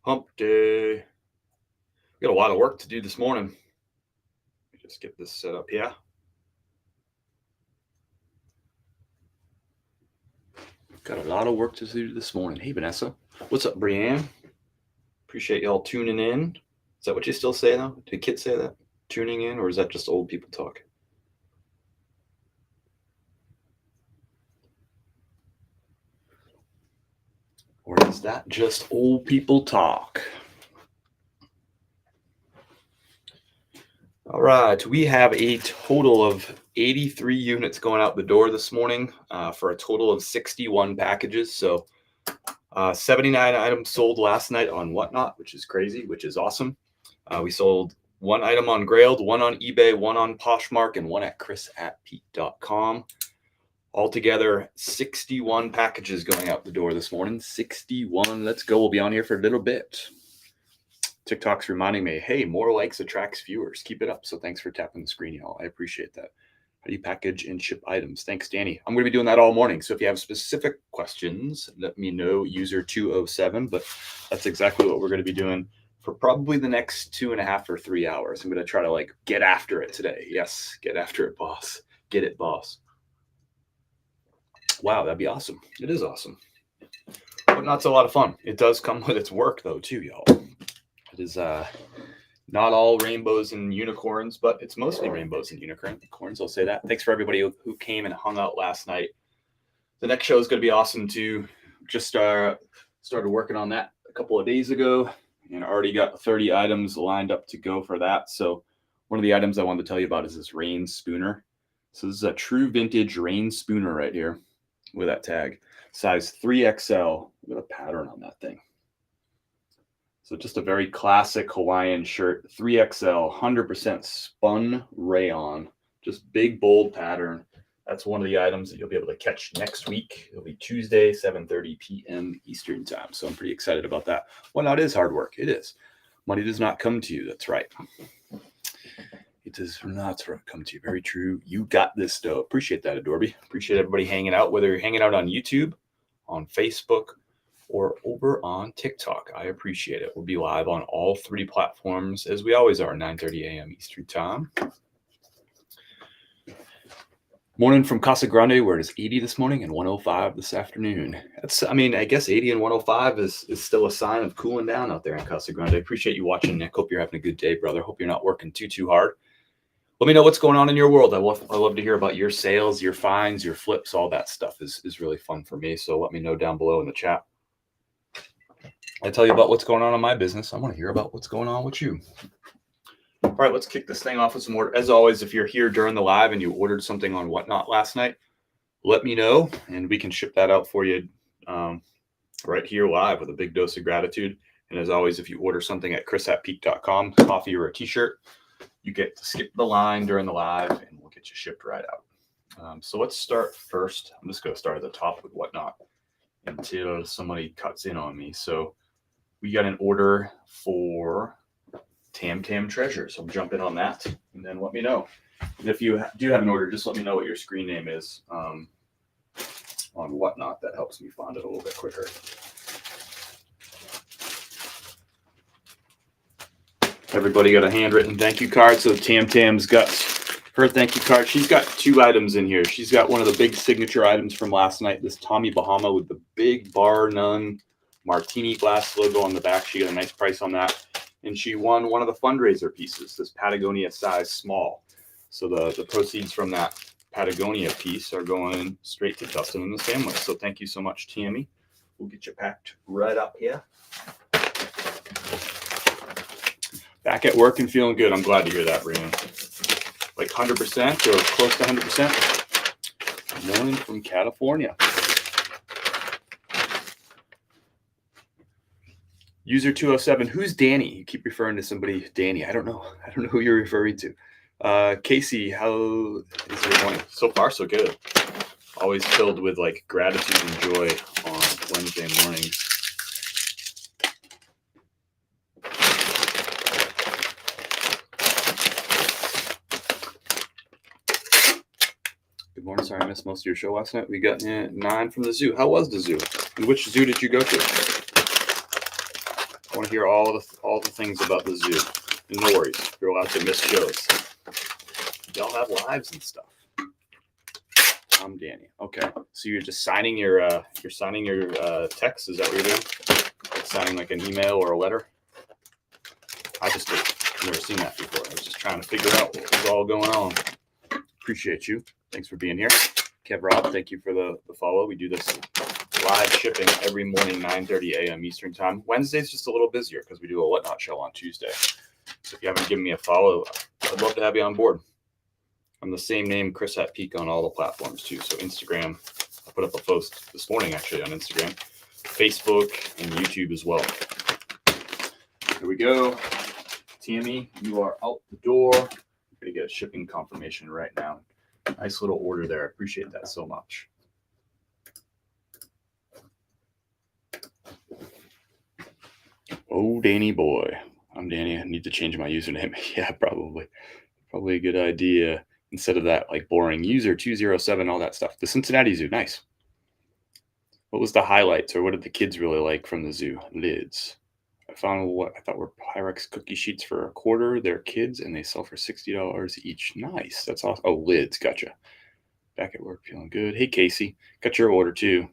Hump day. Got a lot of work to do this morning. Let me just get this set up here. Got a lot of work to do this morning. Hey, Vanessa. What's up, Brianne? Appreciate y'all tuning in. Is that what you still say now? Did Kit say that? Tuning in, or is that just old people talk? Or is that just old people talk? All right, we have a total of 83 units going out the door this morning for a total of 61 packages. So 79 items sold last night on Whatnot, which is crazy, which is awesome. We sold one item on Grailed, one on eBay, one on Poshmark, and one at chris@pete.com. Altogether, 61 packages going out the door this morning. 61. Let's go. We'll be on here for a little bit. TikTok's reminding me, hey, more likes attracts viewers. Keep it up. So thanks for tapping the screen, y'all. I appreciate that. How do you package and ship items? Thanks, Danny. I'm going to be doing that all morning. So if you have specific questions, let me know. User 207. But that's exactly what we're going to be doing for probably the next 2.5 or 3 hours. I'm going to try to get after it today. Yes, get after it, boss. Get it, boss. Wow, that'd be awesome. It is awesome. Whatnot's a lot of fun. It does come with its work, though, too, y'all. It is not all rainbows and unicorns, but it's mostly rainbows and unicorns. I'll say that. Thanks for everybody who came and hung out last night. The next show is going to be awesome, too. Just started working on that a couple of days ago and already got 30 items lined up to go for that. So one of the items I wanted to tell you about is this rain spooner. So this is a true vintage rain spooner right here with that tag. Size 3XL. Look at the pattern on that thing. So just a very classic Hawaiian shirt, 3XL, 100% spun rayon, just big, bold pattern. That's one of the items that you'll be able to catch next week. It'll be Tuesday, 7:30 p.m. Eastern time. So I'm pretty excited about that. Well, it is hard work. It is. Money does not come to you. That's right. It does not come to you. Very true. You got this, though. Appreciate that, Adorby. Appreciate everybody hanging out, whether you're hanging out on YouTube, on Facebook, or over on TikTok. I appreciate it. We'll be live on all 3 platforms, as we always are, 9:30 a.m. Eastern time. Morning from Casa Grande, where it is 80 this morning and 105 this afternoon. I guess 80 and 105 is still a sign of cooling down out there in Casa Grande. I appreciate you watching, Nick. Hope you're having a good day, brother. Hope you're not working too hard. Let me know what's going on in your world. I love to hear about your sales, your finds, your flips. All that stuff is really fun for me. So let me know down below in the chat. I tell you about what's going on in my business. I want to hear about what's going on with you. All right, let's kick this thing off with some order. As always, if you're here during the live and you ordered something on Whatnot last night, let me know, and we can ship that out for you right here live with a big dose of gratitude. And as always, if you order something at chris@pete.com, coffee or a t-shirt, you get to skip the line during the live, and we'll get you shipped right out. So let's start first. I'm just going to start at the top with Whatnot until somebody cuts in on me. So we got an order for Tam Tam Treasure. So I'm jumping on that, and then let me know. And if you do have an order, just let me know what your screen name is on Whatnot. That helps me find it a little bit quicker. Everybody got a handwritten thank you card. So Tam Tam's got her thank you card. She's got 2 items in here. She's got one of the big signature items from last night, this Tommy Bahama with the big bar none martini glass logo on the back. She got a nice price on that. And she won one of the fundraiser pieces, this Patagonia size small. So the proceeds from that Patagonia piece are going straight to Dustin and his family. So thank you so much, Tammy. We'll get you packed right up here. Back at work and feeling good. I'm glad to hear that, Brian. Like 100% or close to 100%. Morning from California. User 207. Who's Danny? You keep referring to somebody, Danny. I don't know who you're referring to. Casey, how is your morning? So far, so good. Always filled with gratitude and joy on Wednesday mornings. Good morning. Sorry I missed most of your show last night. We got 9 from the zoo. How was the zoo? And which zoo did you go to? I want to hear all the things about the zoo. And no worries, you're allowed to miss shows. Y'all have lives and stuff. I'm Danny. Okay, so you're just signing your text. Is that what you're doing? Signing like an email or a letter? I just did. I've never seen that before. I was just trying to figure out what was all going on. Appreciate you. Thanks for being here. Kev Rob, thank you for the follow. We do this live shipping every morning, 9:30 a.m. Eastern time. Wednesday's just a little busier because we do a Whatnot show on Tuesday. So if you haven't given me a follow, I'd love to have you on board. I'm the same name, Chris at Peak, on all the platforms too. So Instagram, I put up a post this morning actually on Instagram, Facebook, and YouTube as well. Here we go. Tammy, you are out the door. I'm going to get a shipping confirmation right now. Nice little order there. I appreciate that so much. Oh, Danny boy. I'm Danny. I need to change my username. Yeah, probably. Probably a good idea. Instead of that like boring user 207, all that stuff. The Cincinnati Zoo, nice. What was the highlights, or what did the kids really like from the zoo? Lids. I found what I thought were Pyrex cookie sheets for $25. They're kids, and they sell for $60 each. Nice. That's awesome. Oh, lids. Gotcha. Back at work, feeling good. Hey, Casey. Got your order, too.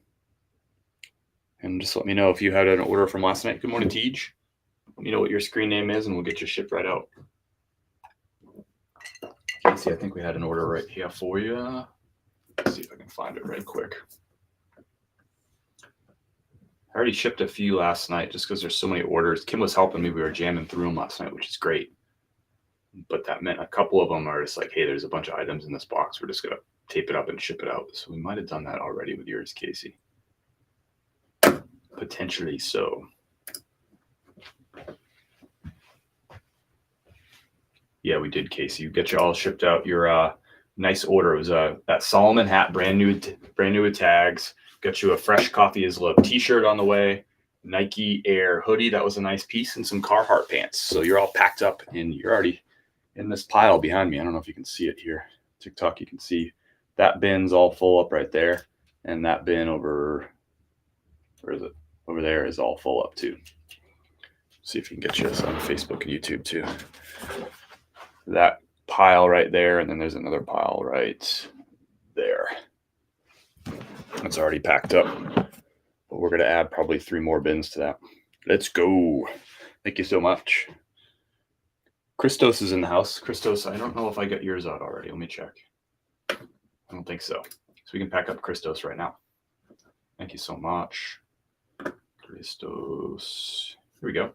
And just let me know if you had an order from last night. Good morning, Tej. Let me know what your screen name is, and we'll get you shipped right out. Casey, I think we had an order right here for you. Let's see if I can find it right quick. I already shipped a few last night just because there's so many orders. Kim was helping me. We were jamming through them last night, which is great. But that meant a couple of them are just like, hey, there's a bunch of items in this box. We're just going to tape it up and ship it out. So we might have done that already with yours, Casey. Potentially so. Yeah, we did, Casey. You get you all shipped out. Your nice order. It was that Solomon hat, brand new with tags. Got you a Fresh Coffee is Love t-shirt on the way, Nike Air hoodie. That was a nice piece, and some Carhartt pants. So you're all packed up, and you're already in this pile behind me. I don't know if you can see it here. TikTok, you can see that bin's all full up right there, and that bin over, where is it? Over there is all full up too. See if you can get you this on Facebook and YouTube too. That pile right there, and then there's another pile right there. It's already packed up, but we're going to add probably 3 more bins to that. Let's go. Thank you so much. Christos is in the house. Christos, I don't know if I got yours out already. Let me check. I don't think so. So we can pack up Christos right now. Thank you so much. Christos. Here we go.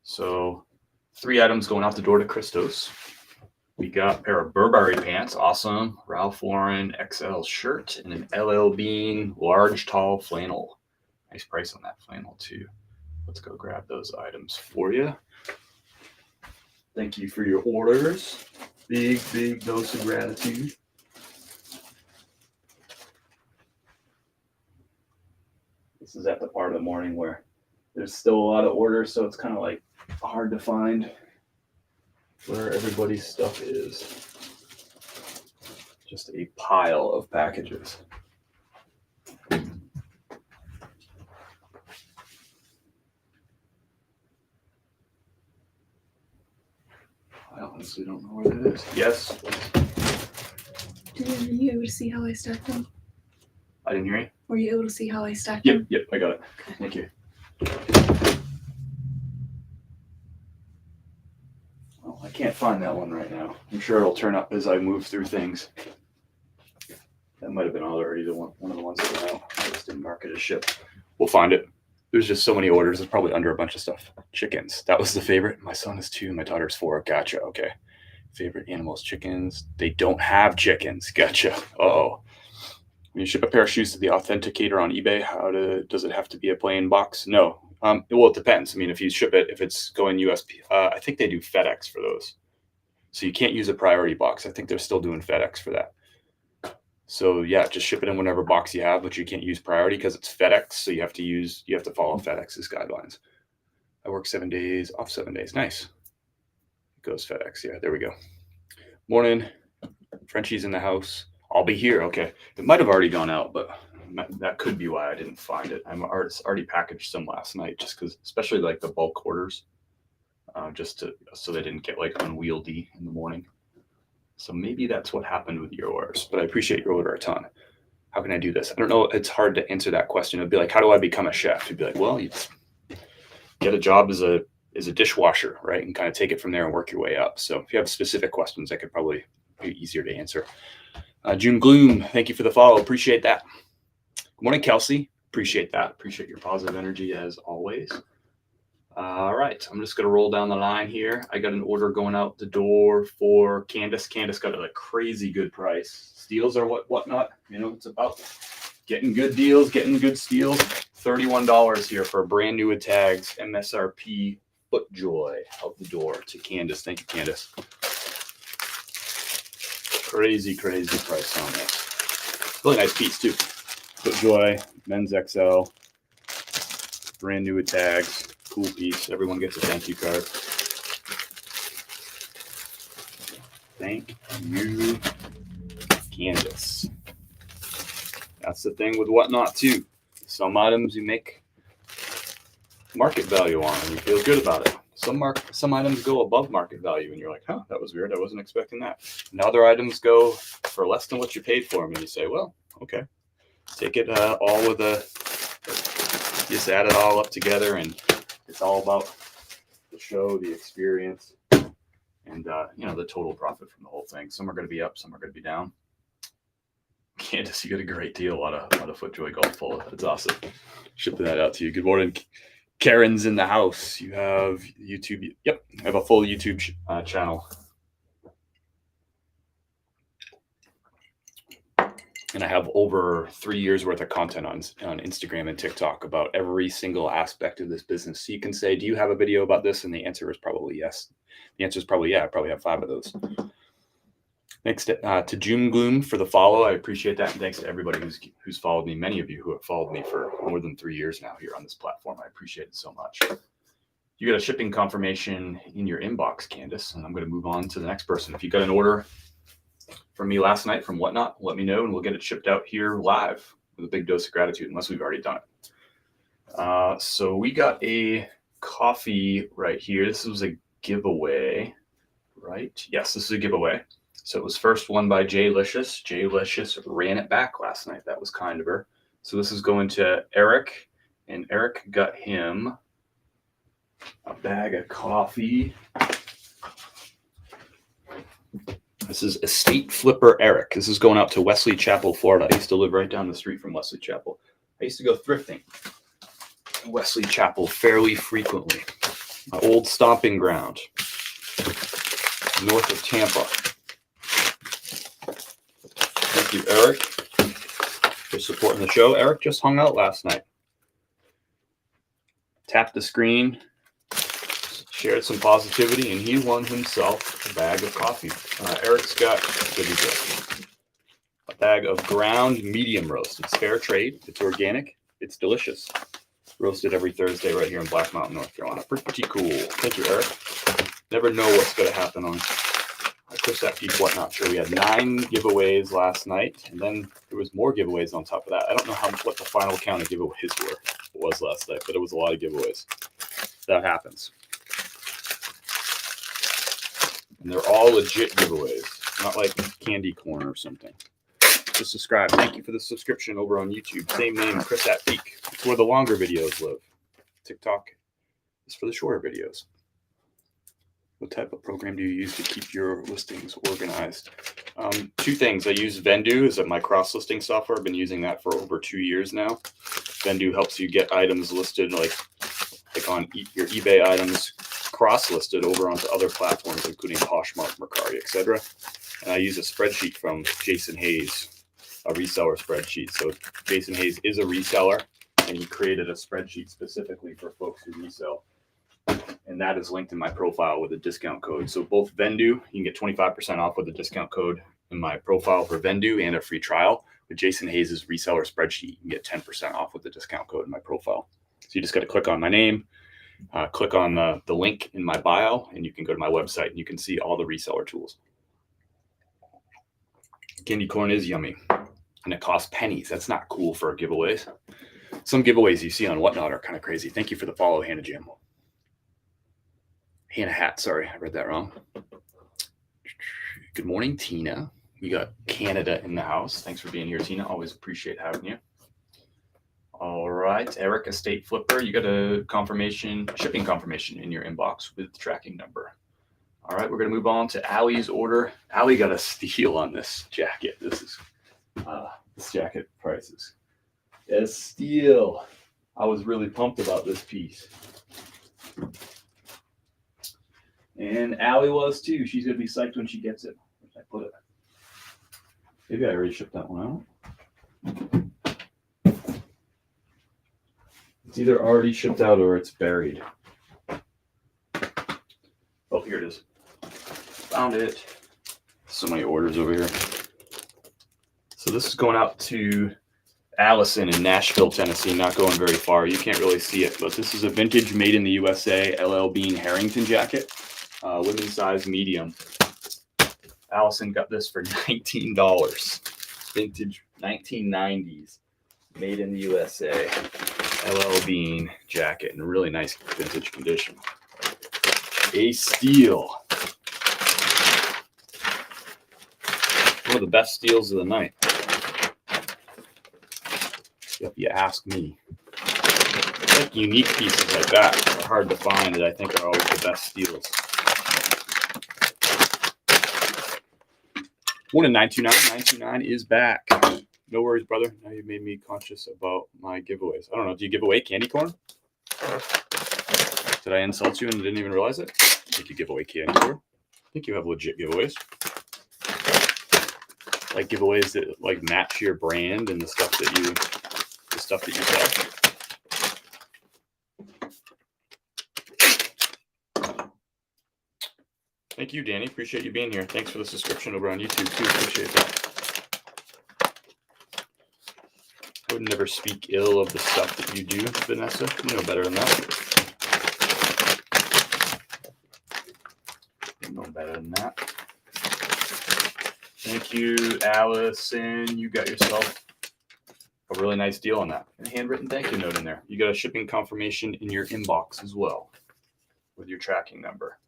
So 3 items going out the door to Christos. We got a pair of Burberry pants. Awesome. Ralph Lauren XL shirt and an LL Bean large tall flannel. Nice price on that flannel too. Let's go grab those items for you. Thank you for your orders. Big dose of gratitude. This is at the part of the morning where there's still a lot of orders, so it's kind of like hard to find where everybody's stuff is. Just a pile of packages. I honestly don't know where that is. Yes. Were you able to see how I stacked them? I didn't hear you. Were you able to see how I stacked them? Yep, I got it. Thank you. Oh, I can't find that one right now. I'm sure it'll turn up as I move through things. That might have been already one of the ones that went out. I just didn't mark it as shipped. We'll find it. There's just so many orders. It's probably under a bunch of stuff. Chickens. That was the favorite. My son is 2. My daughter's 4. Gotcha. Okay. Favorite animals, chickens. They don't have chickens. Gotcha. Uh-oh. When you ship a pair of shoes to the authenticator on eBay, does it have to be a plain box? No. Well, it depends. I mean, if you ship it, if it's going USP, I think they do FedEx for those. So you can't use a priority box. I think they're still doing FedEx for that. So yeah, just ship it in whatever box you have, but you can't use priority because it's FedEx. So you have to follow FedEx's guidelines. I work 7 days, off 7 days. Nice. It goes FedEx. Yeah, there we go. Morning. Frenchie's in the house. I'll be here. Okay. It might have already gone out, but that could be why I didn't find it. I'm already packaged some last night, just because, especially like the bulk orders, so they didn't get like unwieldy in the morning. So maybe that's what happened with your orders. But I appreciate your order a ton. How can I do this? I don't know. It's hard to answer that question. It'd be like, how do I become a chef? You'd be like, well, you get a job as a dishwasher, right? And kind of take it from there and work your way up. So if you have specific questions, that could probably be easier to answer. June Gloom, thank you for the follow. Appreciate that. Good morning, Kelsey. Appreciate that. Appreciate your positive energy as always. All right, I'm just going to roll down the line here. I got an order going out the door for Candace. Candace got a crazy good price. Steals are whatnot. You know, it's about getting good deals, getting good steals. $31 here for a brand new with tags, MSRP FootJoy out the door to Candace. Thank you, Candace. Crazy price on this. Really nice piece too. FootJoy, men's XL, brand new with tags. Cool piece. Everyone gets a thank you card. Thank you, Candace. That's the thing with whatnot too. Some items you make market value on and you feel good about it. Some items go above market value and you're like, huh, that was weird. I wasn't expecting that. And other items go for less than what you paid for them. And you say, well, okay. Take it all with just add it all up together, and it's all about the show, the experience, and the total profit from the whole thing. Some are going to be up, some are going to be down. Candace, you got a great deal out of FootJoy golf ball. That's awesome. Shipping that out to you. Good morning. Karen's in the house. You have YouTube. Yep, I have a full YouTube channel. And I have over 3 years worth of content on Instagram and TikTok about every single aspect of this business. So you can say, do you have a video about this? And the answer is probably yes. The answer is probably, yeah, I probably have 5 of those. Thanks to June Gloom for the follow. I appreciate that. And thanks to everybody who's followed me. Many of you who have followed me for more than 3 years now here on this platform. I appreciate it so much. You got a shipping confirmation in your inbox, Candace. And I'm going to move on to the next person. If you got an order from me last night from Whatnot, let me know and we'll get it shipped out here live with a big dose of gratitude, unless we've already done it. So we got a coffee right here. This was a giveaway, right? Yes, this is a giveaway. So it was first won by Jay Licious. Jay Licious ran it back last night. That was kind of her. So this is going to Eric, and Eric got him a bag of coffee. This is Estate Flipper Eric. This is going out to Wesley Chapel, Florida. I used to live right down the street from Wesley Chapel. I used to go thrifting in Wesley Chapel fairly frequently. My old stomping ground, north of Tampa. Thank you, Eric, for supporting the show. Eric just hung out last night. Tapped the screen, shared some positivity, and he won himself a bag of coffee. Eric's got a bag of ground medium roast. It's fair trade. It's organic. It's delicious. Roasted every Thursday right here in Black Mountain, North Carolina. Pretty cool. Thank you, Eric. Never know what's going to happen on Chris at Peak Whatnot. Sure, we had 9 giveaways last night, and then there was more giveaways on top of that. I don't know what the final count of giveaways was last night, but it was a lot of giveaways. That happens. And they're all legit giveaways, not like candy corn or something. Just subscribe. Thank you for the subscription over on YouTube. Same name, Chris at Peak. It's where the longer videos live. TikTok is for the shorter videos. What type of program do you use to keep your listings organized? 2 things. I use Vendoo as my cross-listing software. I've been using that for over 2 years now. Vendoo helps you get items listed like on your eBay items cross-listed over onto other platforms, including Poshmark, Mercari, etc. And I use a spreadsheet from Jason Hayes, a reseller spreadsheet. So Jason Hayes is a reseller, and he created a spreadsheet specifically for folks who resell. And that is linked in my profile with a discount code. So both Vendoo, you can get 25% off with a discount code in my profile for Vendoo and a free trial. With Jason Hayes' reseller spreadsheet, you can get 10% off with the discount code in my profile. So you just got to click on my name, click on the link in my bio, and you can go to my website and you can see all the reseller tools. Candy corn is yummy. and it costs pennies. That's not cool for giveaways. Some giveaways you see on Whatnot are kind of crazy. Thank you for the follow, Hannah Jam. Hannah Hat, sorry, I read that wrong. Good morning, Tina. We got Canada in the house. Thanks for being here, Tina. Always appreciate having you. All right, Eric Estate Flipper, you got a confirmation, shipping confirmation in your inbox with the tracking number. All right, we're going to move on to Allie's order. Allie got a steal on this jacket. This jacket prices. A steal. I was really pumped about this piece. And Allie was too. She's going to be psyched when she gets it. Where did I put it? Maybe I already shipped that one out. It's either already shipped out or it's buried. Oh, here it is. Found it. So many orders over here. So this is going out to Allison in Nashville, Tennessee. Not going very far. You can't really see it, but this is a vintage made in the USA LL Bean Harrington jacket. Women's size medium. Allison got this for $19. Vintage 1990s. Made in the USA. LL Bean jacket in really nice vintage condition. A steal. One of the best steals of the night. If you ask me. Like unique pieces like that are hard to find that I think are always the best steals. One in 929. 929 is back. No worries, brother. Now you've made me conscious about my giveaways. I don't know. Do you give away candy corn? Did I insult you and didn't even realize it? I think you give away candy corn. I think you have legit giveaways. Like giveaways that like match your brand and the stuff that you sell. Thank you, Danny. Appreciate you being here. Thanks for the subscription over on YouTube too. Appreciate that. I would never speak ill of the stuff that you do, Vanessa. You know better than that. You know better than that. Thank you, Allison. You got yourself a really nice deal on that. And a handwritten thank you note in there. You got a shipping confirmation in your inbox as well with your tracking number.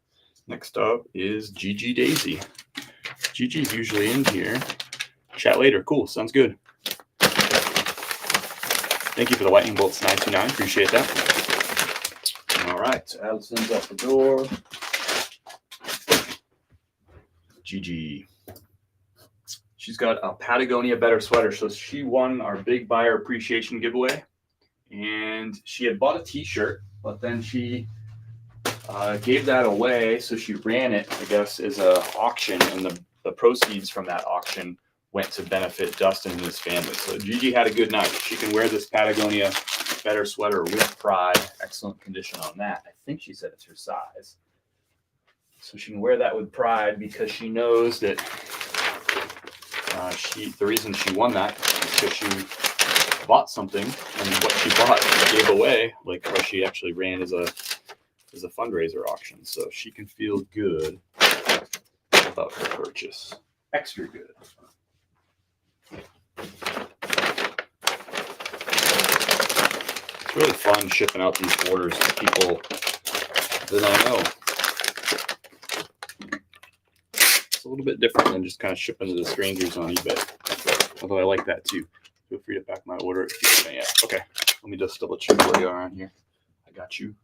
Next up is Gigi Daisy. Gigi's usually in here. Chat later. Cool. Sounds good. Thank you for the lightning bolts 929. Appreciate that. All right. Allison's out the door. Gigi. She's got a Patagonia Better sweater. So she won our big buyer appreciation giveaway. And she had bought a t-shirt, but then she gave that away. So she ran it, I guess, as an auction. And the proceeds from that auction went to benefit Dustin and his family. So Gigi had a good night. She can wear this Patagonia Better sweater with pride. Excellent condition on that. I think she said it's her size. So she can wear that with pride because she knows that the reason she won that is because she bought something, and what she bought she gave away, like what she actually ran as a fundraiser auction. So she can feel good about her purchase. Extra good. It's really fun shipping out these orders to people that I know. It's a little bit different than just kind of shipping to the strangers on eBay. Although I like that too. Feel free to back my order if you haven't yet. Okay, let me just double check where you are on here. I got you.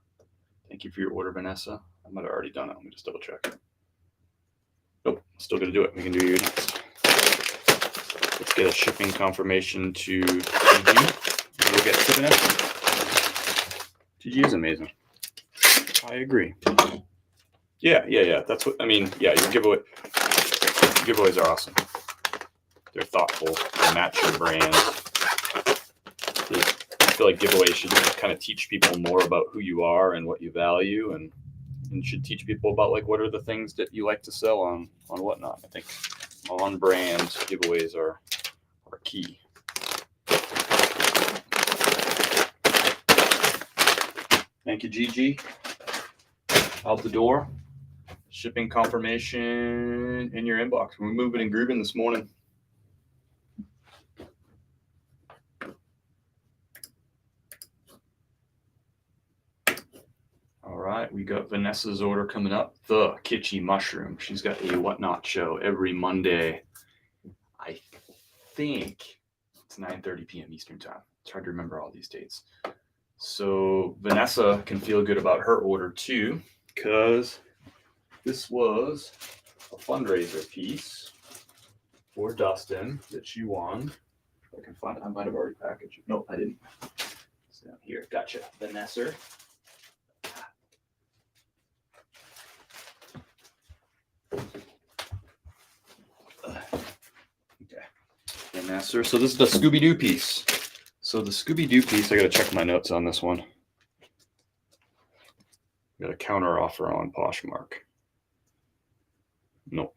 Thank you for your order, Vanessa. I might have already done it. Let me just double check. Nope, still gonna do it. We can do you next. Let's get a shipping confirmation to Gigi. We'll get to Vanessa. Gigi is amazing. I agree. Yeah. That's what I mean. Yeah, your giveaways are awesome. They're thoughtful. They match your brand. I feel like giveaways should kind of teach people more about who you are and what you value, and should teach people about like what are the things that you like to sell on Whatnot. I think on brand giveaways are key. Thank you, Gigi. Out the door. Shipping confirmation in your inbox. We're moving and grooving this morning. right, we got Vanessa's order coming up. The Kitschy Mushroom. She's got a Whatnot show every Monday. I think it's 9:30 p.m. Eastern time. It's hard to remember all these dates. So Vanessa can feel good about her order too, because this was a fundraiser piece for Dustin that she won. If I can find it, I might have already packaged it. No, I didn't. It's down here. Gotcha. Vanessa. Okay. Vanessa. So this is the Scooby-Doo piece. So the Scooby-Doo piece, I got to check my notes on this one. Got a counter offer on Poshmark. Nope.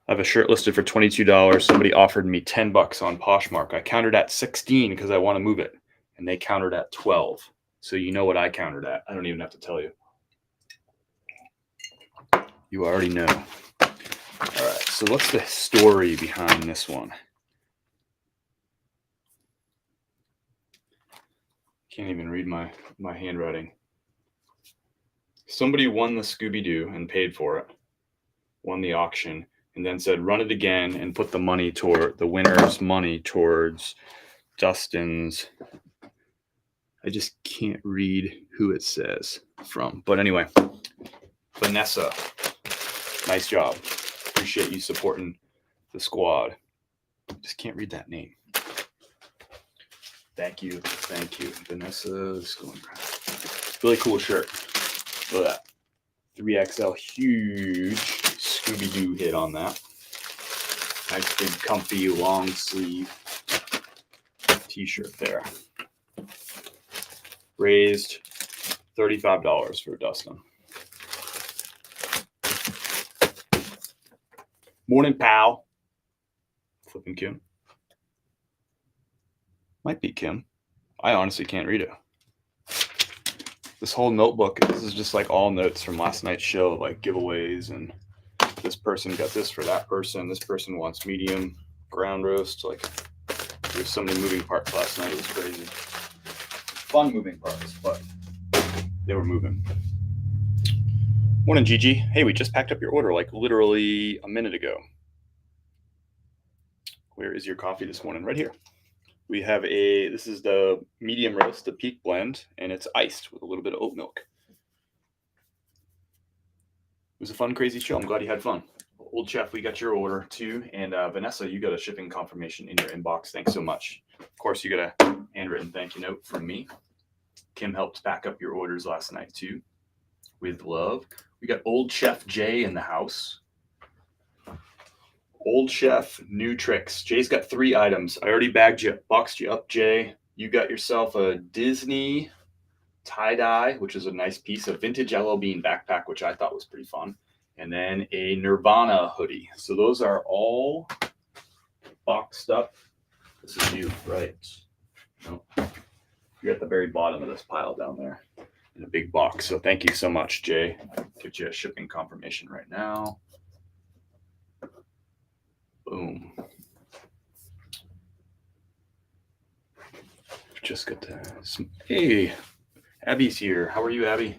I have a shirt listed for $22. Somebody offered me $10 on Poshmark. I countered at 16 because I want to move it, and they countered at 12. So you know what I countered at. I don't even have to tell you. You already know. All right. So what's the story behind this one? Can't even read my handwriting. Somebody won the Scooby-Doo and paid for it, won the auction, and then said, run it again and put the money toward the winner's money towards Dustin's. I just can't read who it says from. But anyway, Vanessa, nice job. Appreciate you supporting the squad. Just can't read that name. Thank you. Thank you. Vanessa's going around. Really cool shirt. Look at that. 3XL, huge Scooby-Doo hit on that. Nice big comfy long sleeve t-shirt there. Raised $35 for Dustin. Morning, pal. Flipping Kim. Might be Kim. I honestly can't read it. This whole notebook, this is just like all notes from last night's show, like giveaways, and this person got this for that person. This person wants medium ground roast. Like, there's so many moving parts last night. It was crazy. Fun moving parts, but they were moving. Morning, Gigi. Hey, we just packed up your order like literally a minute ago. Where is your coffee this morning? Right here. We have this is the medium roast, the peak blend, and it's iced with a little bit of oat milk. It was a fun, crazy show. I'm glad you had fun. Old Chef, we got your order too. And Vanessa, you got a shipping confirmation in your inbox. Thanks so much. Of course, you got a handwritten thank you note from me. Kim helped back up your orders last night too. With love. We got Old Chef Jay in the house. Old Chef, new tricks. Jay's got 3 items. I already boxed you up, Jay. You got yourself a Disney tie-dye, which is a nice piece, of vintage yellow bean backpack, which I thought was pretty fun, and then a Nirvana hoodie. So those are all boxed up. This is you, right? No. You're at the very bottom of this pile down there in a big box. So thank you so much, Jay. I'll get you a shipping confirmation right now. Boom. Just got to. Hey, Abby's here. How are you, Abby?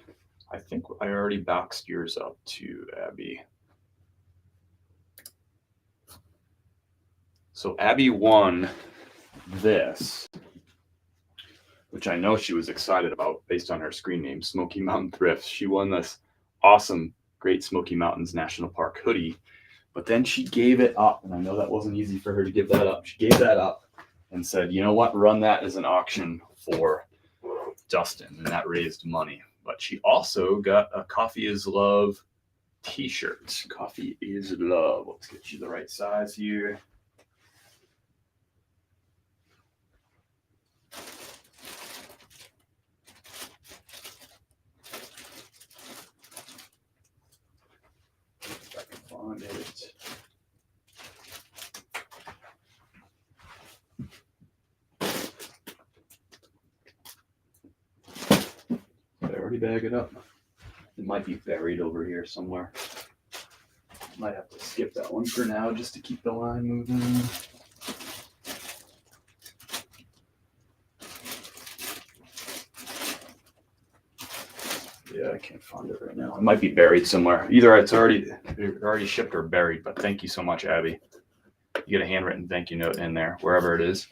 I think I already boxed yours up to Abby. So Abby won this, which I know she was excited about based on her screen name, Smoky Mountain Thrifts. She won this awesome Great Smoky Mountains National Park hoodie. But then she gave it up, and I know that wasn't easy for her to give that up. She gave that up and said, you know what, run that as an auction for Dustin, and that raised money. But she also got a Coffee is Love t-shirt. Coffee is Love. Let's get you the right size here. If I can find it. Did I already bag it up? It might be buried over here somewhere. Might have to skip that one for now just to keep the line moving. Yeah, I can't find it right now. It might be buried somewhere. Either it's already shipped or buried. But thank you so much, Abby. You get a handwritten thank you note in there, wherever it is.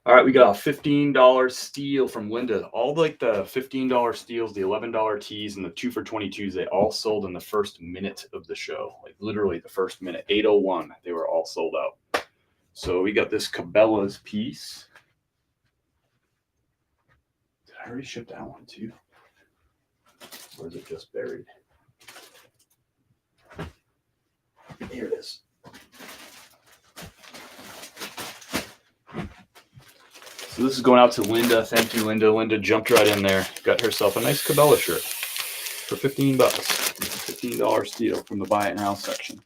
All right, we got a $15 steal from Linda. All like the $15 steals, the $11 tees, and the 2 for $22s, they all sold in the first minute of the show. Like literally the first minute, 8:01, they were all sold out. So we got this Cabela's piece. Did I already ship that one too? Or is it just buried? Here it is. So this is going out to Linda. Thank you, Linda. Linda jumped right in there. Got herself a nice Cabela shirt for $15. $15 steal from the Buy It Now section.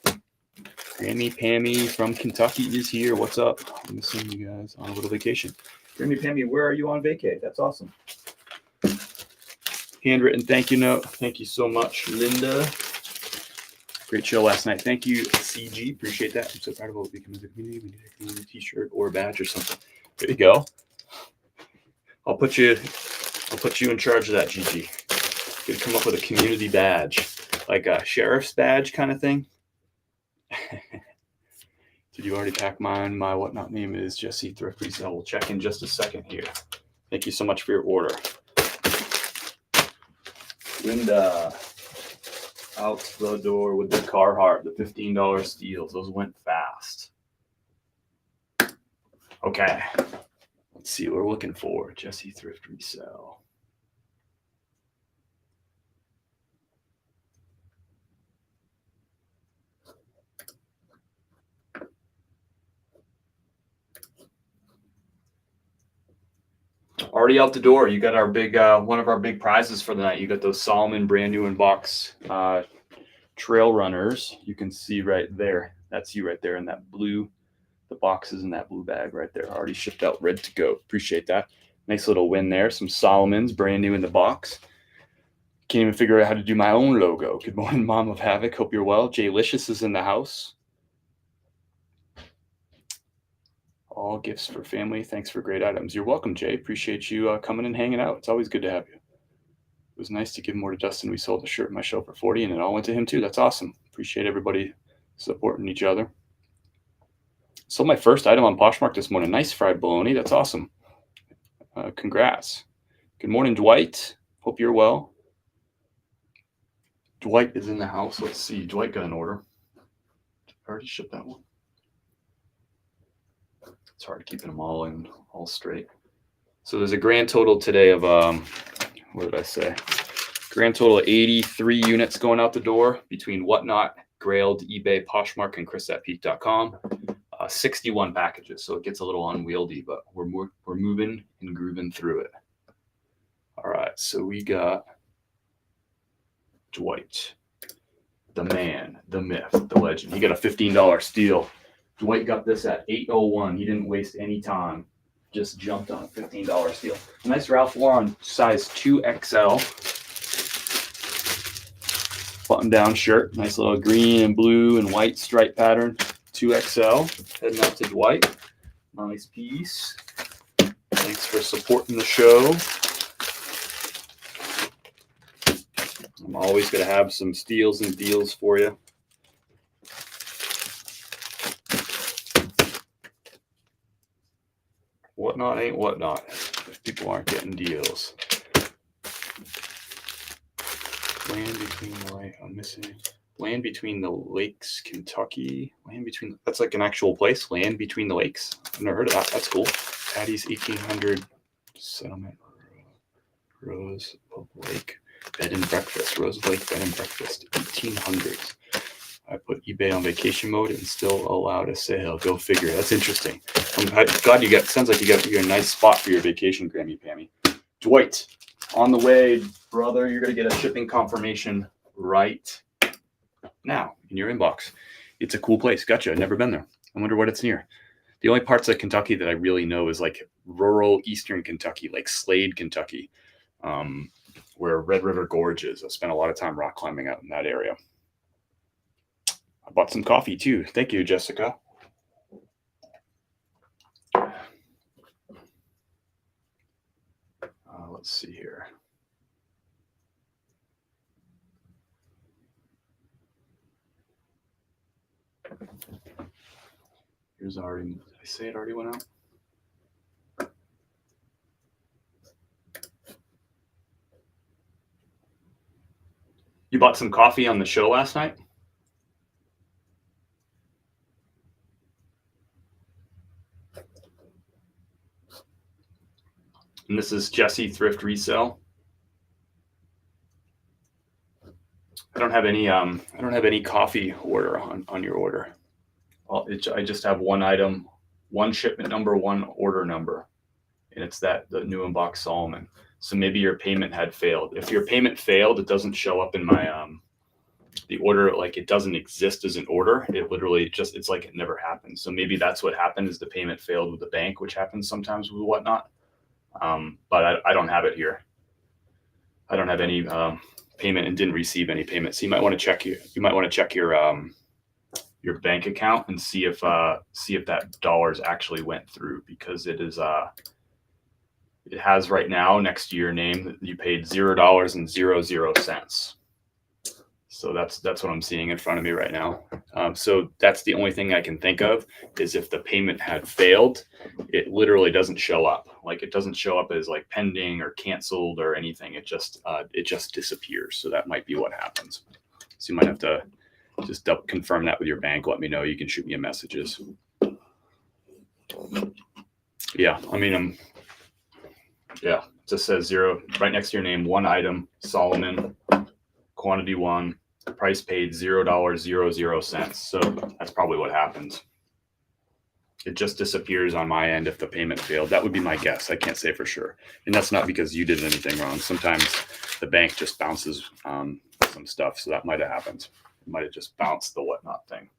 Grammy Pammy from Kentucky is here. What's up? I'm missing you guys on a little vacation. Grammy Pammy, where are you on vacay? That's awesome. Handwritten thank you note. Thank you so much, Linda. Great show last night. Thank you, CG. Appreciate that. I'm so proud of what we become as a community. We need a community t-shirt or a badge or something. There you go. I'll put you in charge of that, Gigi. You'd come up with a community badge, like a sheriff's badge kind of thing. Did you already pack mine? My whatnot name is Jesse Thrift Resale. We'll check in just a second here. Thank you so much for your order. Linda. Out the door with the Carhartt, the $15 steals. Those went fast. Okay. Let's see what we're looking for. Jesse Thrift Resale. Already out the door. You got our big, one of our big prizes for the night. You got those Solomon brand new in box trail runners. You can see right there. That's you right there in that blue. The boxes in that blue bag right there. Already shipped out, ready to go. Appreciate that. Nice little win there. Some Solomons brand new in the box. Can't even figure out how to do my own logo. Good morning, Mom of Havoc. Hope you're well. Jay Licious is in the house. All gifts for family. Thanks for great items. You're welcome, Jay. Appreciate you coming and hanging out. It's always good to have you. It was nice to give more to Dustin. We sold a shirt in my show for $40, and it all went to him too. That's awesome. Appreciate everybody supporting each other. Sold my first item on Poshmark this morning. Nice fried bologna. That's awesome. Congrats. Good morning, Dwight. Hope you're well. Dwight is in the house. Let's see. Dwight got an order. I already shipped that one. It's hard keeping them all straight. So there's a grand total today of what did I say? Grand total of 83 units going out the door between Whatnot, Grailed, eBay, Poshmark, and Chris@peak.com. 61 packages, so it gets a little unwieldy, but we're moving and grooving through it. All right, so we got Dwight, the man, the myth, the legend. He got a $15 steal. Dwight got this at 8:01. He didn't waste any time. Just jumped on a $15 steal. A nice Ralph Lauren size 2XL button-down shirt. Nice little green and blue and white stripe pattern. 2XL. Heading out to Dwight. Nice piece. Thanks for supporting the show. I'm always going to have some steals and deals for you. Whatnot ain't whatnot if people aren't getting deals. Land between the lake. I'm missing. Land between the lakes, Kentucky. Land between. That's like an actual place. Land between the lakes. I've never heard of that. That's cool. Patty's 1800 settlement. Rose Lake bed and breakfast. Rose Lake bed and breakfast. 1800s. I put eBay on vacation mode and still allowed a sale. Go figure. That's interesting. I'm glad you got. Sounds like you got a nice spot for your vacation, Grammy Pammy. Dwight, on the way, brother. You're gonna get a shipping confirmation right now in your inbox. It's a cool place. Gotcha. I've never been there. I wonder what it's near. The only parts of Kentucky that I really know is like rural eastern Kentucky, like Slade, Kentucky, where Red River Gorge is. I spent a lot of time rock climbing out in that area. I bought some coffee too. Thank you, Jessica. Let's see here. Here's already, did I say it already went out? You bought some coffee on the show last night? And this is Jesse Thrift Resale. I don't have any coffee order on your order. I just have one item, one shipment number, one order number, and it's the new inbox Solomon. So maybe your payment had failed. If your payment failed, it doesn't show up in my the order, like it doesn't exist as an order. It literally just, it's like it never happened. So maybe that's what happened, is the payment failed with the bank, which happens sometimes with whatnot. But I don't have it here. I don't have any payment and didn't receive any payment. So you might want to check your bank account and see if that dollars actually went through, because it has right now next to your name that you paid $0.00. So that's what I'm seeing in front of me right now. So that's the only thing I can think of, is if the payment had failed, it literally doesn't show up. Like it doesn't show up as like pending or canceled or anything. It just disappears. So that might be what happens. So you might have to just confirm that with your bank. Let me know. You can shoot me a messages. Yeah, I mean, yeah, it just says 0 right next to your name. One item, Solomon, quantity 1, price paid $0.00. So that's probably what happens. It just disappears on my end if the payment failed. That would be my guess. I can't say for sure. And that's not because you did anything wrong. Sometimes the bank just bounces some stuff. So that might have happened. It might have just bounced the whatnot thing.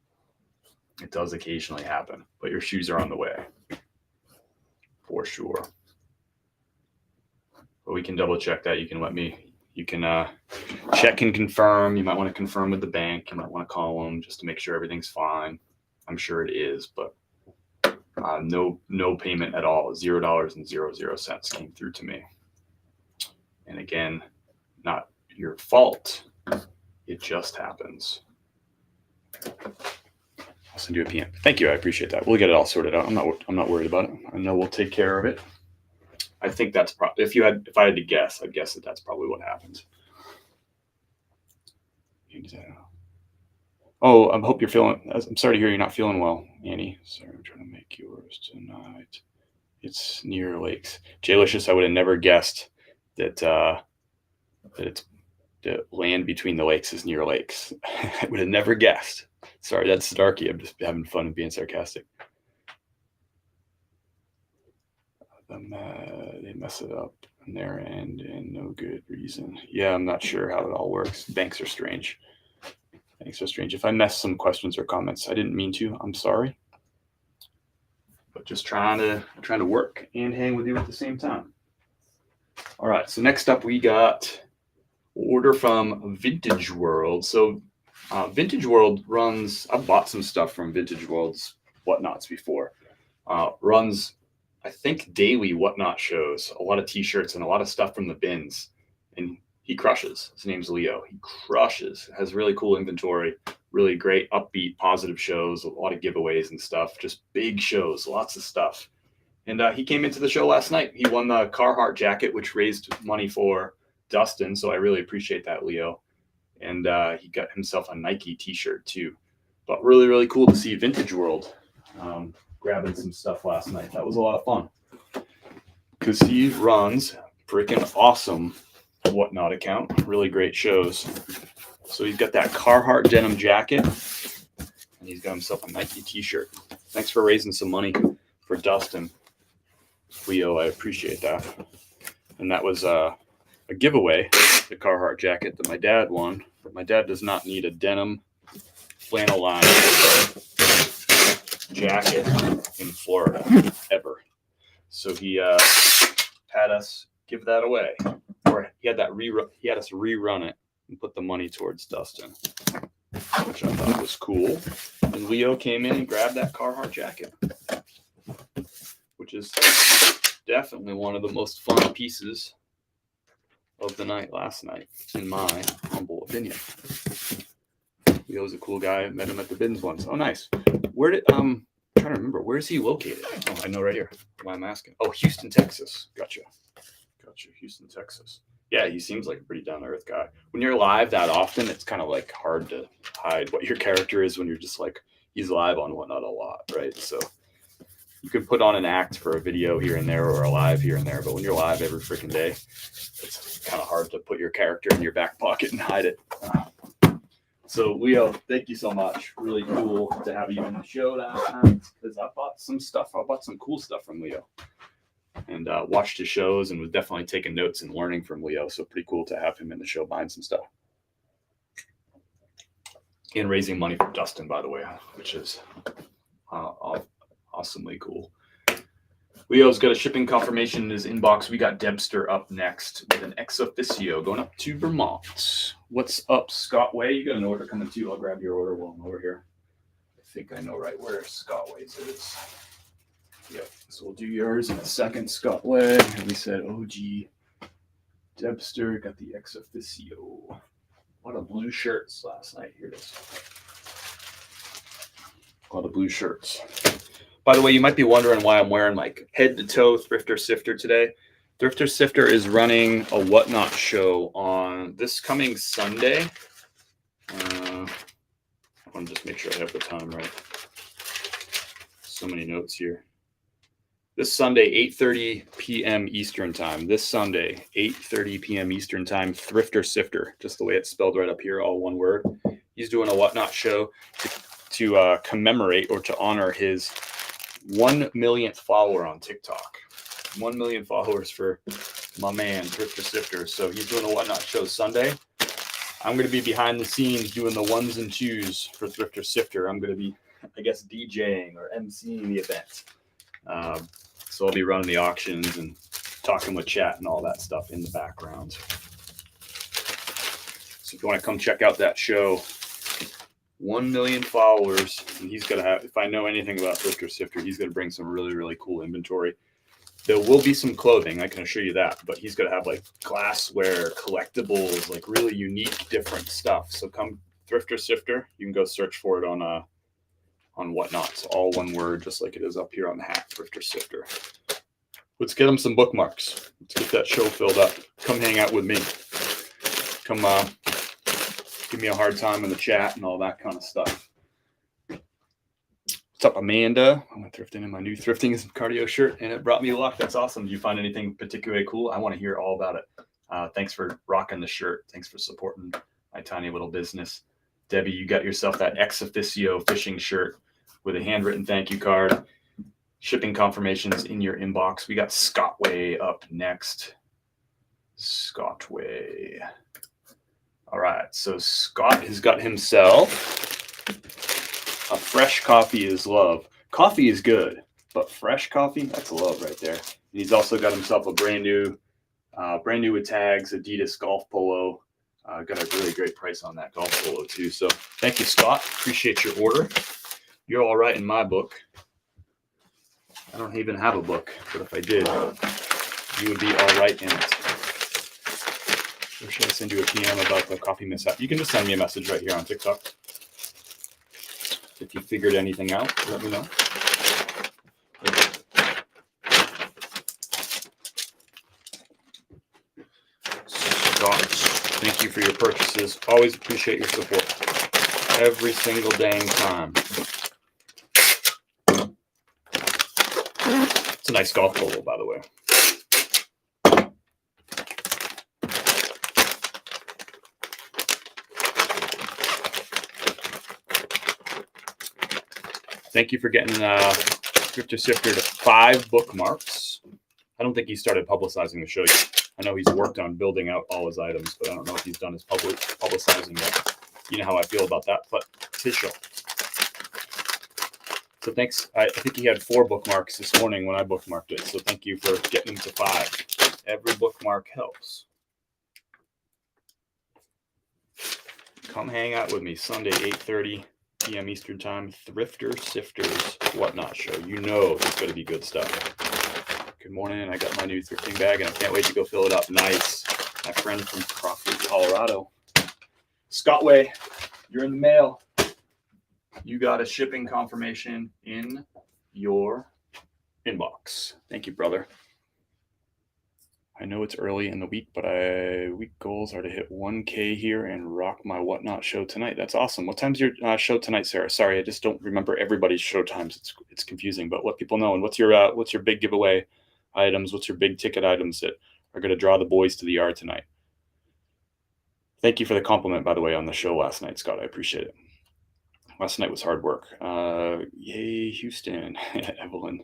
It does occasionally happen, but your shoes are on the way for sure. But we can double check that. You can check and confirm. You might want to confirm with the bank. You might want to call them just to make sure everything's fine. I'm sure it is, but no payment at all. $0.00 came through to me. And again, not your fault. It just happens. I'll send you a PM. Thank you. I appreciate that. We'll get it all sorted out. I'm not worried about it. I know we'll take care of it. I think that's probably, if I had to guess, I'd guess that's probably what happens. Oh, I hope you're feeling, I'm sorry to hear you're not feeling well, Annie. Sorry, I'm trying to make yours tonight. It's near lakes. Jaylicious, I would have never guessed that the land between the lakes is near lakes. I would have never guessed. Sorry, that's snarky. I'm just having fun and being sarcastic. They mess it up on their end and no good reason. Yeah, I'm not sure how it all works. Banks are strange. If I messed some questions or comments, I didn't mean to. I'm sorry. But just trying to work and hang with you at the same time. All right. So next up, we got order from Vintage World. So Vintage World runs. I've bought some stuff from Vintage World's whatnots before. Runs, I think, daily whatnot shows. A lot of T-shirts and a lot of stuff from the bins. And he crushes. His name's Leo. He crushes. Has really cool inventory, really great, upbeat, positive shows, a lot of giveaways and stuff. Just big shows, lots of stuff. And he came into the show last night. He won the Carhartt jacket, which raised money for Dustin. So I really appreciate that, Leo. And he got himself a Nike T-shirt too. But really, really cool to see Vintage World grabbing some stuff last night. That was a lot of fun. Because he runs freaking awesome whatnot account, really great shows. So he's got that Carhartt denim jacket and he's got himself a Nike T-shirt. Thanks for raising some money for Dustin, Leo. I appreciate that. And that was a giveaway, the Carhartt jacket that my dad won. But my dad does not need a denim flannel line jacket in Florida ever. So he had us give that away. Or he had us rerun it and put the money towards Dustin, which I thought was cool. And Leo came in and grabbed that Carhartt jacket, which is definitely one of the most fun pieces of the night last night, in my humble opinion. Leo's a cool guy. Met him at the bins once. Oh, nice. Where did I'm trying to remember, where is he located? Oh, I know right here. Why I'm asking. Oh, Houston, Texas. Gotcha. Houston, Texas. Yeah, he seems like a pretty down to earth guy. When you're live that often, it's kind of like hard to hide what your character is when you're just like, he's live on Whatnot a lot, right? So you can put on an act for a video here and there or a live here and there, but when you're live every freaking day, it's kind of hard to put your character in your back pocket and hide it. So Leo, thank you so much. Really cool to have you in the show last night because I bought some stuff. I bought some cool stuff from Leo and watched his shows and was definitely taking notes and learning from Leo. So pretty cool to have him in the show buying some stuff. And raising money for Dustin, by the way, which is awesomely cool. Leo's got a shipping confirmation in his inbox. We got Debster up next with an ex officio going up to Vermont. What's up, Scott Way? You got an order coming too. I'll grab your order while I'm over here. I think I know right where Scott Way's is. Yep. So we'll do yours in a second, Scott Way. And we said OG Debster got the ex officio. A lot of blue shirts last night. Here it is. A lot of blue shirts. By the way, you might be wondering why I'm wearing like head to toe Thrifter Sifter today. Thrifter Sifter is running a Whatnot show on this coming Sunday. I want to just make sure I have the time right. So many notes here. This Sunday, 8:30 p.m. Eastern time. This Sunday, 8:30 p.m. Eastern time, Thrifter Sifter, just the way it's spelled right up here, all one word. He's doing a Whatnot show to commemorate or to honor his 1 millionth follower on TikTok. 1 million followers for my man, Thrifter Sifter. So he's doing a Whatnot show Sunday. I'm going to be behind the scenes doing the ones and twos for Thrifter Sifter. I'm going to be, I guess, DJing or emceeing the event. So I'll be running the auctions and talking with chat and all that stuff in the background. So if you want to come check out that show, 1 million followers, and he's going to have, if I know anything about Thrifter Sifter, he's going to bring some really, really cool inventory. There will be some clothing, I can assure you that, but he's going to have like glassware, collectibles, like really unique, different stuff. So come Thrifter Sifter, you can go search for it on Whatnot. It's all one word, just like it is up here on the hat, Thrifter Sifter. Let's get him some bookmarks. Let's get that show filled up. Come hang out with me. Come give me a hard time in the chat and all that kind of stuff. What's up, Amanda? I went thrifting in my new Thrifting is Cardio shirt, and it brought me luck. That's awesome. Did you find anything particularly cool? I want to hear all about it. Thanks for rocking the shirt. Thanks for supporting my tiny little business. Debbie, you got yourself that ex officio fishing shirt with a handwritten thank you card. Shipping confirmations in your inbox. We got Scott Way up next. Scott Way. All right, so Scott has got himself a fresh coffee is love. Coffee is good, but fresh coffee, that's love right there. And he's also got himself a brand new with tags Adidas golf polo. Got a really great price on that golf polo too. So thank you, Scott. Appreciate your order. You're all right in my book. I don't even have a book, but if I did, you would be all right in it. Or should I send you a PM about the coffee mishap? You can just send me a message right here on TikTok. If you figured anything out, let me know. Scott, thank you for your purchases. Always appreciate your support. Every single dang time. It's a nice golf polo, by the way. Thank you for getting Thrifter Sifter to 5 bookmarks. I don't think he started publicizing the show yet. I know he's worked on building out all his items, but I don't know if he's done his publicizing yet. You know how I feel about that, but it's his show. So thanks. I think he had 4 bookmarks this morning when I bookmarked it. So thank you for getting him to 5. Every bookmark helps. Come hang out with me Sunday, 8:30 p.m. Eastern time. Thrifter Sifter's Whatnot show. You know it's going to be good stuff. Good morning. I got my new thrifting bag, and I can't wait to go fill it up. Nice. my friend from Crawford, Colorado. Scottway, you're in the mail. You got a shipping confirmation in your inbox. Thank you, brother. I know it's early in the week, but week goals are to hit 1K here and rock my Whatnot show tonight. That's awesome. What time's your show tonight, Sarah? Sorry, I just don't remember everybody's show times. It's confusing, but let people know. And what's your big giveaway items? What's your big ticket items that are going to draw the boys to the yard tonight? Thank you for the compliment, by the way, on the show last night, Scott. I appreciate it. Last night was hard work. Yay, Houston. Evelyn.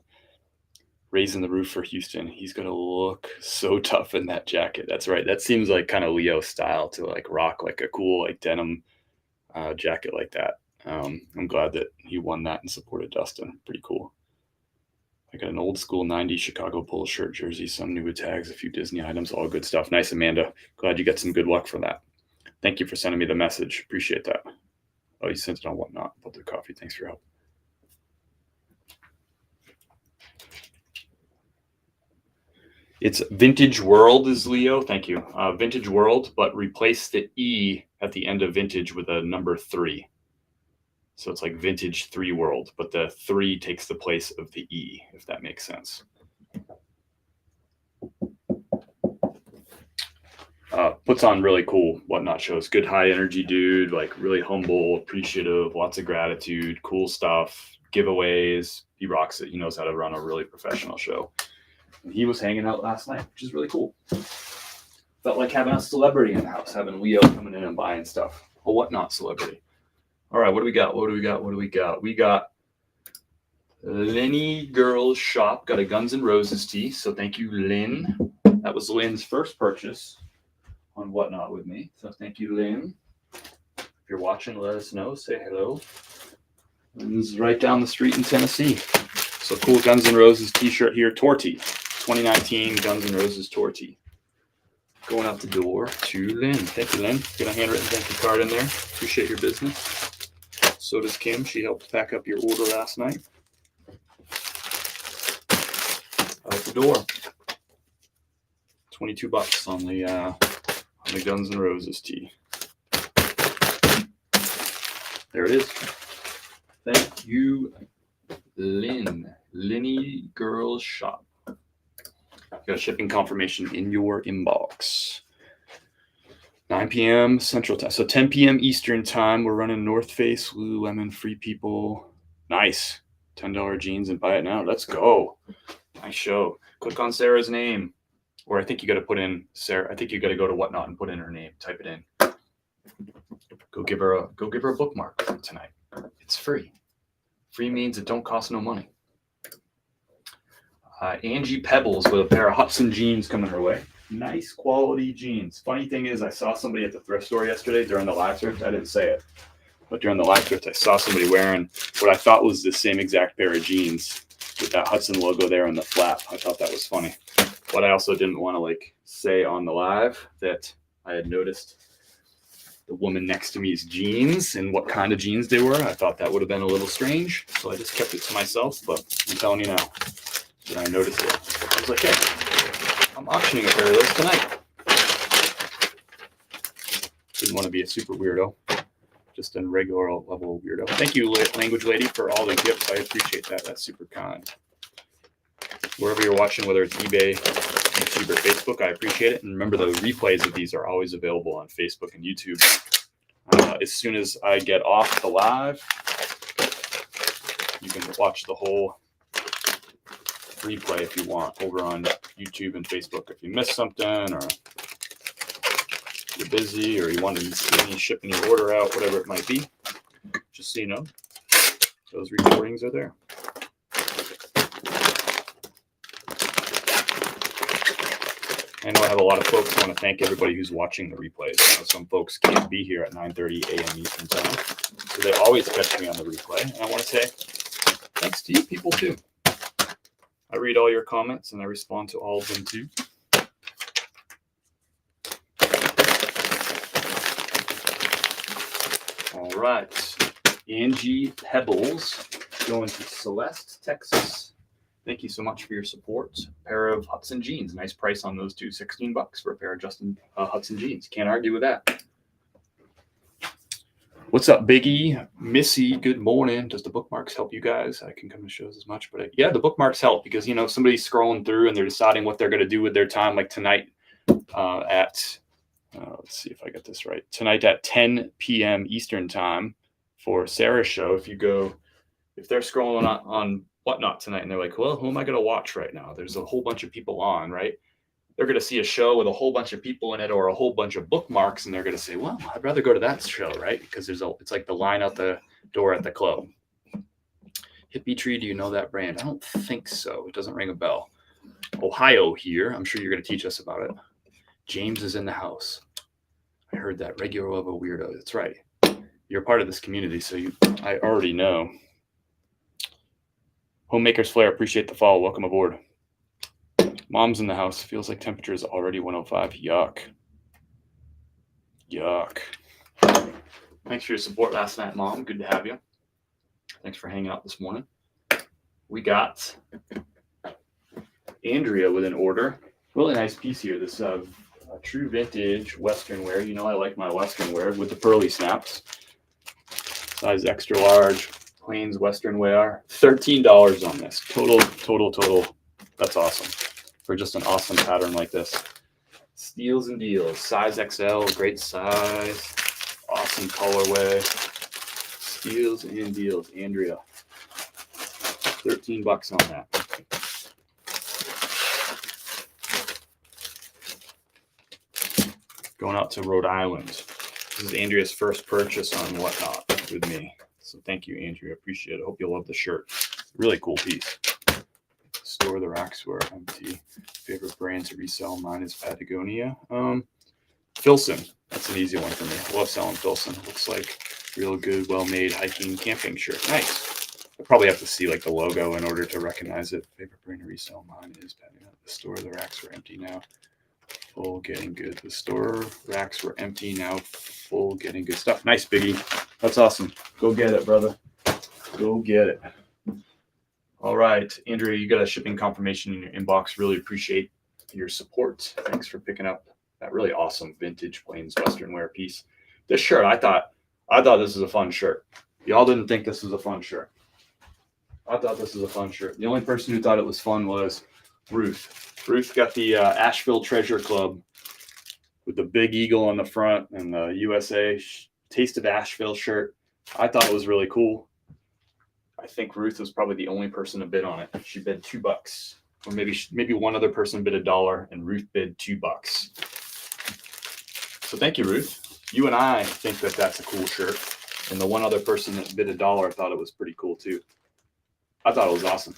Raising the roof for Houston. He's going to look so tough in that jacket. That's right. That seems like kind of Leo style to like rock like a cool like denim jacket like that. I'm glad that he won that and supported Dustin. Pretty cool. I got an old school 90s Chicago Bulls shirt jersey, some new tags, a few Disney items, all good stuff. Nice, Amanda. Glad you got some good luck for that. Thank you for sending me the message. Appreciate that. Oh, you sent it on Whatnot. About the coffee. Thanks for your help. It's Vintage World is Leo. Thank you. Vintage World, but replace the E at the end of vintage with a number 3. So it's like Vintage 3 World, but the 3 takes the place of the E, if that makes sense. Puts on really cool Whatnot shows. Good high energy dude, like really humble, appreciative, lots of gratitude, cool stuff, giveaways. He rocks it. He knows how to run a really professional show. And he was hanging out last night, which is really cool. Felt like having a celebrity in the house, having Leo coming in and buying stuff. A Whatnot celebrity. All right, what do we got? We got Lenny Girls Shop. Got a Guns N' Roses tee. So thank you, Lynn. That was Lynn's first purchase on Whatnot with me. So thank you, Lynn. If you're watching, let us know. Say hello. Lynn's right down the street in Tennessee. So cool Guns N' Roses t-shirt here. Torty. 2019 Guns N' Roses tour tee. Going out the door to Lynn. Thank you, Lynn. Got a handwritten thank you card in there. Appreciate your business. So does Kim. She helped pack up your order last night. Out the door. $22 on the Guns N' Roses tee. There it is. Thank you, Lynn. Lenny Girls Shop. Got a shipping confirmation in your inbox. 9 p.m. Central Time. So 10 p.m. Eastern Time. We're running North Face, Lululemon, Free People. Nice. $10 jeans and buy it now. Let's go. Nice show. Click on Sarah's name. Or I think you got to put in Sarah. I think you got to go to Whatnot and put in her name. Type it in. Go give her a bookmark tonight. It's free. Free means it don't cost no money. Angie Pebbles with a pair of Hudson jeans coming her way. Nice quality jeans. Funny thing is, I saw somebody at the thrift store yesterday during the live thrift. I didn't say it, but during the live thrift, I saw somebody wearing what I thought was the same exact pair of jeans with that Hudson logo there on the flap. I thought that was funny, but I also didn't want to say on the live that I had noticed the woman next to me's jeans and what kind of jeans they were. I thought that would have been a little strange, so I just kept it to myself. But I'm telling you now. And I noticed it. I was like, hey, I'm auctioning a pair of those tonight. Didn't want to be a super weirdo. Just a regular level weirdo. Thank you, Language Lady, for all the gifts. I appreciate that. That's super kind. Wherever you're watching, whether it's eBay, YouTube, or Facebook, I appreciate it. And remember, the replays of these are always available on Facebook and YouTube. As soon as I get off the live, you can watch the whole replay if you want over on YouTube and Facebook. If you missed something or you're busy or you want to see me shipping your order out, whatever it might be, just so you know, those recordings are there. I know I have a lot of folks. I want to thank everybody who's watching the replays. Some folks can't be here at 9:30 a.m. Eastern Time, so they always catch me on the replay. And I want to say thanks to you people too. I read all your comments and I respond to all of them too. All right. Angie Pebbles going to Celeste, Texas. Thank you so much for your support. A pair of Hudson jeans. Nice price on those two. $16 for a pair of Hudson jeans. Can't argue with that. What's up, Biggie? Missy, good morning. Does the bookmarks help you guys? I can come to shows as much, but yeah, the bookmarks help because, you know, somebody's scrolling through and they're deciding what they're going to do with their time, like tonight let's see if I get this right. Tonight at 10 p.m. Eastern time for Sarah's show. If they're scrolling on Whatnot tonight and they're like, well, who am I going to watch right now? There's a whole bunch of people on, right? They're going to see a show with a whole bunch of people in it or a whole bunch of bookmarks, and they're going to say, well, I'd rather go to that show, right? Because it's like the line out the door at the club. Hippie Tree, do you know that brand? I don't think so. It doesn't ring a bell. Ohio here. I'm sure you're going to teach us about it. James is in the house. I heard that. Regular of a weirdo. That's right. You're part of this community, so I already know. Homemaker's Flair, appreciate the follow. Welcome aboard. Mom's in the house. Feels like temperature is already 105. Yuck. Yuck. Thanks for your support last night, Mom. Good to have you. Thanks for hanging out this morning. We got Andrea with an order. Really nice piece here. This true vintage Western wear. You know I like my Western wear with the pearly snaps. Size extra large. Plains Western wear. $13 on this. Total. That's awesome. For just an awesome pattern like this. Steals and deals. Size XL, great size. Awesome colorway. Steals and deals. Andrea. $13 on that. Going out to Rhode Island. This is Andrea's first purchase on Whatnot with me. So thank you, Andrea. Appreciate it. Hope you'll love the shirt. Really cool piece. Store the racks were empty. Favorite brand to resell? Mine is Patagonia. Filson. That's an easy one for me. I love selling Filson. Looks like real good, well-made hiking, camping shirt. Nice. I probably have to see like the logo in order to recognize it. Favorite brand to resell? Mine is Patagonia. The store the racks were empty now. Full, getting good. The store racks were empty now. Full, getting good stuff. Nice, Biggie. That's awesome. Go get it, brother. Go get it. All right, Andrea, you got a shipping confirmation in your inbox. Really appreciate your support. Thanks for picking up that really awesome vintage Plains Western wear piece. This shirt, I thought this was a fun shirt. Y'all didn't think this was a fun shirt. I thought this was a fun shirt. The only person who thought it was fun was Ruth. Ruth got the Asheville Treasure Club with the big eagle on the front and the USA Taste of Asheville shirt. I thought it was really cool. I think Ruth was probably the only person to bid on it. She bid $2, or maybe one other person bid $1, and Ruth bid $2. So thank you, Ruth. You and I think that that's a cool shirt, and the one other person that bid $1 thought it was pretty cool too. I thought it was awesome.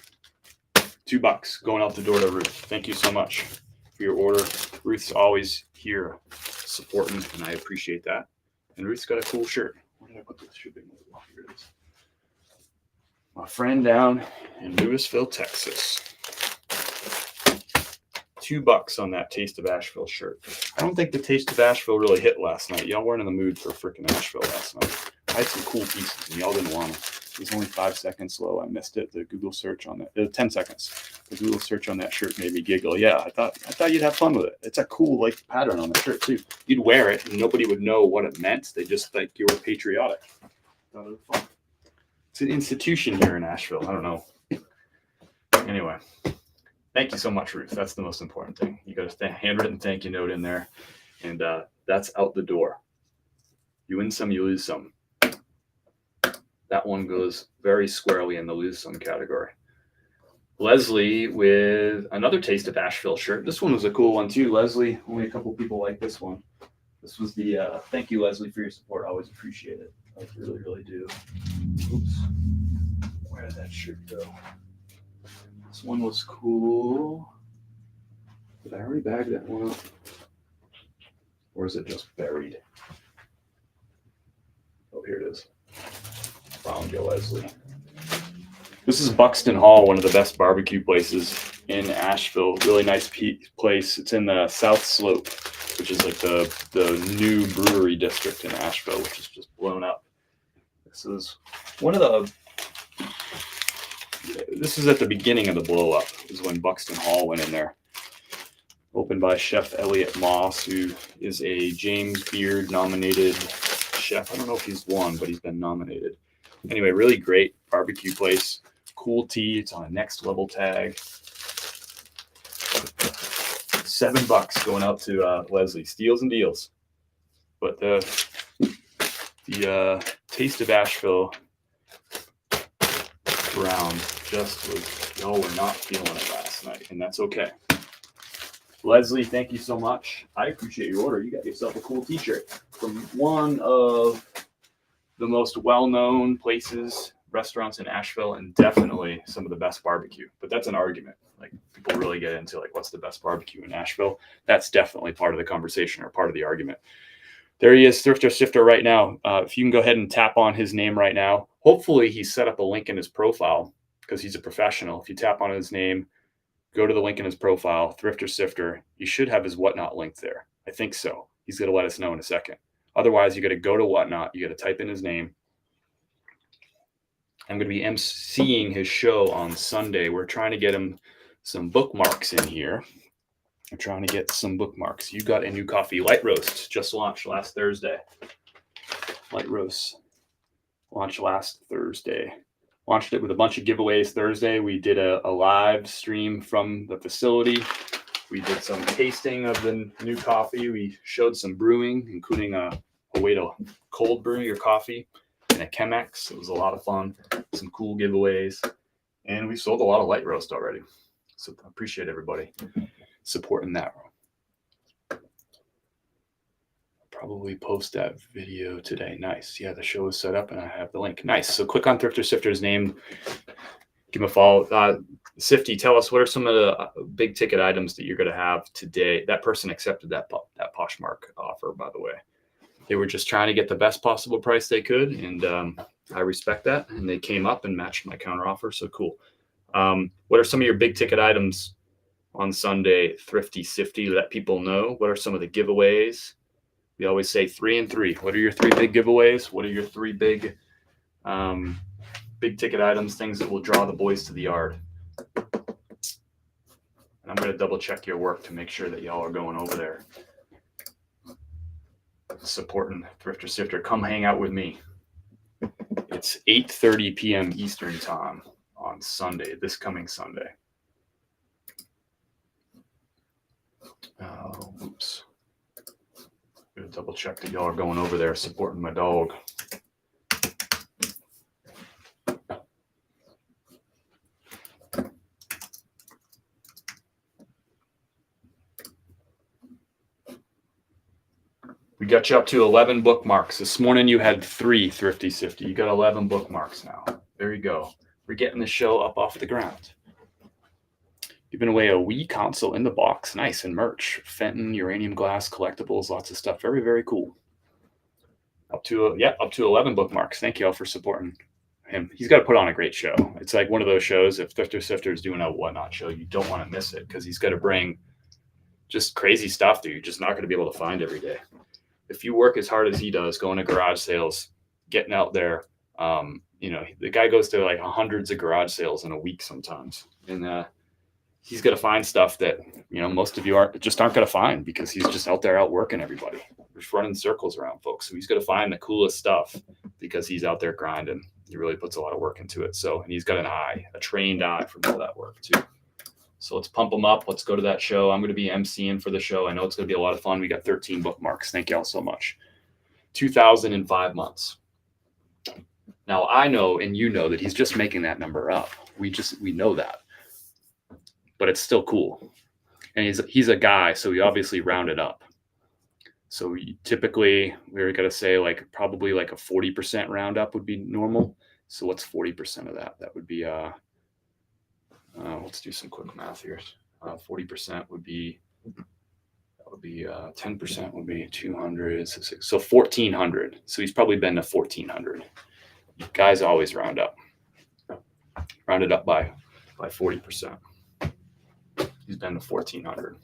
$2 going out the door to Ruth. Thank you so much for your order. Ruth's always here supporting, and I appreciate that. And Ruth's got a cool shirt. Where did I put this shipping label? Here it is. My friend down in Louisville, Texas. $2 on that Taste of Asheville shirt. I don't think the Taste of Asheville really hit last night. Y'all weren't in the mood for freaking Asheville last night. I had some cool pieces and y'all didn't want them. It was only 5 seconds slow. I missed it. The Google search on that. 10 seconds. The Google search on that shirt made me giggle. Yeah, I thought you'd have fun with it. It's a cool like pattern on the shirt too. You'd wear it and nobody would know what it meant. They just think you were patriotic. Thought it was fun. It's an institution here in Asheville. I don't know. Anyway, thank you so much, Ruth. That's the most important thing. You got a handwritten thank you note in there, and that's out the door. You win some, you lose some. That one goes very squarely in the lose some category. Leslie with another Taste of Asheville shirt. This one was a cool one too. Leslie, only a couple people like this one. This was the thank you, Leslie, for your support. I always appreciate it. I really, really do. Oops. Where did that shirt go? This one was cool. Did I already bag that one up? Or is it just buried? Oh, here it is. Found you, Leslie. This is Buxton Hall, one of the best barbecue places in Asheville. Really nice place. It's in the South Slope, which is like the new brewery district in Asheville, which is just blown up. This is one of the this is at the beginning of the blow up, is when Buxton Hall went in there. Opened by Chef Elliot Moss, who is a James Beard nominated chef. I don't know if he's won, but he's been nominated. Anyway, really great barbecue place. Cool tea. It's on a next level tag. $7 going out to Leslie. Steals and deals. But the Taste of Asheville round just was, y'all were not feeling it last night, and that's okay. Leslie, thank you so much. I appreciate your order. You got yourself a cool t-shirt from one of the most well-known places, restaurants in Asheville, and definitely some of the best barbecue. But that's an argument. Like, people really get into like, what's the best barbecue in Asheville? That's definitely part of the conversation or part of the argument. There he is, Thrifter Sifter right now. If you can go ahead and tap on his name right now. Hopefully he's set up a link in his profile because he's a professional. If you tap on his name, go to the link in his profile, Thrifter Sifter. You should have his Whatnot link there. I think so. He's going to let us know in a second. Otherwise, you got to go to Whatnot. You got to type in his name. I'm going to be emceeing his show on Sunday. We're trying to get him some bookmarks in here. I'm trying to get some bookmarks. You got a new coffee, Light Roast, just launched last Thursday. Light Roast launched last Thursday. Launched it with a bunch of giveaways Thursday. We did a live stream from the facility. We did some tasting of the new coffee. We showed some brewing, including a way to cold brew your coffee in a Chemex. It was a lot of fun. Some cool giveaways. And we sold a lot of Light Roast already. So I appreciate everybody supporting that. Probably post that video today. Nice. Yeah, the show is set up and I have the link. Nice. So click on Thrifter Sifter's name. Give him a follow. Sifty, tell us what are some of the big ticket items that you're going to have today. That person accepted that Poshmark offer, by the way. They were just trying to get the best possible price they could. And I respect that. And they came up and matched my counter offer. So cool. What are some of your big ticket items on Sunday? Thrifty Sifty, let people know. What are some of the giveaways? We always say 3 and 3. What are your 3 big giveaways? What are your 3 big ticket items, things that will draw the boys to the yard? And I'm going to double check your work to make sure that y'all are going over there supporting Thrifter Sifter. Come hang out with me. It's 8:30 p.m. Eastern time on Sunday, this coming Sunday. Oops. I'm gonna double check that y'all are going over there supporting my dog. We got you up to 11 bookmarks. This morning you had 3, Thrifty Sifty. You got 11 bookmarks now. There you go. We're getting the show up off the ground. Giving away a Wii console in the box. Nice. And merch. Fenton, uranium glass, collectibles, lots of stuff. Very, very cool. Up to 11 bookmarks. Thank you all for supporting him. He's got to put on a great show. It's like one of those shows. If Thrifter Sifter is doing a Whatnot show, you don't want to miss it because he's got to bring just crazy stuff that you're just not going to be able to find every day. If you work as hard as he does, going to garage sales, getting out there, the guy goes to like hundreds of garage sales in a week sometimes. And he's going to find stuff that, most of you aren't going to find because he's just out there outworking everybody. Just running circles around folks. So he's going to find the coolest stuff because he's out there grinding. He really puts a lot of work into it. So, and he's got a trained eye for all that work too. So let's pump him up. Let's go to that show. I'm going to be emceeing for the show. I know it's going to be a lot of fun. We got 13 bookmarks. Thank you all so much. 2,005 months. Now I know, and you know that he's just making that number up. We know that. But it's still cool. And he's a guy, so we obviously round it up. So typically we're going to say probably like a 40% roundup would be normal. So what's 40% of that? That would be, let's do some quick math here. 40% would be, 10% would be 200. So 1,400. So he's probably been to 1,400. Guys always round up. Round it up by 40%. He's been to 1,400.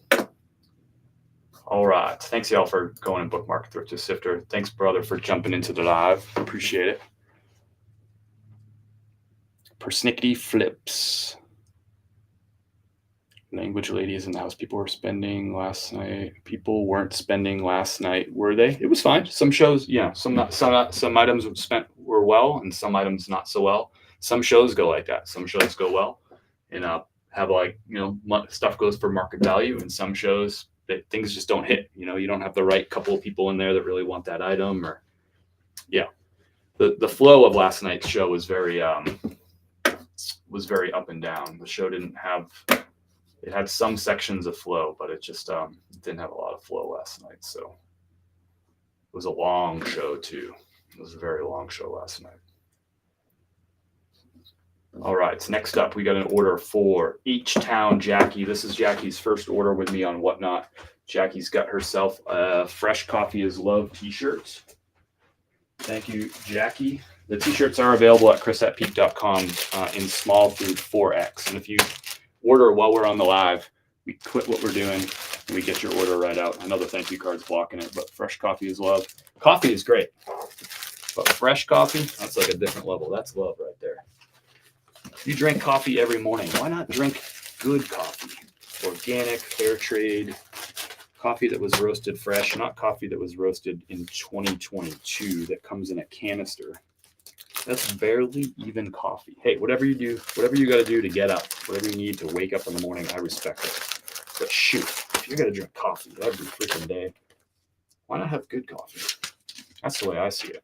All right. Thanks, y'all, for going and bookmark Thrifter Sifter. Thanks, brother, for jumping into the live. Appreciate it. Persnickety flips. Language lady is in the house. People were spending last night. People weren't spending last night, were they? It was fine. Some shows, yeah, some items were well, and some items not so well. Some shows go like that. Some shows go well, and have like stuff goes for market value, and some shows that things just don't hit. You don't have the right couple of people in there that really want that item, or the flow of last night's show was very up and down. The show didn't have. It had some sections of flow, but it just didn't have a lot of flow last night. So it was a long show too. It was a very long show last night. All right, so next up, we got an order for H-Town Jackie. This is Jackie's first order with me on Whatnot. Jackie's got herself a Fresh Coffee is Love t-shirt. Thank you, Jackie. The t-shirts are available at chris@peak.com in small through 4X. And if you order while we're on the live, we quit what we're doing and we get your order right out. I know the thank you card's blocking it, but Fresh Coffee is love. Coffee is great, but fresh coffee, that's like a different level. That's love right there. You drink coffee every morning. Why not drink good coffee? Organic, fair trade, coffee that was roasted fresh, not coffee that was roasted in 2022 that comes in a canister. That's barely even coffee. Hey, whatever you do, whatever you got to do to get up, whatever you need to wake up in the morning, I respect it. But shoot, if you're going to drink coffee every freaking day, why not have good coffee? That's the way I see it.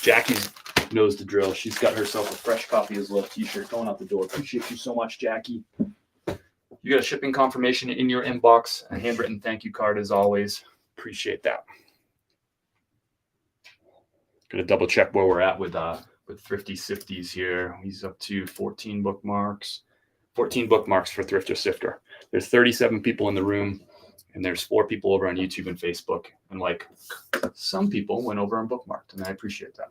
Jackie knows the drill. She's got herself a Fresh Coffee is Love t-shirt going out the door. Appreciate you so much, Jackie. You got a shipping confirmation in your inbox, a handwritten thank you card as always. Appreciate that. Gonna double check where we're at with Thrifty Sifties here. He's up to 14 bookmarks. 14 bookmarks for Thrifter Sifter. There's 37 people in the room, and there's 4 people over on YouTube and Facebook. And like some people went over and bookmarked, and I appreciate that.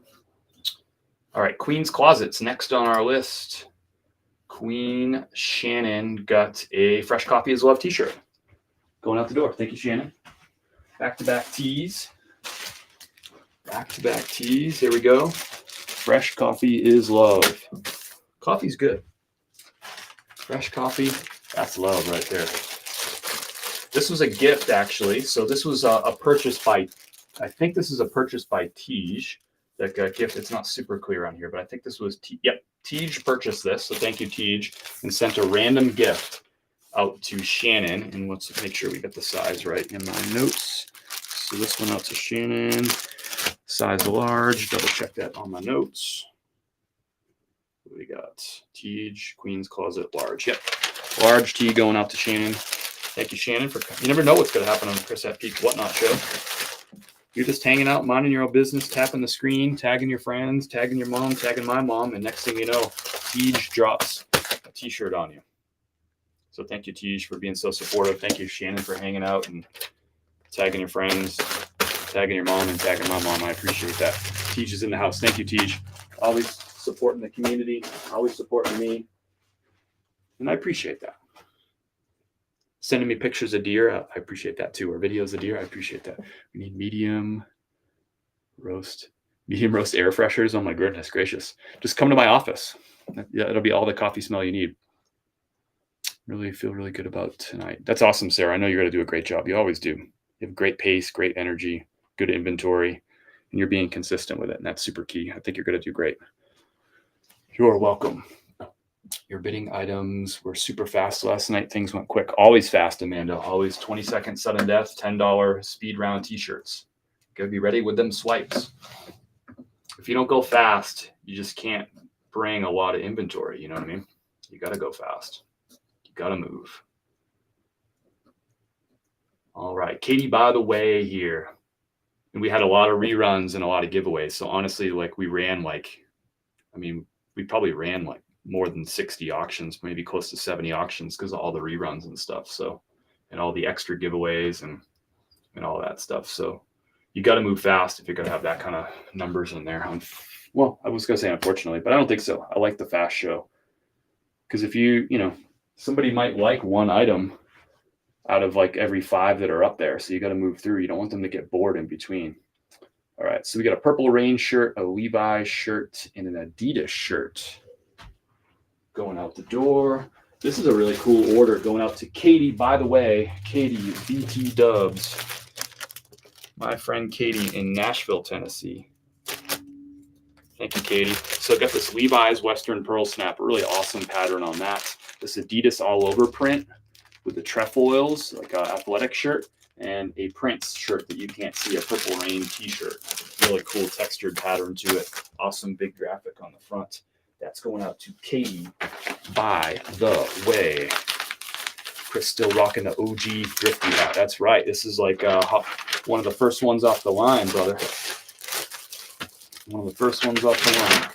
All right, Queen's Closet's next on our list. Queen Shannon got a Fresh Coffee is Love t-shirt. Going out the door. Thank you, Shannon. Back-to-back tees. Back-to-back tees. Here we go. Fresh Coffee is Love. Coffee's good. Fresh coffee, that's love right there. This was a gift, actually. So this was a purchase by, I think this is a purchase by Tej. That got gift. It's not super clear on here, but I think this was, yep, Tej purchased this. So thank you, Tej, and sent a random gift out to Shannon. And let's make sure we get the size right in my notes. So this went out to Shannon. Size large, double check that on my notes. What do we got? Tej, Queen's Closet, large. Yep, large tee going out to Shannon. Thank you, Shannon. You never know what's going to happen on the Chris at Peak Whatnot show. You're just hanging out, minding your own business, tapping the screen, tagging your friends, tagging your mom, tagging my mom, and next thing you know, Tej drops a t-shirt on you. So thank you, Tej, for being so supportive. Thank you, Shannon, for hanging out and tagging your friends, tagging your mom, and tagging my mom. I appreciate that. Tej is in the house. Thank you, Tej. Always supporting the community, always supporting me. And I appreciate that. Sending me pictures of deer, I appreciate that too. Or videos of deer, I appreciate that. We need medium roast air fresheners. Oh my goodness gracious. Just come to my office. Yeah, it'll be all the coffee smell you need. Really feel really good about tonight. That's awesome, Sarah. I know you're going to do a great job. You always do. You have great pace, great energy, good inventory, and you're being consistent with it. And that's super key. I think you're going to do great. You're welcome. Your bidding items were super fast last night. Things went quick. Always fast, Amanda. Always 20-second sudden death, $10 speed round t-shirts. Gotta be ready with them swipes. If you don't go fast, you just can't bring a lot of inventory. You know what I mean? You got to go fast. You got to move. All right. Katie, by the way, here. And we had a lot of reruns and a lot of giveaways. So honestly, like we probably ran like more than 60 auctions, maybe close to 70 auctions because of all the reruns and stuff. So, and all the extra giveaways and all that stuff. So you got to move fast if you're going to have that kind of numbers in there. Well, I was going to say unfortunately, but I don't think so. I like the fast show because if somebody might like one item out of like every 5 that are up there. So you got to move through. You don't want them to get bored in between. All right, so we got a Purple Rain shirt, a Levi's shirt, and an Adidas shirt going out the door. This is a really cool order going out to Katie. By the way, Katie, BT Dubs, my friend Katie in Nashville, Tennessee. Thank you, Katie. So I got this Levi's Western Pearl Snap, really awesome pattern on that. This Adidas all over print with the trefoils, like an athletic shirt, and a Prince shirt that you can't see, a Purple Rain t-shirt. Really cool textured pattern to it. Awesome big graphic on the front. That's going out to Katie, by the way. Chris still rocking the OG thrifty hat. That's right. This is like one of the first ones off the line, brother. One of the first ones off the line.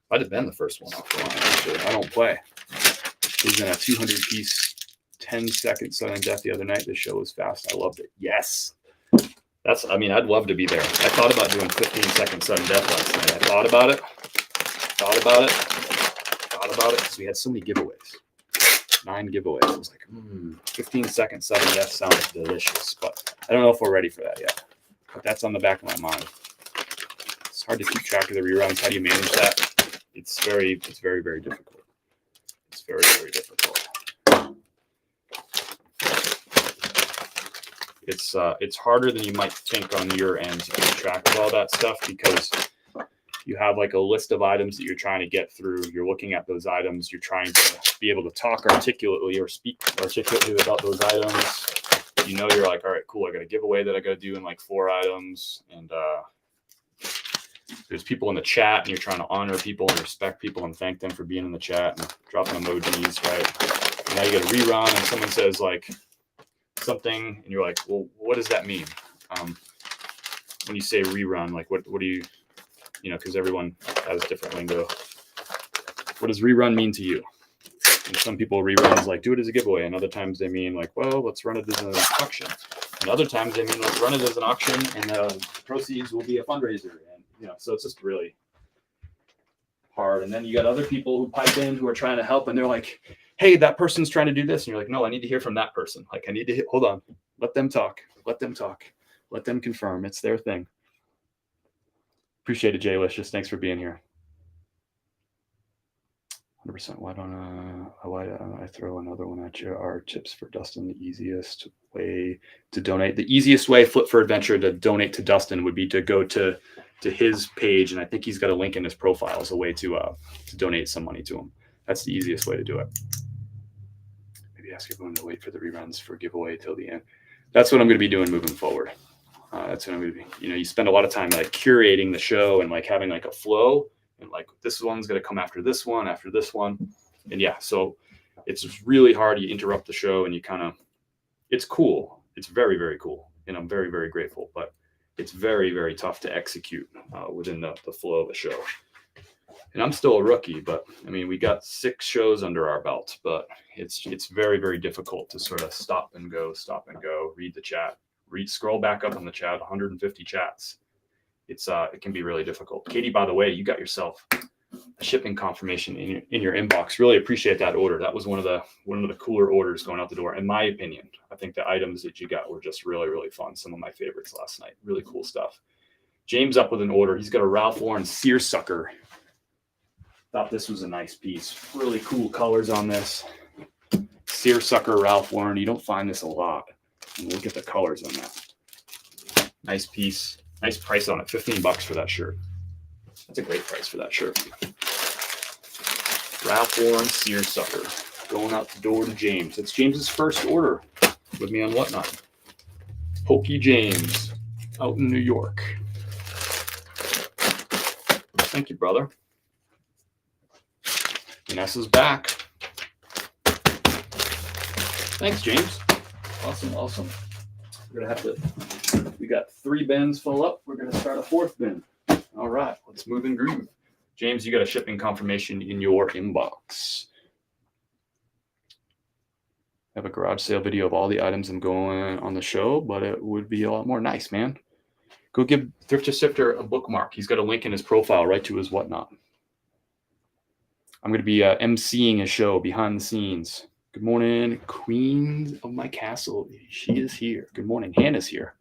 Might have been the first one off the line, actually. I don't play. It was in a 200-piece, 10-second sudden death the other night. This show was fast. I loved it. Yes. I'd love to be there. I thought about doing 15-second sudden death last night. I thought about it, because we had so many giveaways. 9 giveaways. I was like, 15-second sudden death sounds delicious, but I don't know if we're ready for that yet. But that's on the back of my mind. It's hard to keep track of the reruns. How do you manage that? It's very, very difficult. It's very, very difficult. It's harder than you might think on your end to keep track of all that stuff, because you have like a list of items that you're trying to get through. You're looking at those items. You're trying to be able to talk articulately or speak articulately about those items. You're like, all right, cool. I got a giveaway that I got to do in like 4 items. And there's people in the chat, and you're trying to honor people and respect people and thank them for being in the chat and dropping emojis, right? And now you get a rerun, and someone says like something, and you're like, well, what does that mean? When you say rerun, like what do you, because everyone has different lingo. What does rerun mean to you? And some people reruns like do it as a giveaway, and other times they mean like, well, let's run it as an auction. And other times they mean let's run it as an auction, and the proceeds will be a fundraiser. And so it's just really hard. And then you got other people who pipe in who are trying to help, and they're like, hey, that person's trying to do this, and you're like, no, I need to hear from that person. Like, I need to hold on, let them talk, let them confirm it's their thing. Appreciate it, Jay Licious. Thanks for being here. 100%. Why don't I throw another one at you? Are tips for Dustin the easiest way to donate? The easiest way, Flip for Adventure, to donate to Dustin would be to go to his page, and I think he's got a link in his profile as a way to donate some money to him. That's the easiest way to do it. Maybe ask everyone to wait for the reruns for giveaway till the end. That's what I'm going to be doing moving forward. That's what I'm going to be. You spend a lot of time like curating the show and like having like a flow, and like this one's going to come after this one, and yeah. So it's just really hard. You interrupt the show, and you it's cool. It's very, very cool, and I'm very, very grateful. But it's very, very tough to execute within the flow of the show. And I'm still a rookie, but I mean, we got 6 shows under our belt, but it's very, very difficult to sort of stop and go, read the chat, scroll back up on the chat, 150 chats. It can be really difficult. Katie, by the way, you got yourself a shipping confirmation in your inbox. Really appreciate that order. That was one of the cooler orders going out the door, in my opinion. I think the items that you got were just really, really fun. Some of my favorites last night. Really cool stuff. James up with an order. He's got a Ralph Lauren seersucker. Thought this was a nice piece. Really cool colors on this. Seersucker Ralph Lauren. You don't find this a lot. And look at the colors on that. Nice piece. Nice price on it. $15 for that shirt. That's a great price for that shirt. Ralph Lauren seersucker. Going out the door to James. It's James's first order with me on Whatnot. Pokey James out in New York. Thank you, brother. Vanessa's back. Thanks, James. Awesome. We're gonna have to. We got 3 bins full up. We're gonna start a 4th bin. All right, let's move and groove. James, you got a shipping confirmation in your inbox. I have a garage sale video of all the items I'm going on the show, but it would be a lot more nice, man. Go give Thrifter Sifter a bookmark. He's got a link in his profile right to his Whatnot. I'm going to be emceeing a show behind the scenes. Good morning, Queen of my castle. She is here. Good morning. Hannah's here.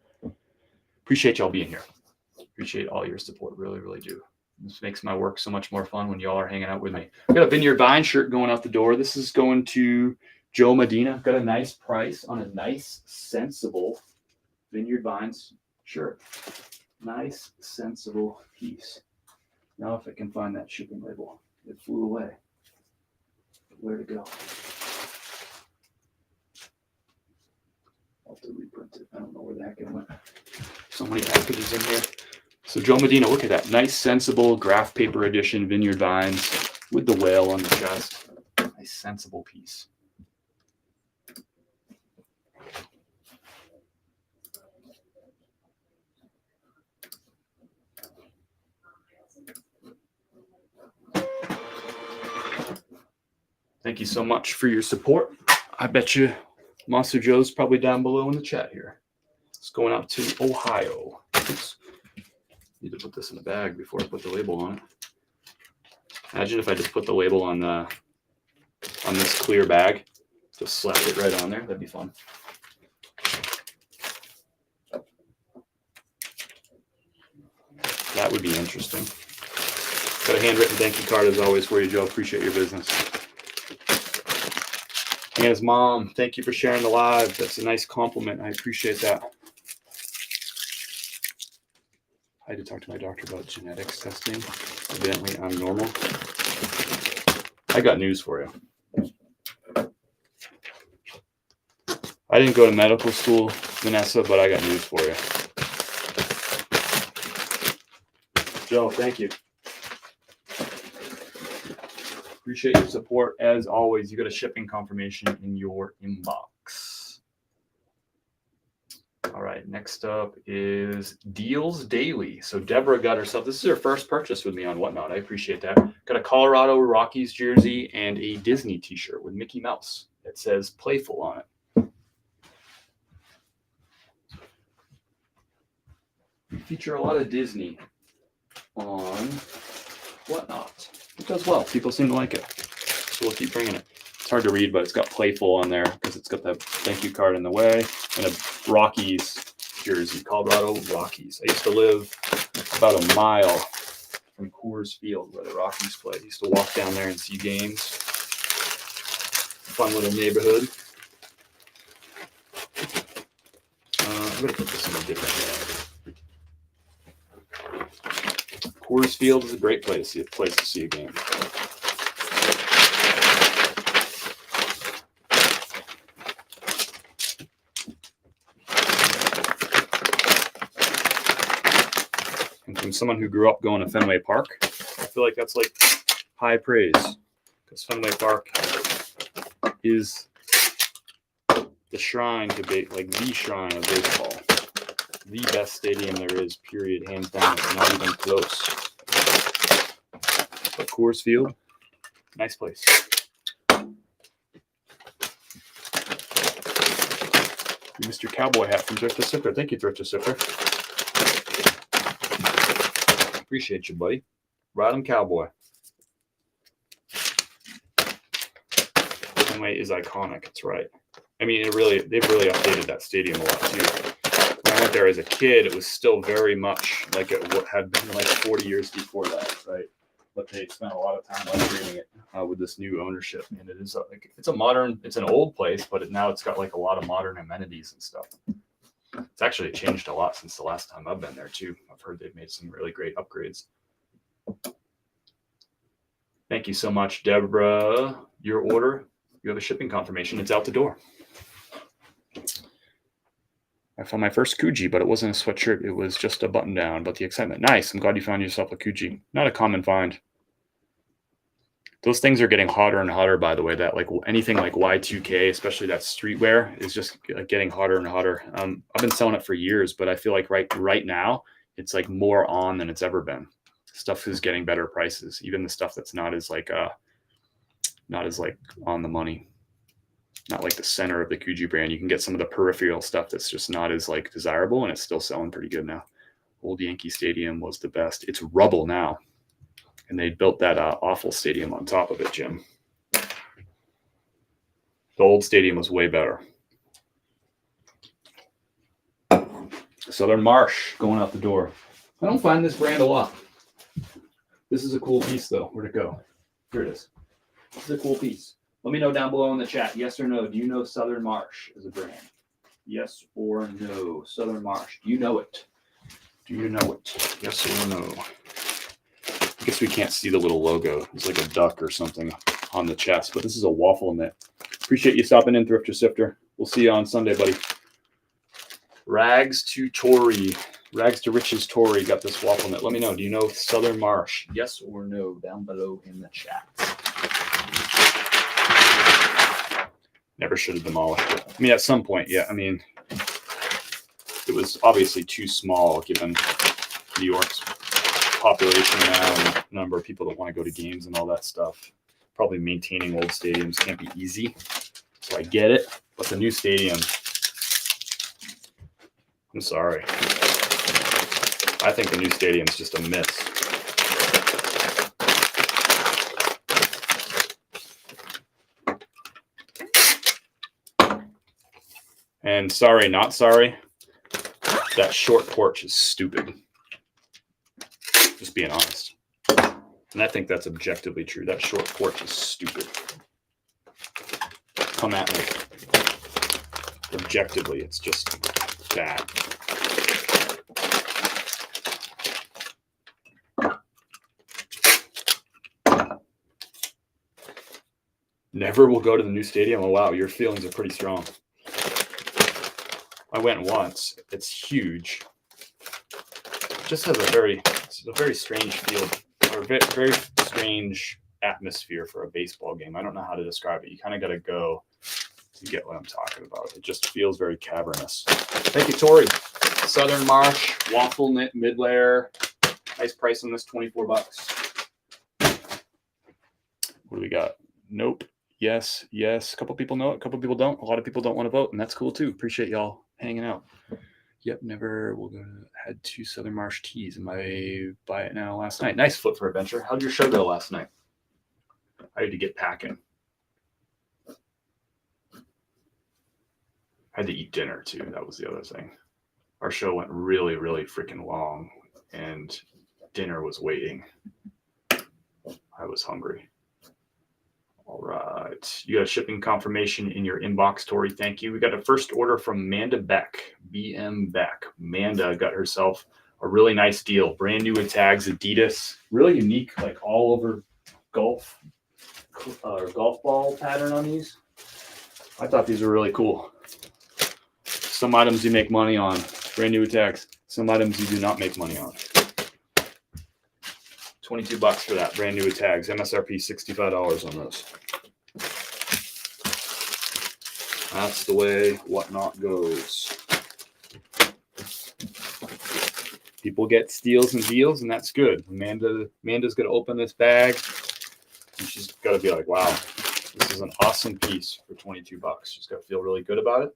Appreciate y'all being here. Appreciate all your support. Really, really do. This makes my work so much more fun when y'all are hanging out with me. I got a Vineyard Vine shirt going out the door. This is going to Joe Medina. Got a nice price on a nice, sensible Vineyard Vines shirt. Nice, sensible piece. Now if I can find that shipping label. It flew away. Where to go? I'll have to reprint it. I don't know where the heck it went. So many packages in here. So Joe Medina, look at that. Nice, sensible graph paper edition Vineyard Vines with the whale on the chest. Nice, sensible piece. Thank you so much for your support. I bet you Monster Joe's probably down below in the chat here. It's going out to Ohio. Oops. Need to put this in a bag before I put the label on it. Imagine if I just put the label on this clear bag, just slap it right on there. That'd be fun. That would be interesting. Got a handwritten thank you card as always for you, Joe. Appreciate your business. And his mom, thank you for sharing the live. That's a nice compliment. I appreciate that. I had to talk to my doctor about genetics testing. Evidently, I'm normal. I got news for you. I didn't go to medical school, Vanessa, but I got news for you. Joe, thank you. Appreciate your support. As always, you got a shipping confirmation in your inbox. All right, next up is Deals Daily. So Deborah got herself, this is her first purchase with me on Whatnot. I appreciate that. Got a Colorado Rockies jersey and a Disney t-shirt with Mickey Mouse. It says Playful on it. We feature a lot of Disney on Whatnot. It does well. People seem to like it. So we'll keep bringing it. It's hard to read, but it's got Playful on there because it's got that thank you card in the way and a Rockies jersey, Colorado Rockies. I used to live about a mile from Coors Field where the Rockies play. I used to walk down there and see games. Fun little neighborhood. I'm going to put this in a different bag. Coors Field is a great place to see a game. And from someone who grew up going to Fenway Park, I feel like that's like high praise because Fenway Park is the shrine to like the shrine of baseball. The best stadium there is, period, hands down. It's not even close. But Coors Field, nice place. Mr. Cowboy hat from Thrifty Sipper. Thank you, Thrifty Sipper. Appreciate you, buddy. Ride 'em, Cowboy. Fenway is iconic. That's right. I mean, they've really updated that stadium a lot too. When I went there as a kid, it was still very much like it had been like 40 years before that, right? But they spent a lot of time upgrading it with this new ownership, and it is like it's an old place, but now it's got like a lot of modern amenities and stuff. It's actually changed a lot since the last time I've been there too. I've heard they've made some really great upgrades. Thank you so much, Deborah. Your order, you have a shipping confirmation. It's out the door. I found my first Kuji, but it wasn't a sweatshirt. It was just a button down, but the excitement. Nice. I'm glad you found yourself a Kuji. Not a common find. Those things are getting hotter and hotter, by the way. That like anything like Y2K, especially that streetwear, is just getting hotter and hotter. I've been selling it for years, but I feel like right now it's like more on than it's ever been. Stuff is getting better prices, even the stuff that's not as on the money. Not like the center of the Kuji brand. You can get some of the peripheral stuff that's just not as like desirable, and it's still selling pretty good now. Old Yankee Stadium was the best. It's rubble now. And they built that awful stadium on top of it, Jim. The old stadium was way better. Southern Marsh going out the door. I don't find this brand a lot. This is a cool piece, though. Where'd it go? Here it is. This is a cool piece. Let me know down below in the chat. Yes or no? Do you know Southern Marsh is a brand? Yes or no? Southern Marsh. Do you know it? Do you know it? Yes or no? I guess we can't see the little logo. It's like a duck or something on the chest, but this is a waffle knit. Appreciate you stopping in, Thrifter Sifter. We'll see you on Sunday, buddy. Rags to Riches Tory got this waffle knit. Let me know. Do you know Southern Marsh? Yes or no? Down below in the chat. Never should have demolished it. I mean, at some point, yeah. I mean, it was obviously too small given New York's population now and the number of people that want to go to games and all that stuff. Probably maintaining old stadiums can't be easy. So I get it. But the new stadium, I'm sorry. I think the new stadium's just a miss. And sorry, not sorry. That short porch is stupid. Just being honest. And I think that's objectively true. That short porch is stupid. Come at me. Objectively, it's just bad. Never will go to the new stadium. Oh, wow. Your feelings are pretty strong. I went once. It's huge. It just has a very strange feel, or very strange atmosphere for a baseball game. I don't know how to describe it. You kind of got to go to get what I'm talking about. It just feels very cavernous. Thank you, Tori. Southern Marsh, waffle knit mid-layer. Nice price on this, 24 bucks. What do we got? Nope. Yes. A couple people know it. A couple people don't. A lot of people don't want to vote, and that's cool too. Appreciate y'all hanging out. Yep, never will go. Had 2 Southern Marsh tees. And I buy it now last night. Nice Foot for Adventure. How'd your show go last night? I had to get packing. I had to eat dinner too. That was the other thing. Our show went really, really freaking long, and dinner was waiting. I was hungry. All right. You got a shipping confirmation in your inbox, Tori. Thank you. We got a first order from Manda Beck, BM Beck. Manda got herself a really nice deal. Brand new with tags, Adidas. Really unique, like all over golf ball pattern on these. I thought these were really cool. Some items you make money on. Brand new with tags. Some items you do not make money on. 22 bucks for that, brand new with tags. MSRP $65 on those. That's the way Whatnot goes. People get steals and deals, and that's good. Amanda's going to open this bag, and she's got to be like, wow, this is an awesome piece for 22 bucks. She's got to feel really good about it,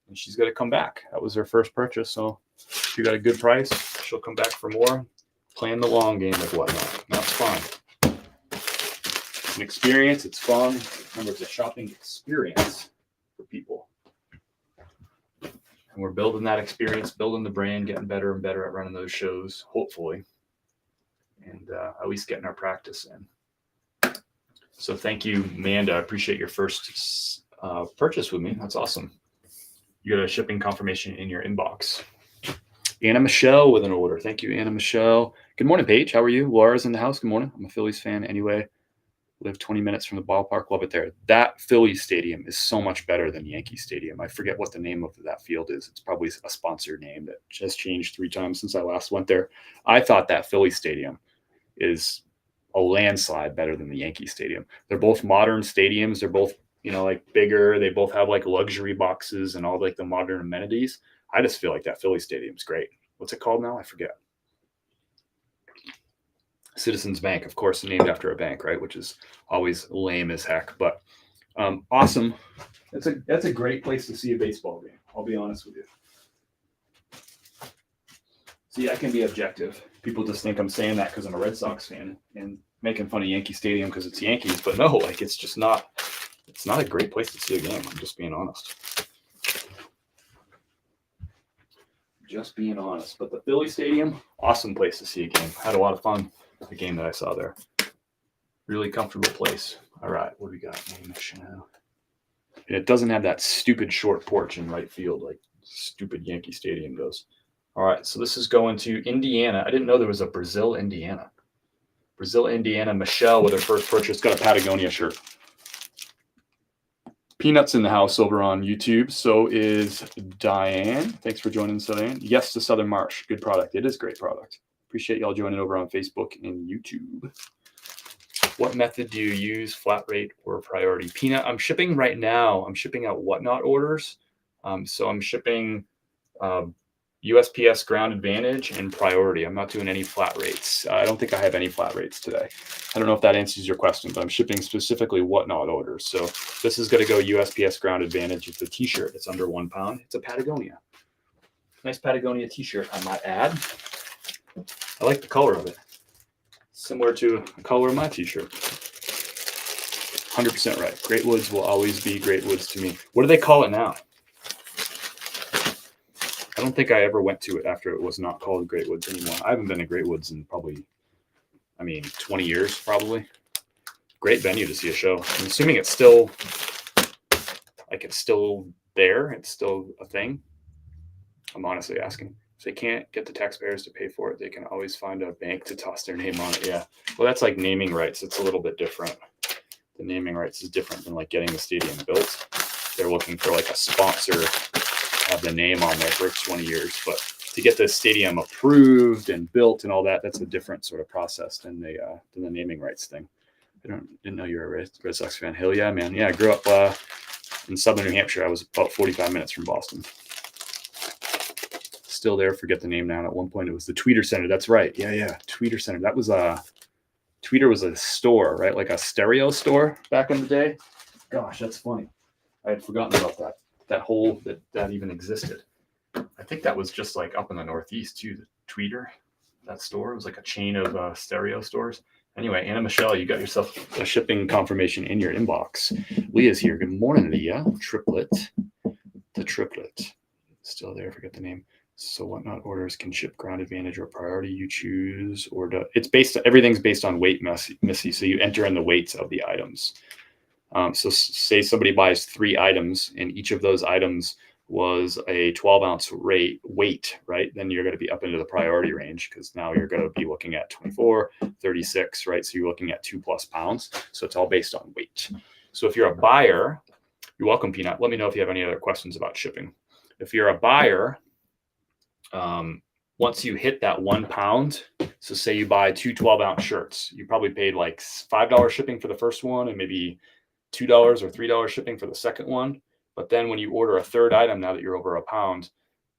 and she's got to come back. That was her first purchase, so she got a good price. She'll come back for more. Playing the long game with Whatnot. That's fun. It's an experience. It's fun. Remember, it's a shopping experience for people. And we're building that experience, building the brand, getting better and better at running those shows, hopefully. And at least getting our practice in. So thank you, Amanda. I appreciate your first purchase with me. That's awesome. You got a shipping confirmation in your inbox. Anna Michelle with an order. Thank you, Anna Michelle. Good morning, Paige. How are you? Laura's in the house. Good morning. I'm a Phillies fan anyway. Live 20 minutes from the ballpark. Love it there. That Phillies stadium is so much better than Yankee Stadium. I forget what the name of that field is. It's probably a sponsored name that just changed 3 times since I last went there. I thought that Phillies stadium is a landslide better than the Yankee Stadium. They're both modern stadiums. They're both, like bigger. They both have like luxury boxes and all like the modern amenities. I just feel like that Philly stadium's great. What's it called now? I forget. Citizens Bank, of course, named after a bank, right? Which is always lame as heck, but awesome. That's a great place to see a baseball game. I'll be honest with you. See, I can be objective. People just think I'm saying that because I'm a Red Sox fan and making fun of Yankee Stadium because it's Yankees, but no, like it's just not. It's not a great place to see a game. I'm just being honest. Just being honest. But the Philly Stadium, awesome place to see a game. Had a lot of fun. The game that I saw there. Really comfortable place. All right, what do we got? And it doesn't have that stupid short porch in right field like stupid Yankee Stadium does. All right, so this is going to Indiana. I didn't know there was a Brazil, Indiana. Brazil, Indiana. Michelle with her first purchase got a Patagonia shirt. Peanuts in the house over on YouTube. So is Diane. Thanks for joining, Diane. Yes to Southern Marsh. Good product. It is great product. Appreciate y'all joining over on Facebook and YouTube. What method do you use, flat rate or priority? Peanut, I'm shipping right now. I'm shipping out Whatnot orders. So I'm shipping USPS Ground Advantage and Priority. I'm not doing any flat rates. I don't think I have any flat rates today. I don't know if that answers your question, but I'm shipping specifically Whatnot orders. So this is going to go USPS Ground Advantage. It's a t-shirt. It's under 1 pound. It's a Patagonia. Nice Patagonia t-shirt, I might add. I like the color of it. Similar to the color of my t-shirt. 100% right. Great Woods will always be Great Woods to me. What do they call it now? I don't think I ever went to it after it was not called Great Woods anymore. I haven't been to Great Woods in probably, 20 years probably. Great venue to see a show. I'm assuming it's still, it's still there. It's still a thing. I'm honestly asking. If they can't get the taxpayers to pay for it, they can always find a bank to toss their name on it. Yeah. Well, that's like naming rights. It's a little bit different. The naming rights is different than like getting the stadium built. They're looking for like a sponsor, have the name on there for 20 years. But to get the stadium approved and built and all that, that's a different sort of process than the naming rights thing. I didn't know you were a Red Sox fan. Hell yeah, man. Yeah, I grew up in southern New Hampshire. I was about 45 minutes from Boston. Still there, forget the name now. At one point it was the Tweeter Center. That's right. Yeah. Tweeter Center. That was Tweeter was a store, right? Like a stereo store back in the day. Gosh, that's funny. I had forgotten about that. That even existed. I think that was just like up in the Northeast too. The Tweeter, that store, it was like a chain of stereo stores. Anyway, Anna Michelle, you got yourself a shipping confirmation in your inbox. Leah's here. Good morning, Leah. The triplet. Still there, forget the name. So Whatnot orders can ship Ground Advantage or Priority. You choose, or everything's based on weight, Missy. So you enter in the weights of the items. So say somebody buys 3 items and each of those items was a 12-ounce weight, right? Then you're going to be up into the priority range because now you're going to be looking at 24, 36, right? So you're looking at 2+ pounds. So it's all based on weight. So if you're a buyer, you're welcome, Peanut. Let me know if you have any other questions about shipping. If you're a buyer, once you hit that 1 pound, so say you buy 2 12-ounce shirts, you probably paid like $5 shipping for the first one and maybe $2 or $3 shipping for the second one. But then when you order a third item, now that you're over a pound,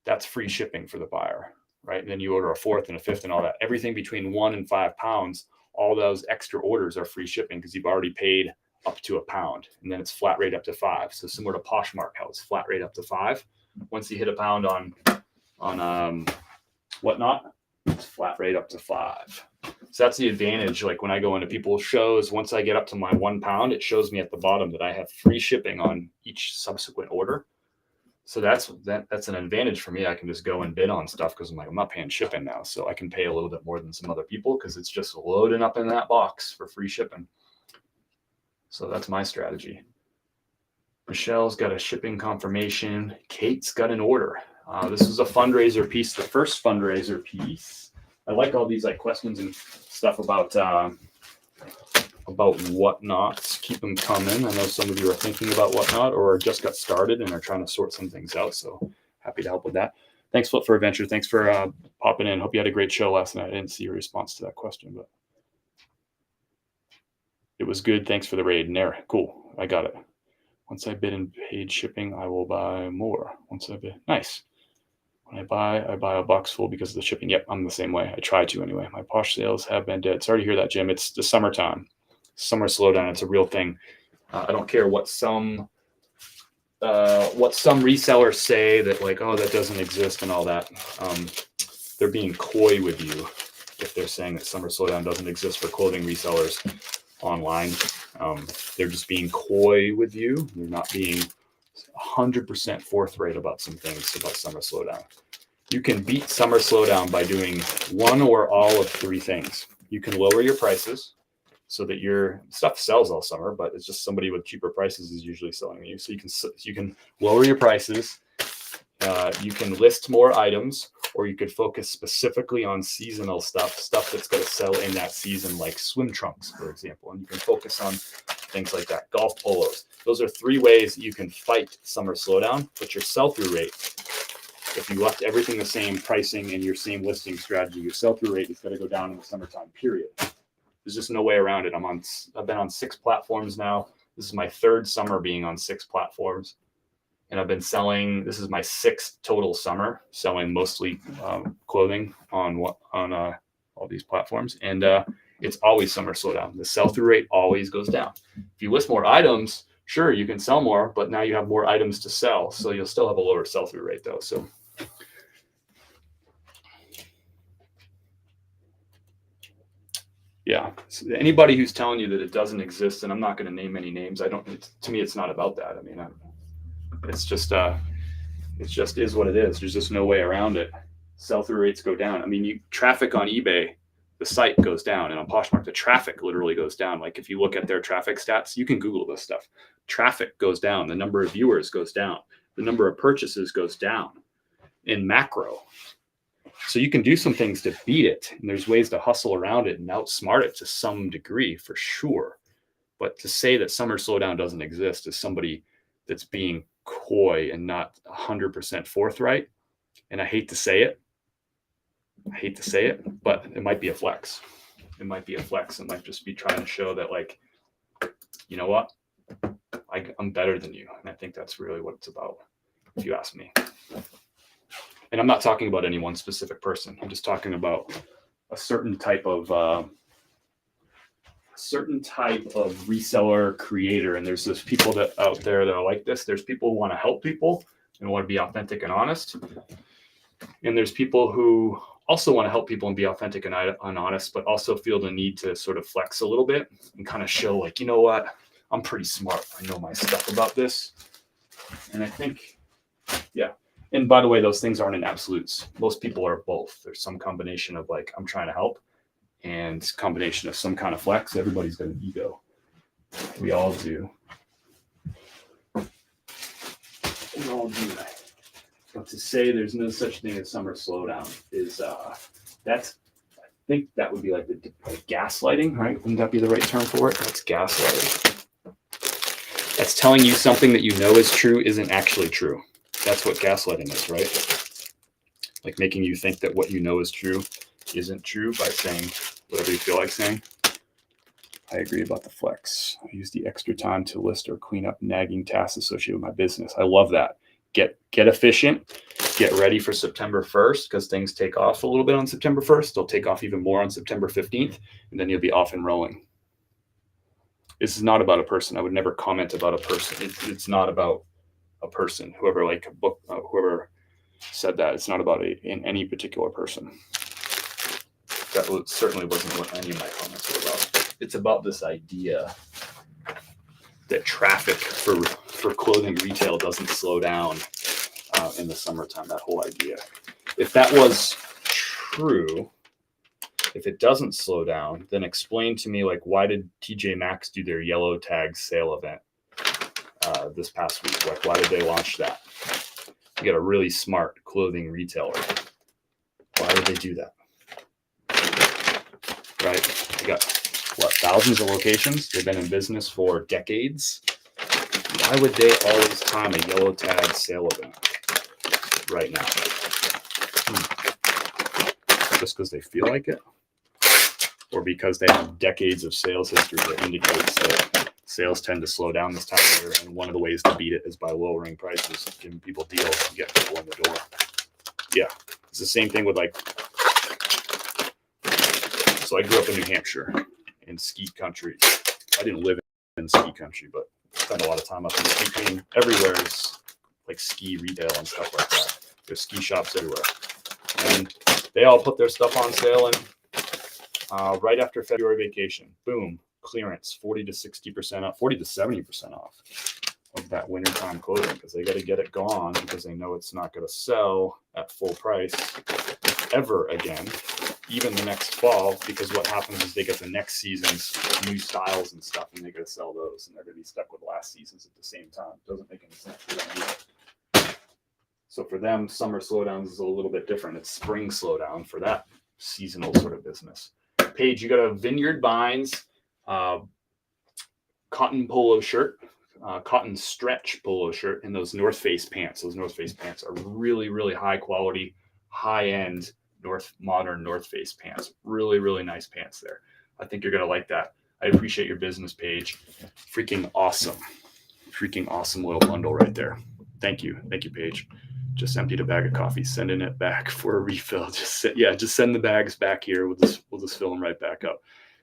that's free shipping for the buyer, right? And then you order a fourth and a fifth and all that. Everything between 1 and 5 pounds, all those extra orders are free shipping because you've already paid up to a pound. And then it's flat rate up to 5. So similar to Poshmark, how it's flat rate up to 5. Once you hit a pound on Whatnot, it's flat rate up to 5. So that's the advantage. Like when I go into people's shows, once I get up to my 1 pound, it shows me at the bottom that I have free shipping on each subsequent order. So that's an advantage for me. I can just go and bid on stuff because I'm not paying shipping now. So I can pay a little bit more than some other people because it's just loading up in that box for free shipping. So that's my strategy. Michelle's got a shipping confirmation. Kate's got an order. This is a fundraiser piece, the first fundraiser piece. I like all these questions and stuff about Whatnot. Keep them coming. I know some of you are thinking about Whatnot or just got started and are trying to sort some things out. So happy to help with that. Thanks, Flip for Adventure. Thanks for popping in. Hope you had a great show last night. I didn't see your response to that question, but it was good. Thanks for the raid. Nair. Cool. I got it. Once I bid and paid shipping, I will buy more. Once I bid. Nice. When I buy a box full because of the shipping. Yep, I'm the same way. I try to anyway. My Posh sales have been dead. Sorry to hear that, Jim. It's the summertime. Summer slowdown. It's a real thing. I don't care what some resellers say that that doesn't exist and all that. They're being coy with you if they're saying that summer slowdown doesn't exist for clothing resellers online. They're just being coy with you. They're not being 100% forthright about some things about summer slowdown. You can beat summer slowdown by doing one or all of three things. You can lower your prices so that your stuff sells all summer, but it's just somebody with cheaper prices is usually selling you. So you can lower your prices. You can list more items, or you could focus specifically on seasonal stuff that's going to sell in that season, like swim trunks, for example. And you can focus on things like that, golf polos. Those are three ways you can fight summer slowdown, but your sell-through rate, if you left everything the same pricing and your same listing strategy, your sell-through rate is going to go down in the summertime, period. There's just no way around it. I've been on 6 platforms now. This is my 3rd summer being on 6 platforms. And I've been selling, this is my 6th total summer, selling mostly clothing on all these platforms. And it's always summer slowdown. The sell-through rate always goes down. If you list more items, sure, you can sell more, but now you have more items to sell. So you'll still have a lower sell-through rate though. So yeah, so anybody who's telling you that it doesn't exist, and I'm not going to name any names. To me, it's not about that. I mean, it's just is what it is. There's just no way around it. Sell-through rates go down. I mean, traffic on eBay, the site goes down, and on Poshmark, the traffic literally goes down. Like if you look at their traffic stats, you can Google this stuff. Traffic goes down. The number of viewers goes down. The number of purchases goes down in macro. So you can do some things to beat it, and there's ways to hustle around it and outsmart it to some degree for sure. But to say that summer slowdown doesn't exist is somebody that's being coy and not 100% forthright. And I hate to say it, but it might be a flex. It might just be trying to show that, like, you know what? I'm better than you. And I think that's really what it's about, if you ask me. And I'm not talking about any one specific person. I'm just talking about a certain type of reseller creator. And there's those people that out there that are like this. There's people who want to help people and want to be authentic and honest. And there's people who also want to help people and be authentic and honest, but also feel the need to sort of flex a little bit and kind of show, like, you know what? I'm pretty smart. I know my stuff about this. And I think, yeah. And by the way, those things aren't in absolutes. Most people are both. There's some combination of, like, I'm trying to help, and combination of some kind of flex. Everybody's got an ego. We all do. We all do that. But to say there's no such thing as summer slowdown is I think that would be like gaslighting, right? Wouldn't that be the right term for it? That's gaslighting. That's telling you something that you know is true isn't actually true. That's what gaslighting is, right? Like making you think that what you know is true isn't true by saying whatever you feel like saying. I agree about the flex. I use the extra time to list or clean up nagging tasks associated with my business. I love that. Get efficient. Get ready for September 1st, because things take off a little bit on September 1st. They'll take off even more on September 15th, and then you'll be off and rolling. This is not about a person. I would never comment about a person. It's not about a person. Whoever said that, it's not about any particular person. That certainly wasn't what any of my comments were about. It's about this idea that traffic for clothing retail doesn't slow down in the summertime. That whole idea. If that was true, if it doesn't slow down, then explain to me, like, why did TJ Maxx do their yellow tag sale event this past week? Like, why did they launch that? You got a really smart clothing retailer. Why did they do that? Right? You got, thousands of locations. They've been in business for decades. Why would they always time a yellow tag sale event right now? Just because they feel like it? Or because they have decades of sales history that indicates that sales tend to slow down this time of year, and one of the ways to beat it is by lowering prices, giving people deals and getting people in the door. Yeah, it's the same thing with, like, so I grew up in New Hampshire in ski country. I didn't live in ski country, but spent a lot of time up in ski country. Everywhere is like ski retail and stuff like that. There's ski shops everywhere, and they all put their stuff on sale, and right after February vacation, boom, clearance, 40 to 60% off, 40 to 70% off. of that wintertime clothing because they got to get it gone because they know it's not going to sell at full price ever again, even the next fall, because what happens is they get the next season's new styles and stuff and they got to sell those and they're going to be stuck with last season's at the same time. It doesn't make any sense for them either. So for them, summer slowdowns is a little bit different. It's spring slowdown for that seasonal sort of business. Paige, you got a Vineyard Vines cotton polo shirt, cotton stretch polo shirt, and those North Face pants. Those North Face pants are really, really high quality, high end modern North Face pants. Really, really nice pants there. I think you're gonna like that. I appreciate your business page. Freaking awesome little bundle right there. Thank you, Paige. Just emptied a bag of coffee, sending it back for a refill. Just send the bags back here. We'll just fill them right back up.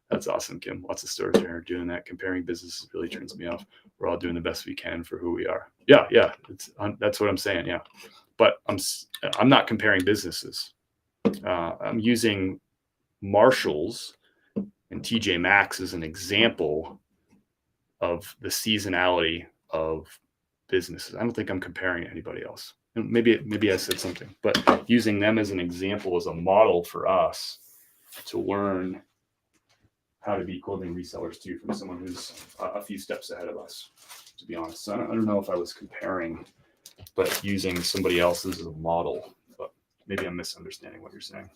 That's awesome, Kim. Lots of stores are doing that. Comparing businesses really turns me off. We're all doing the best we can for who we are. Yeah. That's what I'm saying. Yeah, but I'm not comparing businesses. I'm using Marshalls and TJ Maxx as an example of the seasonality of businesses. I don't think I'm comparing anybody else. Maybe I said something, but using them as an example, as a model for us to learn how to be clothing resellers too, from someone who's a few steps ahead of us, to be honest. So I don't know if I was comparing, but using somebody else as a model, but maybe I'm misunderstanding what you're saying.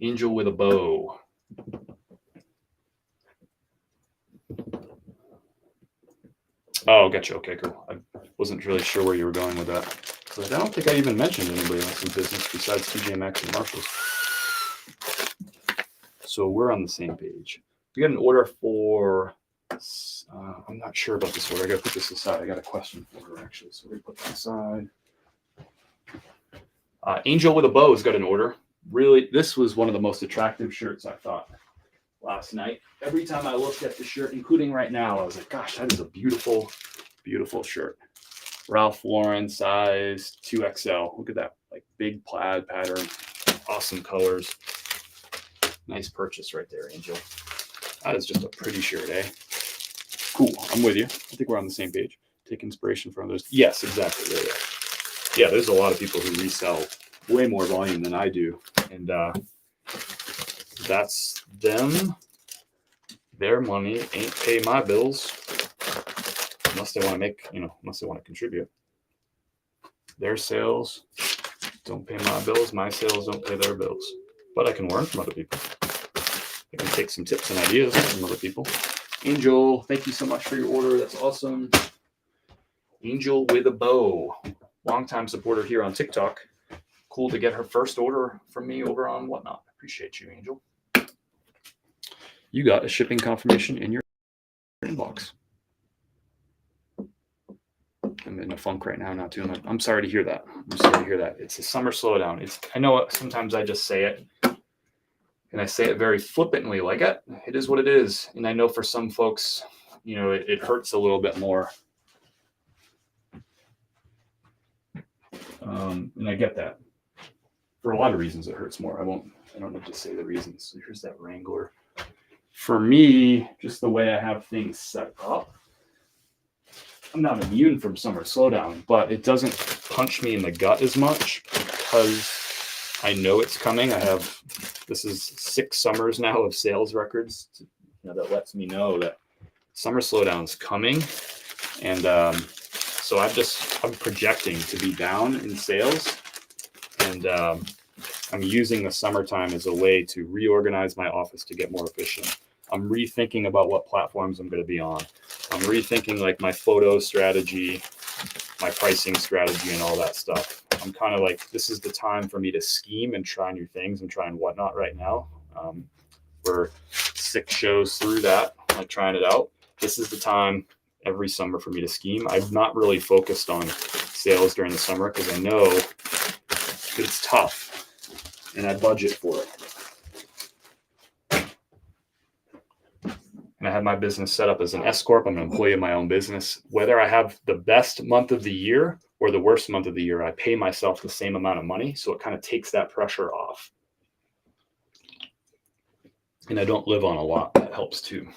Angel with a bow. Oh, gotcha. Okay, cool. I wasn't really sure where you were going with that. But I don't think I even mentioned anybody else in business besides TJ Maxx and Marshalls. So we're on the same page. We got an order for, I'm not sure about this order. I got to put this aside. I got a question for her, actually. So we're going to put that aside. Angel with a Bow has got an order. Really, this was one of the most attractive shirts, I thought, last night. Every time I looked at the shirt, including right now, I was like, gosh, that is a beautiful, beautiful shirt. Ralph Lauren size 2XL. Look at that, like big plaid pattern, awesome colors. Nice purchase right there, Angel. That is just a pretty shirt, eh? Cool, I'm with you. I think we're on the same page. Take inspiration from others. Yes, exactly. Yeah, there's a lot of people who resell way more volume than I do. And that's them. Their money ain't pay my bills unless they want to make, unless they want to contribute. Their sales don't pay my bills. My sales don't pay their bills. But I can learn from other people. I can take some tips and ideas from other people. Angel, thank you so much for your order. That's awesome. Angel with a Bow, longtime supporter here on TikTok. Cool to get her first order from me over on Whatnot. Appreciate you, Angel. You got a shipping confirmation in your inbox. I'm in a funk right now, not doing that. I'm sorry to hear that. It's a summer slowdown. I know sometimes I just say it, and I say it very flippantly, like it is what it is. And I know for some folks, it hurts a little bit more. And I get that. For a lot of reasons, it hurts more. I don't need to say the reasons. So here's that Wrangler. For me, just the way I have things set up, I'm not immune from summer slowdown, but it doesn't punch me in the gut as much because I know it's coming. This is 6 summers now of sales records that lets me know that summer slowdown's coming. And so I'm projecting to be down in sales. And I'm using the summertime as a way to reorganize my office to get more efficient. I'm rethinking about what platforms I'm going to be on. I'm rethinking like my photo strategy, my pricing strategy, and all that stuff. I'm kind of like, this is the time for me to scheme and try new things and try and Whatnot right now. We're 6 shows through that, like trying it out. This is the time every summer for me to scheme. I've not really focused on sales during the summer because I know it's tough and I budget for it. And I have my business set up as an S Corp. I'm an employee of my own business. Whether I have the best month of the year or the worst month of the year, I pay myself the same amount of money. So it kind of takes that pressure off. And I don't live on a lot. That helps too.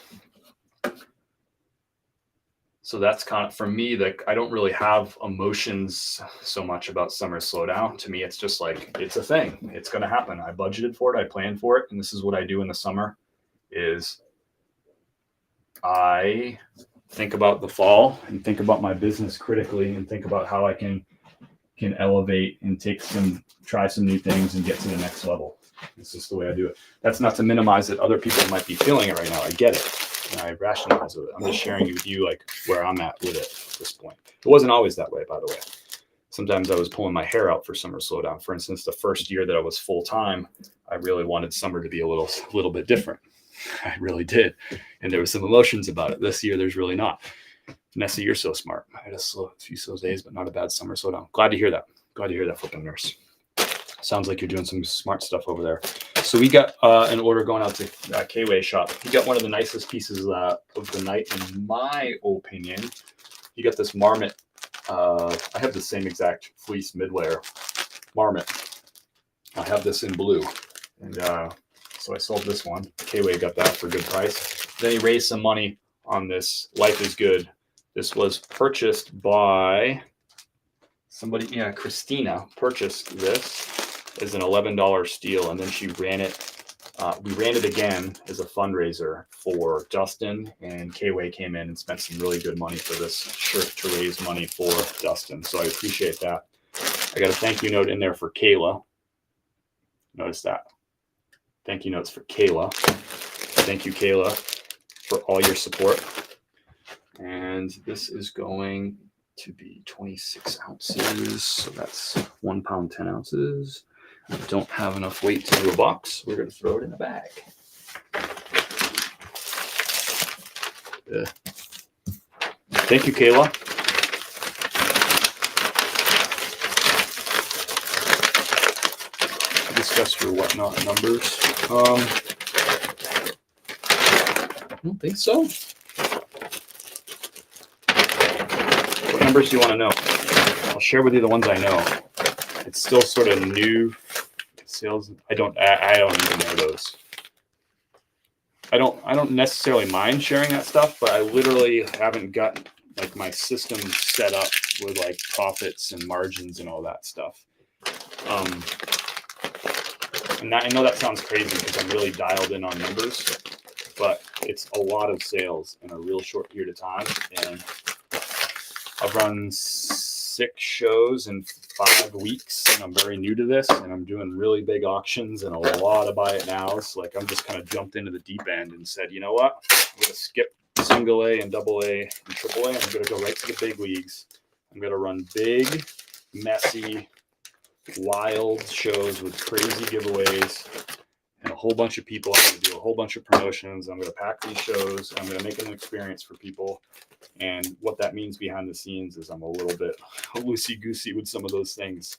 So that's kind of, for me, like, I don't really have emotions so much about summer slowdown. To me, it's just like, it's a thing. It's going to happen. I budgeted for it. I planned for it. And this is what I do in the summer is I think about the fall and think about my business critically and think about how I can elevate and try some new things and get to the next level. It's just the way I do it. That's not to minimize that other people might be feeling it right now. I get it. And I rationalize with it. I'm just sharing with you like where I'm at with it at this point. It wasn't always that way, by the way. Sometimes I was pulling my hair out for summer slowdown. For instance, the first year that I was full time, I really wanted summer to be a little bit different. I really did. And there was some emotions about it. This year, there's really not. Nessa, you're so smart. I had a few slow days, but not a bad summer slowdown. Glad to hear that. Glad to hear that, flipping nurse. Sounds like you're doing some smart stuff over there. So we got an order going out to K-Way shop. He got one of the nicest pieces of the night, in my opinion. He got this marmot. I have the same exact fleece mid-layer marmot. I have this in blue. And so I sold this one. K-Way got that for a good price. Then he raised some money on this Life is Good. This was purchased by somebody, Christina purchased this as an $11 steal, and then she ran it. We ran it again as a fundraiser for Dustin, and K-Way came in and spent some really good money for this shirt to raise money for Dustin. So I appreciate that. I got a thank you note in there for Kayla. Notice that. Thank you notes for Kayla. Thank you, Kayla, for all your support. And this is going to be 26 ounces. So that's 1 pound, 10 ounces. I don't have enough weight to do a box. We're going to throw it in a bag. Thank you, Kayla. Discuss your whatnot numbers. I don't think so. What numbers do you want to know? I'll share with you the ones I know. It's still sort of new sales. I don't even know those. I don't necessarily mind sharing that stuff, but I literally haven't got like my system set up with like profits and margins and all that stuff. And I know that sounds crazy because I'm really dialed in on numbers, but it's a lot of sales in a real short period of time. And I've run 6 shows in 5 weeks, and I'm very new to this, and I'm doing really big auctions and a lot of buy it nows. Like I'm just kind of jumped into the deep end and said, you know what? I'm going to skip single A and double A and triple A. I'm going to go right to the big leagues. I'm going to run big, messy, wild shows with crazy giveaways and a whole bunch of people. I'm going to do a whole bunch of promotions. I'm going to pack these shows. I'm going to make an experience for people. And what that means behind the scenes is I'm a little bit loosey-goosey with some of those things.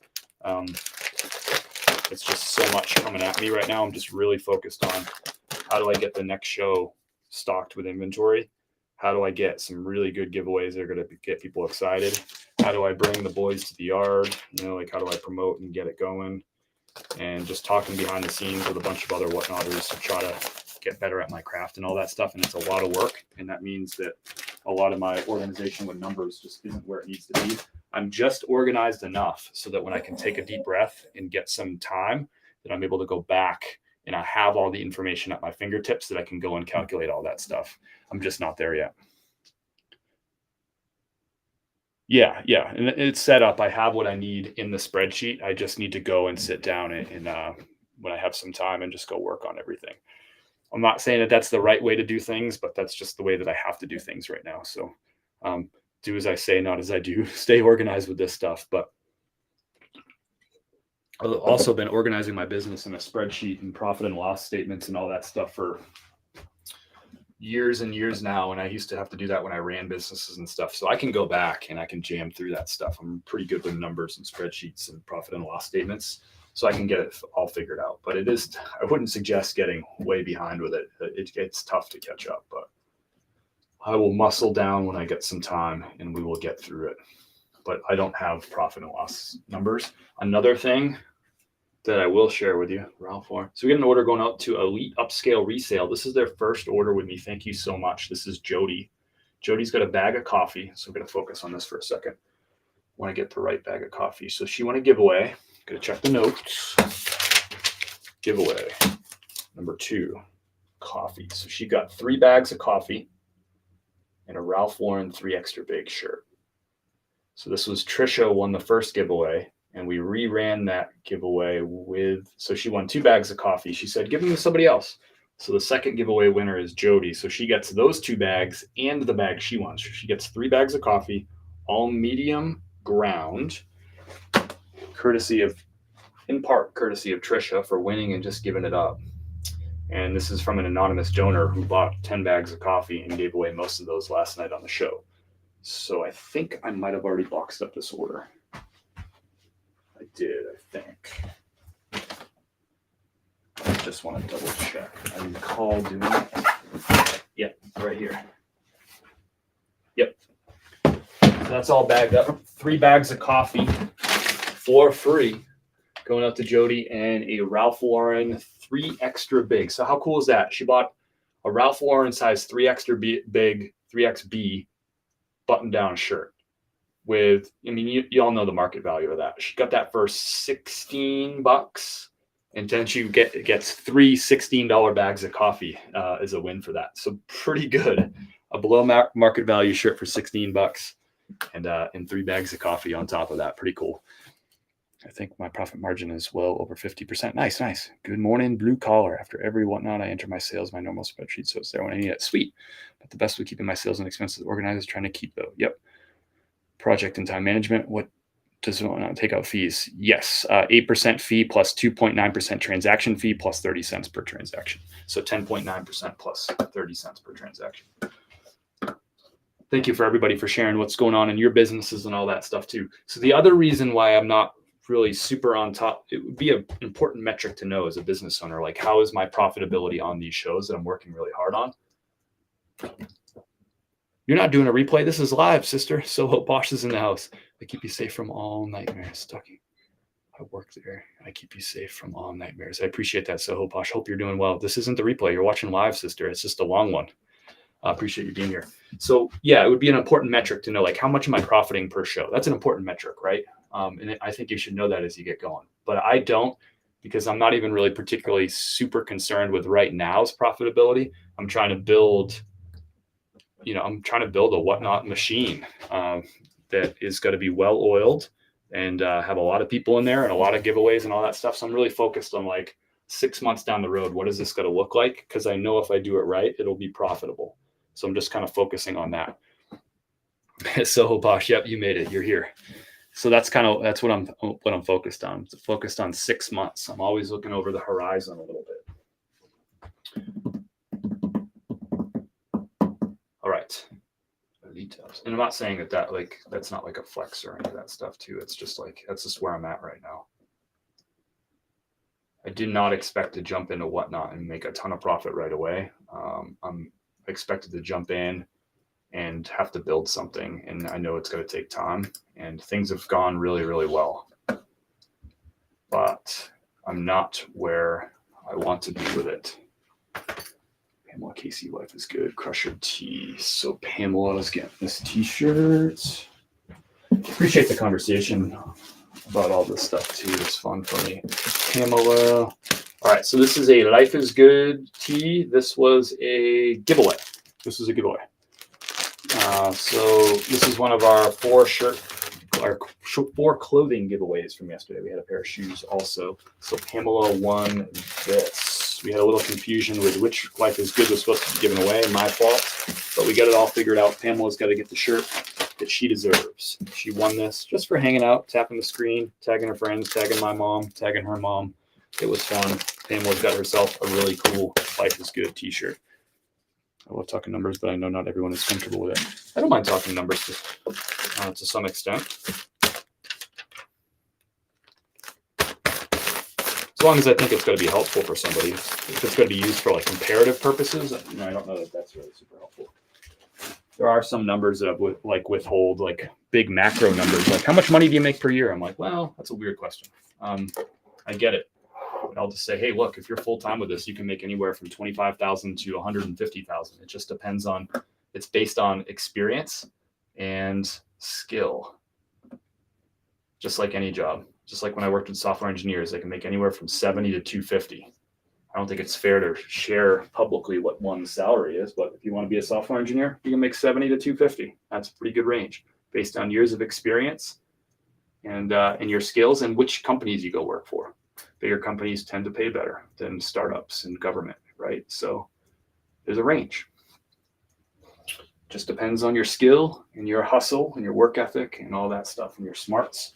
It's just so much coming at me right now. I'm just really focused on how do I get the next show stocked with inventory? How do I get some really good giveaways that are going to get people excited? How do I bring the boys to the yard? Like how do I promote and get it going? And just talking behind the scenes with a bunch of other whatnotters to try to get better at my craft and all that stuff. And it's a lot of work. And that means that a lot of my organization with numbers just isn't where it needs to be. I'm just organized enough so that when I can take a deep breath and get some time, that I'm able to go back and I have all the information at my fingertips that I can go and calculate all that stuff. I'm just not there yet. Yeah. And it's set up. I have what I need in the spreadsheet. I just need to go and sit down and when I have some time and just go work on everything. I'm not saying that that's the right way to do things, but that's just the way that I have to do things right now. So do as I say, not as I do. Stay organized with this stuff. But I've also been organizing my business in a spreadsheet and profit and loss statements and all that stuff for years and years now. And I used to have to do that when I ran businesses and stuff. So I can go back and I can jam through that stuff. I'm pretty good with numbers and spreadsheets and profit and loss statements. So I can get it all figured out. But I wouldn't suggest getting way behind with it. It's tough to catch up, but I will muscle down when I get some time and we will get through it. But I don't have profit and loss numbers. Another thing that I will share with you, Ralph. So we get an order going out to Elite Upscale Resale. This is their first order with me. Thank you so much. This is Jody Jody's got a bag of coffee. So I'm going to focus on this for a second. Want to get the right bag of coffee. So she won a giveaway. Going to check the notes. Giveaway. Number 2, coffee. So she got 3 bags of coffee and a Ralph Lauren 3 extra big shirt. So this was Trisha won the first giveaway, and we reran that giveaway with, so she won 2 bags of coffee. She said, give them to somebody else. So the second giveaway winner is Jody. So she gets those 2 bags and the bag she wants. She gets 3 bags of coffee, all medium ground, in part courtesy of Trisha for winning and just giving it up. And this is from an anonymous donor who bought 10 bags of coffee and gave away most of those last night on the show. So I think I might have already boxed up this order. I did, I think. I just want to double check. I recall doing it. Yep, right here. Yep. So that's all bagged up. 3 bags of coffee for free going out to Jody, and a Ralph Lauren 3 extra big. So how cool is that? She bought a Ralph Lauren size 3 extra big, 3XB button down shirt with, I mean, you all know the market value of that. She got that for $16, and then she gets 3 $16 bags of coffee as a win for that. So pretty good. A below market value shirt for $16 and 3 bags of coffee on top of that. Pretty cool. I think my profit margin is well over 50%. Nice. Good morning, blue collar. After every whatnot, I enter my sales, my normal spreadsheet, so it's there when I need it. Sweet. But the best with keeping my sales and expenses organized is trying to keep though. Yep. Project and time management. What does it want to take out fees? Yes. 8% fee plus 2.9% transaction fee plus 30 cents per transaction. So 10.9% plus 30 cents per transaction. Thank you for everybody for sharing what's going on in your businesses and all that stuff too. So the other reason why I'm not really super on top, it would be an important metric to know as a business owner, like how is my profitability on these shows that I'm working really hard on? You're not doing a replay. This is live, sister. So Bosch is in the house. I keep you safe from all nightmares. Stucky. I work there. I keep you safe from all nightmares. I appreciate that. So Bosch, hope you're doing well. This isn't the replay. You're watching live, sister. It's just a long one. I appreciate you being here. So yeah, it would be an important metric to know, like, how much am I profiting per show? That's an important metric, right? And I think you should know that as you get going. But I don't, because I'm not even really particularly super concerned with right now's profitability. I'm trying to build, a whatnot machine that is going to be well oiled and have a lot of people in there and a lot of giveaways and all that stuff. So I'm really focused on like 6 months down the road, what is this going to look like? Because I know if I do it right, it'll be profitable. So I'm just kind of focusing on that. So Bosh, yep, you made it. You're here. So that's what I'm focused on. Focused on 6 months. I'm always looking over the horizon a little bit. All right. And I'm not saying that like that's not like a flex or any of that stuff too. It's just like that's just where I'm at right now. I did not expect to jump into whatnot and make a ton of profit right away. I'm expected to jump in and have to build something, and I know it's going to take time, and things have gone really, really well, but I'm not where I want to be with it. Pamela Casey, life is good. Crusher T. So Pamela's getting this t-shirt. Appreciate the conversation about all this stuff too. It's fun for me. Pamela. All right, so this is a Life is Good tee. This was a giveaway. So this is one of our 4 clothing giveaways from yesterday. We had a pair of shoes also. So Pamela won this. We had a little confusion with which Life is Good was supposed to be given away. My fault, but we got it all figured out. Pamela's got to get the shirt that she deserves. She won this just for hanging out, tapping the screen, tagging her friends, tagging my mom, tagging her mom. It was fun. Pamela's got herself a really cool Life is Good t-shirt. I love talking numbers, but I know not everyone is comfortable with it. I don't mind talking numbers to some extent. As long as I think it's going to be helpful for somebody. If it's going to be used for like comparative purposes, I don't know that that's really super helpful. There are some numbers that would like withhold, like big macro numbers, like how much money do you make per year? I'm like, well, that's a weird question. I get it. But I'll just say, hey, look, if you're full time with this, you can make anywhere from $25,000 to $150,000. It just depends on It's based on experience and skill. Just like any job. Just like when I worked with software engineers, they can make anywhere from 70 to 250. I don't think it's fair to share publicly what one's salary is, but if you want to be a software engineer, you can make 70 to 250. That's a pretty good range based on years of experience and your skills and which companies you go work for. Bigger companies tend to pay better than startups and government, right? So there's a range. Just depends on your skill and your hustle and your work ethic and all that stuff and your smarts.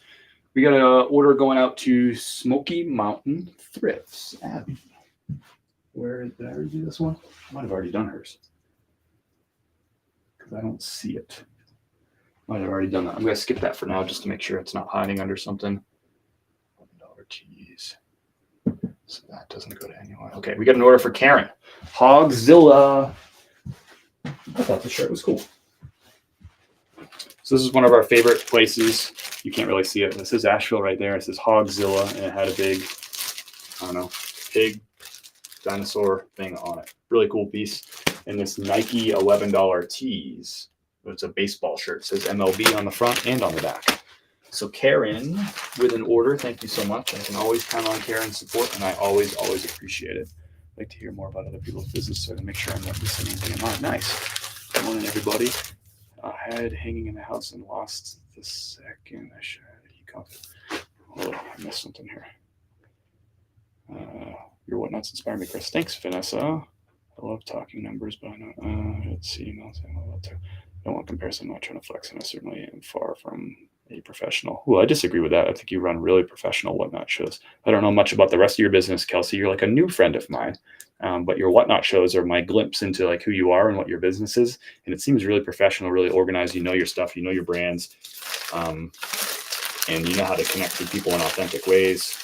We got an order going out to Smoky Mountain Thrifts. Abby, where did I already do this one? I might have already done hers because I don't see it. Might have already done that. I'm going to skip that for now just to make sure it's not hiding under something. $1 tees. So that doesn't go to anyone. Okay, we got an order for Karen. Hogzilla. I thought the shirt was cool. So this is one of our favorite places. You can't really see it. This is Asheville right there. It says Hogzilla, and it had a big, I don't know, pig dinosaur thing on it. Really cool piece. And this Nike $11 tees. It's a baseball shirt. It says MLB on the front and on the back. So Karen with an order. Thank you so much. I can always count on Karen's support, and I always appreciate it. I'd like to hear more about other people's business so I can make sure I'm not missing anything in mine. Nice. Good morning, everybody. I had hanging in the house and lost the second. I should. Oh, I missed something here. Your whatnots inspire me, Chris. Thanks, Vanessa. I love talking numbers, but I know. Let's see. I don't want comparison. I'm not trying to flex, and I certainly am far from a professional. Well, I disagree with that. I think you run really professional whatnot shows. I don't know much about the rest of your business, Kelsey. You're like a new friend of mine. But your whatnot shows are my glimpse into like who you are and what your business is. And it seems really professional, really organized. You know your stuff, you know your brands, and you know how to connect with people in authentic ways.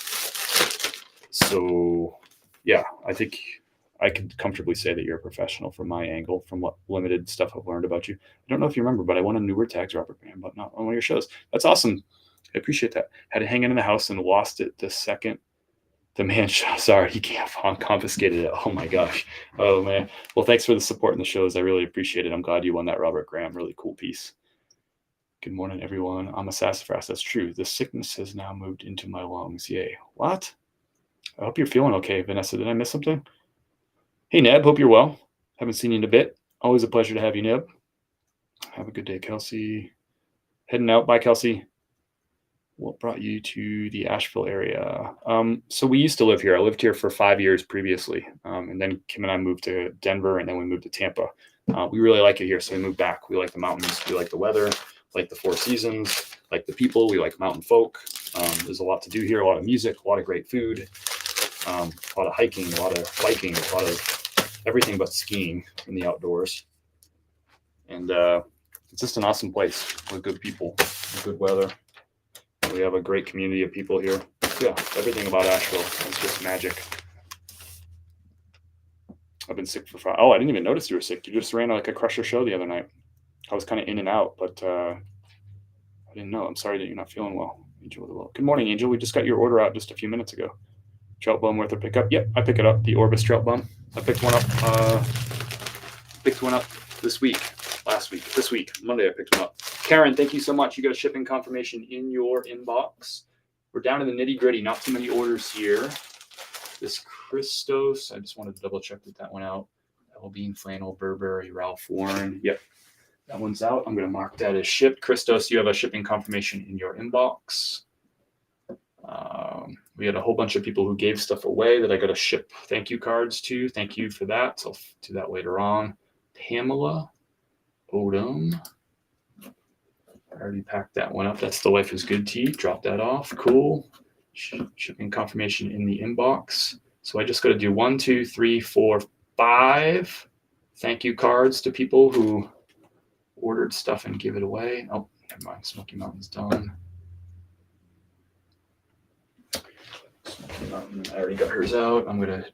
So yeah, I think I could comfortably say that you're a professional from my angle, from what limited stuff I've learned about you. I don't know if you remember, but I won a newer tags Robert brand, but not on one of your shows. That's awesome. I appreciate that. Had it hanging in the house and lost it the second the man shot. Sorry, he confiscated it. Oh my gosh. Oh man. Well, thanks for the support in the shows. I really appreciate it. I'm glad you won that Robert Graham. Really cool piece. Good morning, everyone. I'm a sassafras. That's true. The sickness has now moved into my lungs. Yay. What? I hope you're feeling okay, Vanessa. Did I miss something? Hey, Neb. Hope you're well. Haven't seen you in a bit. Always a pleasure to have you, Neb. Have a good day, Kelsey. Heading out. Bye, Kelsey. What brought you to the Asheville area? So we used to live here. I lived here for 5 years previously. And then Kim and I moved to Denver, and then we moved to Tampa. We really like it here, so we moved back. We like the mountains. We like the weather, like the four seasons, like the people. We like mountain folk. There's a lot to do here, a lot of music, a lot of great food, a lot of hiking, a lot of biking, a lot of everything but skiing in the outdoors. And it's just an awesome place with good people, good weather. We have a great community of people here. Yeah, everything about Asheville is just magic. I've been sick for 5. Oh, I didn't even notice you were sick. You just ran like a crusher show the other night. I was kind of in and out, but I didn't know. I'm sorry that you're not feeling well. Angel with the well. Good morning, Angel. We just got your order out just a few minutes ago. Trout bum worth a pickup. Yep, I pick it up. The Orbis trout bum. I picked one up this week. Last week. This week. Monday I picked one up. Karen, thank you so much. You got a shipping confirmation in your inbox. We're down to the nitty gritty. Not too many orders here. This Christos, I just wanted to double check that went out. Bean Flannel, Burberry, Ralph Lauren. Yep, that one's out. I'm going to mark that as shipped. Christos, you have a shipping confirmation in your inbox. We had a whole bunch of people who gave stuff away that I got to ship thank you cards to. Thank you for that. I'll do that later on. Pamela Odom. I already packed that one up. That's the Life is Good tea. Drop that off. Cool. Shipping confirmation in the inbox. So I just got to do 1, 2, 3, 4, 5 thank you cards to people who ordered stuff and give it away. Oh, never mind. Smoky Mountain's done. Smoky Mountain, I already got hers out. I'm going to,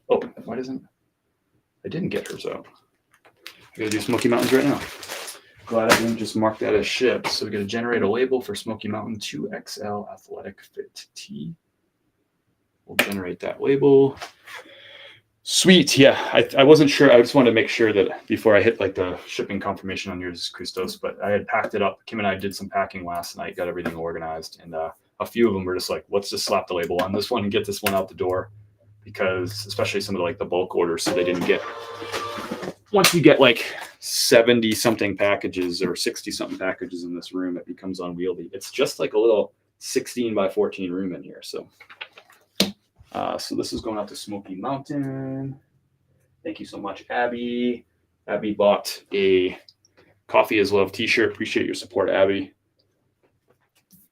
oh, why doesn't, I didn't get hers out. I got to do Smoky Mountains right now. Glad I didn't just mark that as shipped. So we're going to generate a label for Smoky Mountain 2XL Athletic Fit Tee. We'll generate that label. Sweet. Yeah. I wasn't sure. I just wanted to make sure that before I hit like the shipping confirmation on yours, Christos, but I had packed it up. Kim and I did some packing last night, got everything organized. And a few of them were just like, let's just slap the label on this one and get this one out the door. Because especially some of the, like the bulk orders, so they didn't get, once you get like 70 something packages or 60 something packages in this room, it becomes unwieldy. It's just like a little 16 by 14 room in here. So so this is going out to Smoky Mountain. Thank you so much, Abby. Abby bought a Coffee is Love t-shirt. Appreciate your support, Abby.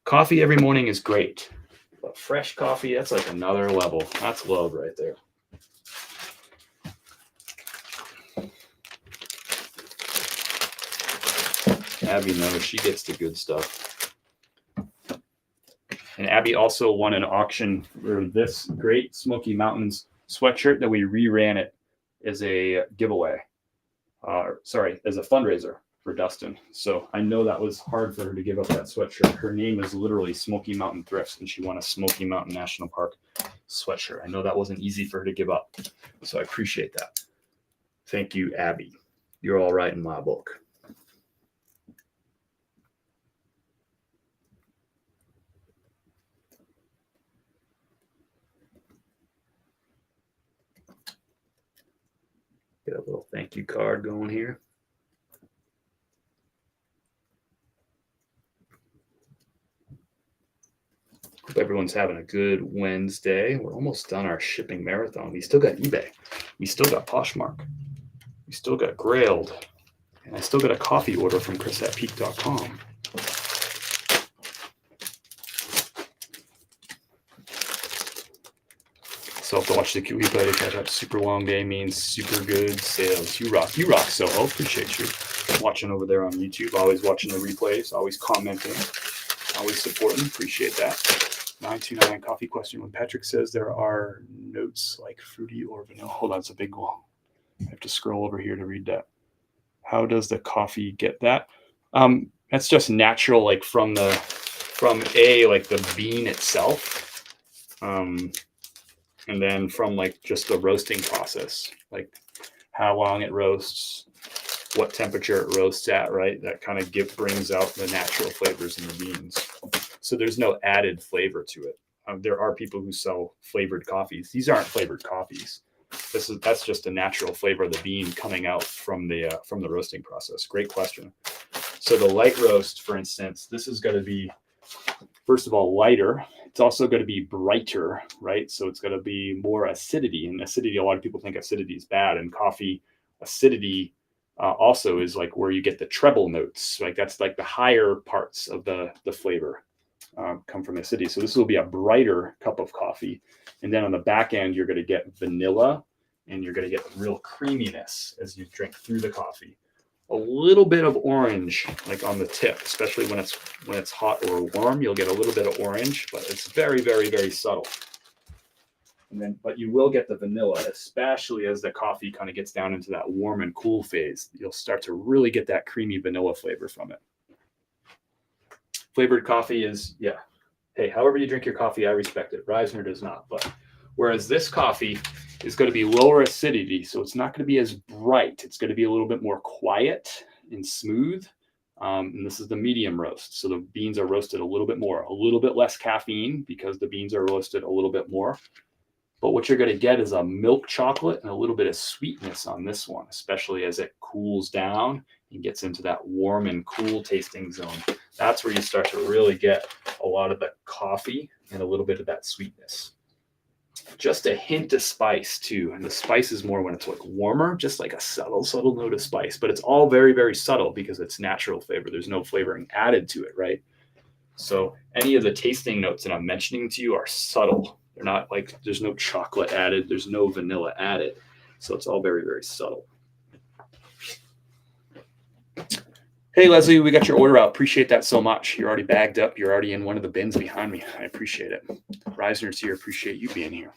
Coffee every morning is great, but fresh coffee, that's like another level. That's love right there. Abby knows she gets the good stuff. And Abby also won an auction for this great Smoky Mountains sweatshirt that we reran it as a giveaway. As a fundraiser for Dustin. So I know that was hard for her to give up that sweatshirt. Her name is literally Smoky Mountain Thrifts, and she won a Smoky Mountain National Park sweatshirt. I know that wasn't easy for her to give up. So I appreciate that. Thank you, Abby. You're all right in my book. Get a little thank you card going here. Hope everyone's having a good Wednesday. We're almost done our shipping marathon. We still got eBay. We still got Poshmark. We still got Grailed. And I still got a coffee order from chris@peak.com. So have to watch the replay to catch up. Super long day means super good sales. You rock. You rock, Soho. Appreciate you watching over there on YouTube. Always watching the replays. Always commenting. Always supporting. Appreciate that. 929 coffee question. When Patrick says there are notes like fruity or vanilla. Hold on, it's a big one. I have to scroll over here to read that. How does the coffee get that? That's just natural, like from the bean itself. And then from like just the roasting process, like how long it roasts, what temperature it roasts at, right? That kind of brings out the natural flavors in the beans. So there's no added flavor to it. There are people who sell flavored coffees. These aren't flavored coffees. That's just a natural flavor of the bean coming out from the roasting process. Great question. So the light roast, for instance, this is going to be, first of all, lighter. It's also going to be brighter, right? So it's going to be more acidity. And acidity, a lot of people think acidity is bad. And coffee acidity also is like where you get the treble notes. Like that's like the higher parts of the flavor come from acidity. So this will be a brighter cup of coffee. And then on the back end, you're going to get vanilla and you're going to get real creaminess as you drink through the coffee. A little bit of orange, like on the tip, especially when it's hot or warm, you'll get a little bit of orange, but it's very, very, very subtle. But you will get the vanilla, especially as the coffee kind of gets down into that warm and cool phase. You'll start to really get that creamy vanilla flavor from it. Flavored coffee is, yeah. Hey, however you drink your coffee, I respect it. Reisner does not, but whereas this coffee is going to be lower acidity, so it's not going to be as bright. It's going to be a little bit more quiet and smooth. And this is the medium roast. So the beans are roasted a little bit more, a little bit less caffeine because the beans are roasted a little bit more. But what you're going to get is a milk chocolate and a little bit of sweetness on this one, especially as it cools down and gets into that warm and cool tasting zone. That's where you start to really get a lot of the coffee and a little bit of that sweetness. Just a hint of spice too. And the spice is more when it's like warmer, just like a subtle note of spice, but it's all very, very subtle because it's natural flavor. There's no flavoring added to it, right? So any of the tasting notes that I'm mentioning to you are subtle. They're not like, there's no chocolate added. There's no vanilla added. So it's all very, very subtle. Hey, Leslie, we got your order out. Appreciate that so much. You're already bagged up. You're already in one of the bins behind me. I appreciate it. Reisner's here. Appreciate you being here.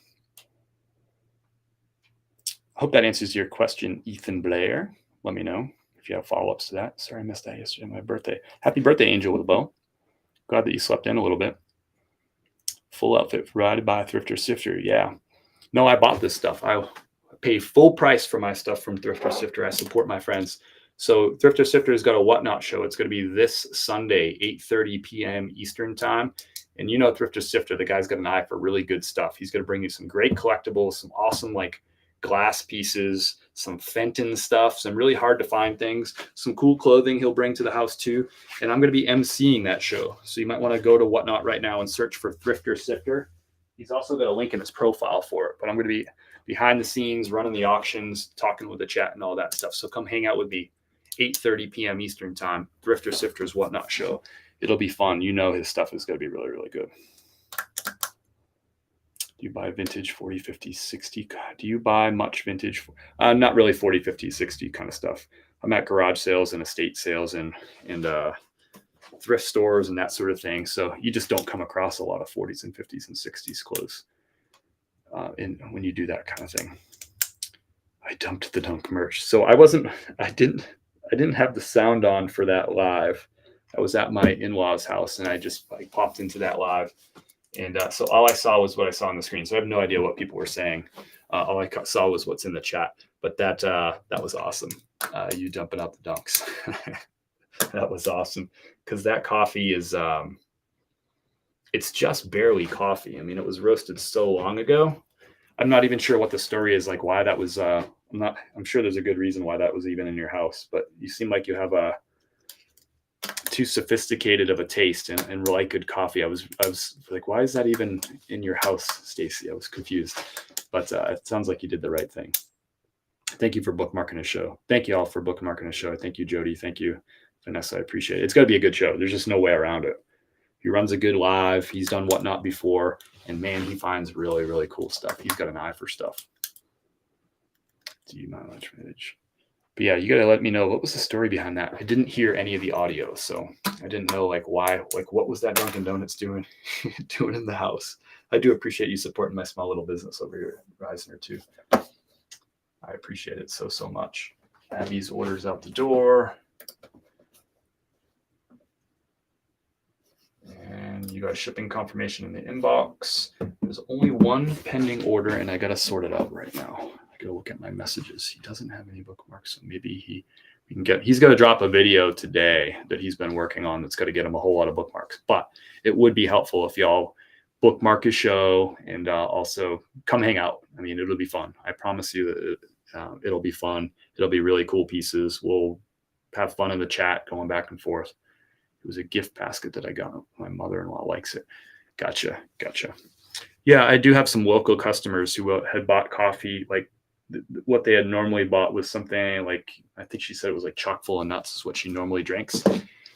I hope that answers your question, Ethan Blair. Let me know if you have follow-ups to that. Sorry, I missed that yesterday, my birthday. Happy birthday, Angel with a bow. Glad that you slept in a little bit. Full outfit provided by Thrifter Sifter. Yeah. No, I bought this stuff. I pay full price for my stuff from Thrift or Sifter. I support my friends. So Thrift or Sifter has got a Whatnot show. It's going to be this Sunday, 8:30 p.m. Eastern time. And you know Thrift or Sifter, the guy's got an eye for really good stuff. He's going to bring you some great collectibles, some awesome like glass pieces, some Fenton stuff, some really hard to find things, some cool clothing he'll bring to the house too. And I'm going to be emceeing that show. So you might want to go to Whatnot right now and search for Thrift or Sifter. He's also got a link in his profile for it, but I'm going to be behind the scenes, running the auctions, talking with the chat and all that stuff. So come hang out with me, 8:30 p.m. Eastern time, Thrift or Sifter's Whatnot show. It'll be fun. You know his stuff is going to be really, really good. Do you buy vintage 40, 50, 60? Do you buy much vintage? Not really 40, 50, 60 kind of stuff. I'm at garage sales and estate sales and thrift stores and that sort of thing. So you just don't come across a lot of 40s and 50s and 60s clothes when you do that kind of thing. I dumped the dunk merch. So I didn't have the sound on for that live. I was at my in-laws' house and I just like popped into that live. And so all I saw was what I saw on the screen. So I have no idea what people were saying. All I saw was what's in the chat. But that was awesome. You dumping out the dunks. That was awesome. Because that coffee is, it's just barely coffee. I mean, it was roasted so long ago. I'm not even sure what the story is, like why that was, I'm sure there's a good reason why that was even in your house. But you seem like you have a too sophisticated of a taste and like good coffee. I was like, why is that even in your house, Stacy? I was confused, but it sounds like you did the right thing. Thank you for bookmarking a show. Thank you all for bookmarking a show. Thank you, Jody. Thank you, Vanessa. I appreciate it. It's got to be a good show. There's just no way around it. He runs a good live. He's done Whatnot before, and man, he finds really, really cool stuff. He's got an eye for stuff. Do you mind much vintage? But yeah, you got to let me know what was the story behind that. I didn't hear any of the audio, so I didn't know like why, like what was that Dunkin' Donuts doing in the house. I do appreciate you supporting my small little business over here at Reisner too. I appreciate it so much. Abby's orders out the door. And you got shipping confirmation in the inbox. There's only one pending order and I got to sort it out right now. I gotta look at my messages. He doesn't have any bookmarks, so maybe he's got to drop a video today that he's been working on that's got to get him a whole lot of bookmarks. But it would be helpful if y'all bookmark his show and also come hang out. I mean, it'll be fun. I promise you that it'll be fun. It'll be really cool pieces. We'll have fun in the chat going back and forth. It was a gift basket that I got. My mother-in-law likes it. Gotcha. Yeah, I do have some local customers who had bought coffee like what they had normally bought was something like, I think she said it was like chock full of nuts is what she normally drinks.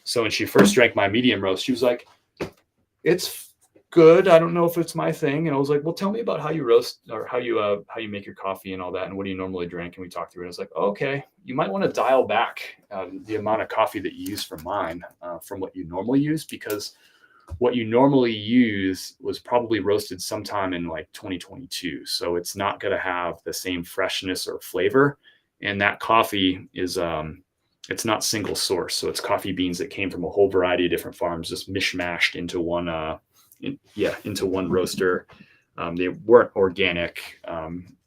So when she first drank my medium roast, she was like, it's good. I don't know if it's my thing. And I was like, well, tell me about how you roast or how you make your coffee and all that. And what do you normally drink? And we talked through it. I was like, okay, you might want to dial back the amount of coffee that you use for mine from what you normally use, because what you normally use was probably roasted sometime in like 2022. So it's not going to have the same freshness or flavor. And that coffee is, it's not single source. So it's coffee beans that came from a whole variety of different farms, just mishmashed into one, into one roaster. They weren't organic.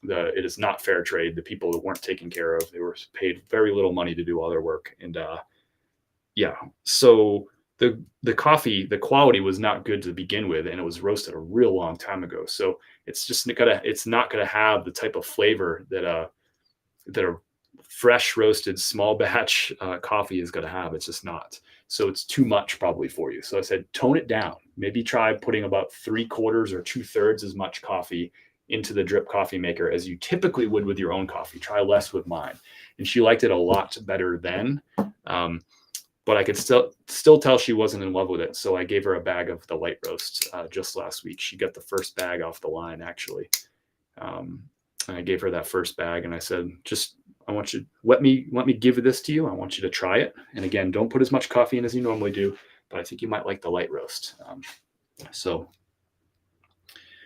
It is not fair trade. The people that weren't taken care of, they were paid very little money to do all their work. And so the coffee, the quality was not good to begin with, and it was roasted a real long time ago. So it's just it's not gonna have the type of flavor that a fresh roasted small batch coffee is gonna have. It's just not. So it's too much probably for you. So I said, tone it down. Maybe try putting about 3/4 or 2/3 as much coffee into the drip coffee maker as you typically would with your own coffee. Try less with mine. And she liked it a lot better then. But I could still tell she wasn't in love with it. So I gave her a bag of the light roast just last week. She got the first bag off the line, actually. And I gave her that first bag and I said, I want you, let me give this to you. I want you to try it. And again, don't put as much coffee in as you normally do, but I think you might like the light roast.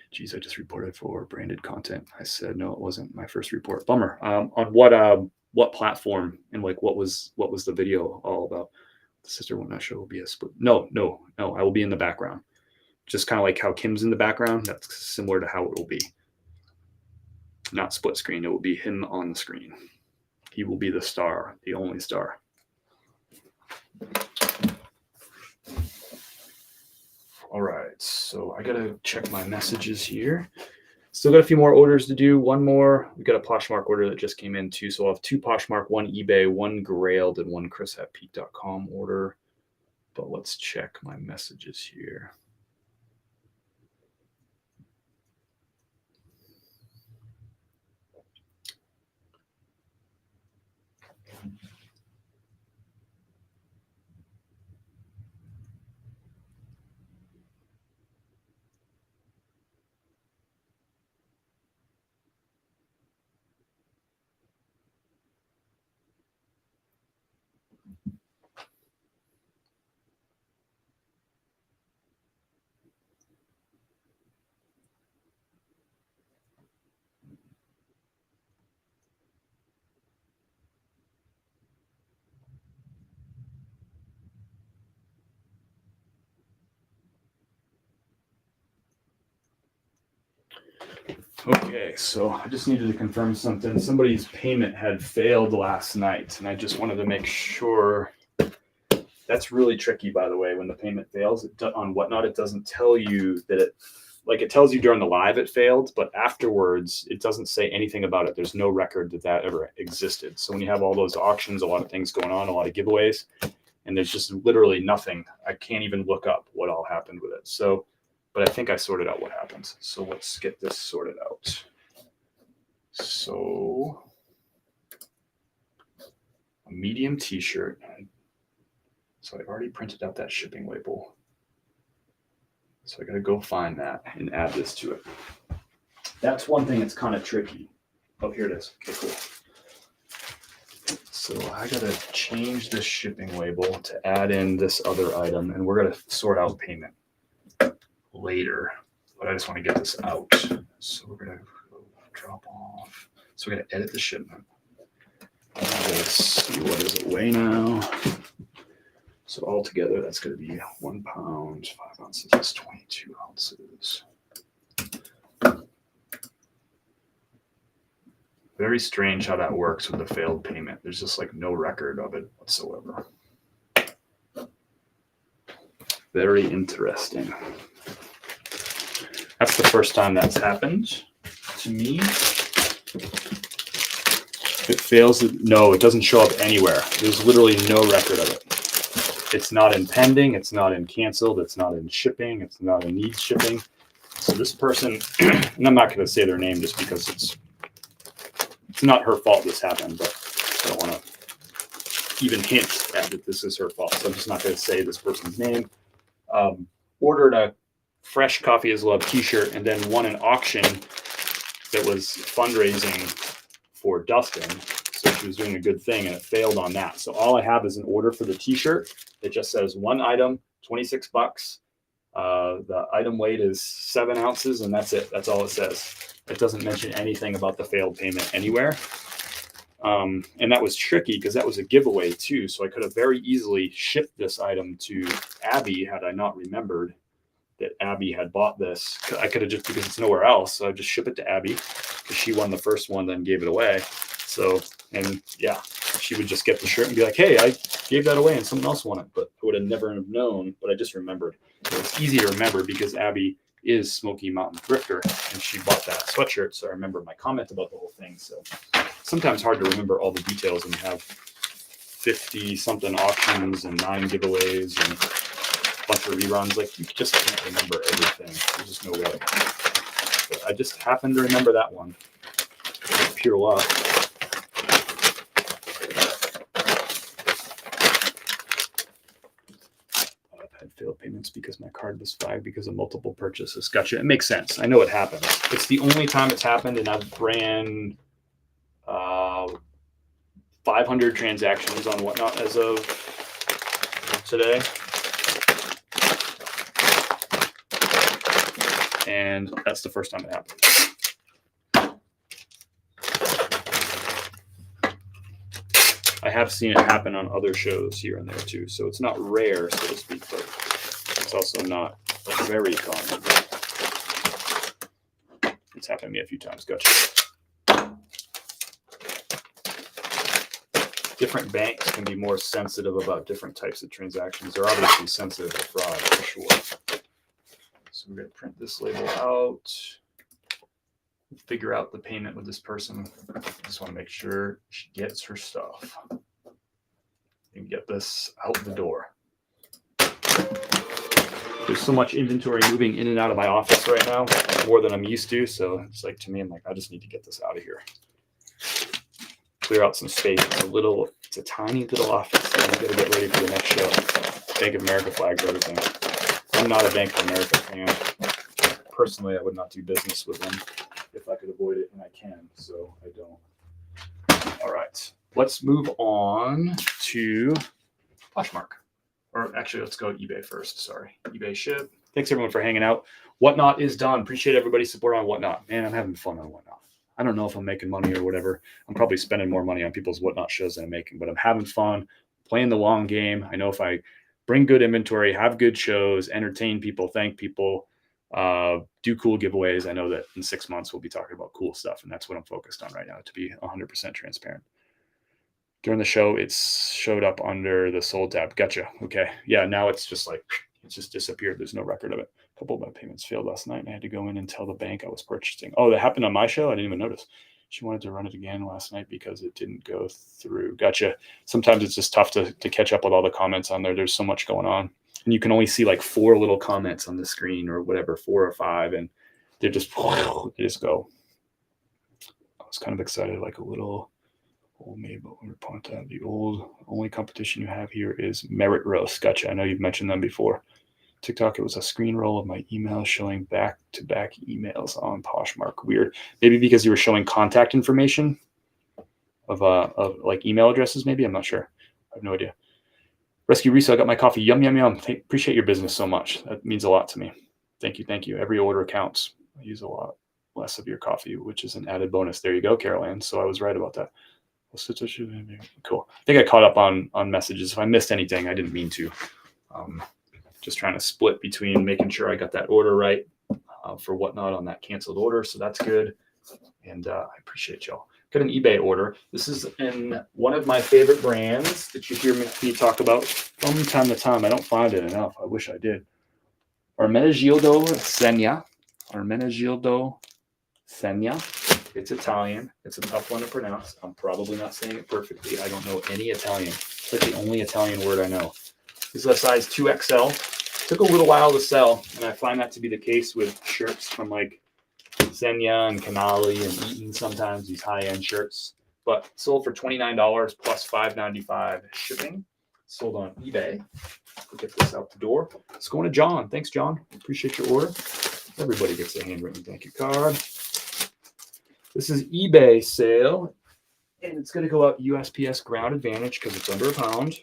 Geez, I just reported for branded content. I said, no, it wasn't my first report. Bummer. On what platform and like what was the video all about? The sister Whatnot show will be a split. No, I will be in the background. Just kind of like how Kim's in the background. That's similar to how it will be. not split screen. It will be him on the screen. He will be the star, the only star. All right, so I gotta check my messages here. Still got a few more orders to do. One more. We got a Poshmark order that just came in too. So I'll have 2 Poshmark, 1 eBay, 1 Grailed, and 1 chris@peak.com order. But let's check my messages here. Okay, so I just needed to confirm something. Somebody's payment had failed last night, and I just wanted to make sure. That's really tricky, by the way, when the payment fails on Whatnot. It doesn't tell you that it tells you during the live it failed, but afterwards it doesn't say anything about it. There's no record that ever existed. So when you have all those auctions, a lot of things going on, a lot of giveaways, and there's just literally nothing, I can't even look up what all happened with it. So, but I think I sorted out what happened. So let's get this sorted out. So a medium t-shirt. So I've already printed out that shipping label. So I got to go find that and add this to it. That's one thing that's kind of tricky. Oh, here it is. Okay, cool. So I got to change this shipping label to add in this other item, and we're going to sort out payment later. But I just want to get this out. So we're going to drop off. So we're going to edit the shipment. Let's see, what does it weigh now? So altogether, that's going to be 1 pound, 5 ounces, that's 22 ounces. Very strange how that works with the failed payment. There's just like no record of it whatsoever. Very interesting. That's the first time that's happened to me. It fails. No, it doesn't show up anywhere. There's literally no record of it. It's not in pending. It's not in canceled. It's not in shipping. It's not in needs shipping. So this person, and I'm not going to say their name just because it's not her fault this happened, but I don't want to even hint at that this is her fault. So I'm just not going to say this person's name. Ordered a fresh Coffee is Love t-shirt and then won an auction that was fundraising for Dustin. So she was doing a good thing and it failed on that. So all I have is an order for the t-shirt. It just says 1 item, $26. The item weight is 7 ounces and that's it. That's all it says. It doesn't mention anything about the failed payment anywhere. And that was tricky because that was a giveaway too. So I could have very easily shipped this item to Abby had I not remembered that Abby had bought this. I could have just, because it's nowhere else, so I just ship it to Abby because she won the first one, then gave it away. So, and yeah, she would just get the shirt and be like, hey, I gave that away and someone else won it, but I would have never have known, but I just remembered. So it's easy to remember because Abby is Smoky Mountain Thrifter and she bought that sweatshirt. So I remember my comment about the whole thing. So sometimes hard to remember all the details and you have 50 something auctions and 9 giveaways and bunch of reruns. Like you just can't remember everything. There's just no way. But I just happened to remember that one. Pure luck. I've had failed payments because my card was flagged because of multiple purchases. Gotcha. It makes sense. I know it happens. It's the only time it's happened, and I've ran 500 transactions on Whatnot as of today. And that's the first time it happened. I have seen it happen on other shows here and there too. So it's not rare, so to speak, but it's also not very common. It's happened to me a few times. Gotcha. different banks can be more sensitive about different types of transactions. They're obviously sensitive to fraud for sure. So we're going to print this label out, figure out the payment with this person. Just want to make sure she gets her stuff and get this out the door. There's so much inventory moving in and out of my office right now, more than I'm used to. So it's like, to me, I'm like, I just need to get this out of here. Clear out some space. It's a tiny little office. I'm going to get ready for the next show. Bank of America flags everything. I'm not a Bank of America fan. Personally, I would not do business with them if I could avoid it, and I can, so I don't. All right, let's move on to Poshmark. Or actually, let's go eBay first. Sorry, eBay ship. Thanks everyone for hanging out. Whatnot is done. Appreciate everybody's support on Whatnot. Man, I'm having fun on Whatnot. I don't know if I'm making money or whatever. I'm probably spending more money on people's Whatnot shows than I'm making, but I'm having fun, playing the long game. I know if I bring good inventory, have good shows, entertain people, thank people, do cool giveaways, I know that in 6 months we'll be talking about cool stuff, and that's what I'm focused on right now, to be 100% transparent. During the show, it showed up under the sold tab. Gotcha. Okay. Yeah, now it's just like, it just disappeared. There's no record of it. A couple of my payments failed last night, and I had to go in and tell the bank I was purchasing. Oh, that happened on my show? I didn't even notice. She wanted to run it again last night because it didn't go through. Gotcha. Sometimes it's just tough to catch up with all the comments on there. There's so much going on. And you can only see like 4 little comments on the screen or whatever, 4 or 5, and they just go. I was kind of excited, like a little old maid, but we point out the only competition you have here is Merit Roast. Gotcha. I know you've mentioned them before. TikTok, it was a screen roll of my email showing back-to-back emails on Poshmark. Weird. Maybe because you were showing contact information of like email addresses, maybe. I'm not sure. I have no idea. Rescue Resale, I got my coffee. Yum, yum, yum. Appreciate your business so much. That means a lot to me. Thank you. Thank you. Every order counts. I use a lot less of your coffee, which is an added bonus. There you go, Carol Ann. So I was right about that. Cool. I think I caught up on messages. If I missed anything, I didn't mean to. Just trying to split between making sure I got that order right for Whatnot on that canceled order. So that's good. And I appreciate y'all. Got an eBay order. This is in one of my favorite brands that you hear me talk about from time to time. I don't find it enough. I wish I did. Ermenegildo Segna. Ermenegildo Segna. It's Italian. It's a tough one to pronounce. I'm probably not saying it perfectly. I don't know any Italian. It's like the only Italian word I know. This is a size 2XL. Took a little while to sell, and I find that to be the case with shirts from like Zegna and Canali and Eaton sometimes, these high-end shirts. But sold for $29 plus $5.95 shipping. Sold on eBay. We'll get this out the door. It's going to John. Thanks, John. Appreciate your order. Everybody gets a handwritten thank you card. This is eBay sale, and it's going to go out USPS Ground Advantage because it's under £1.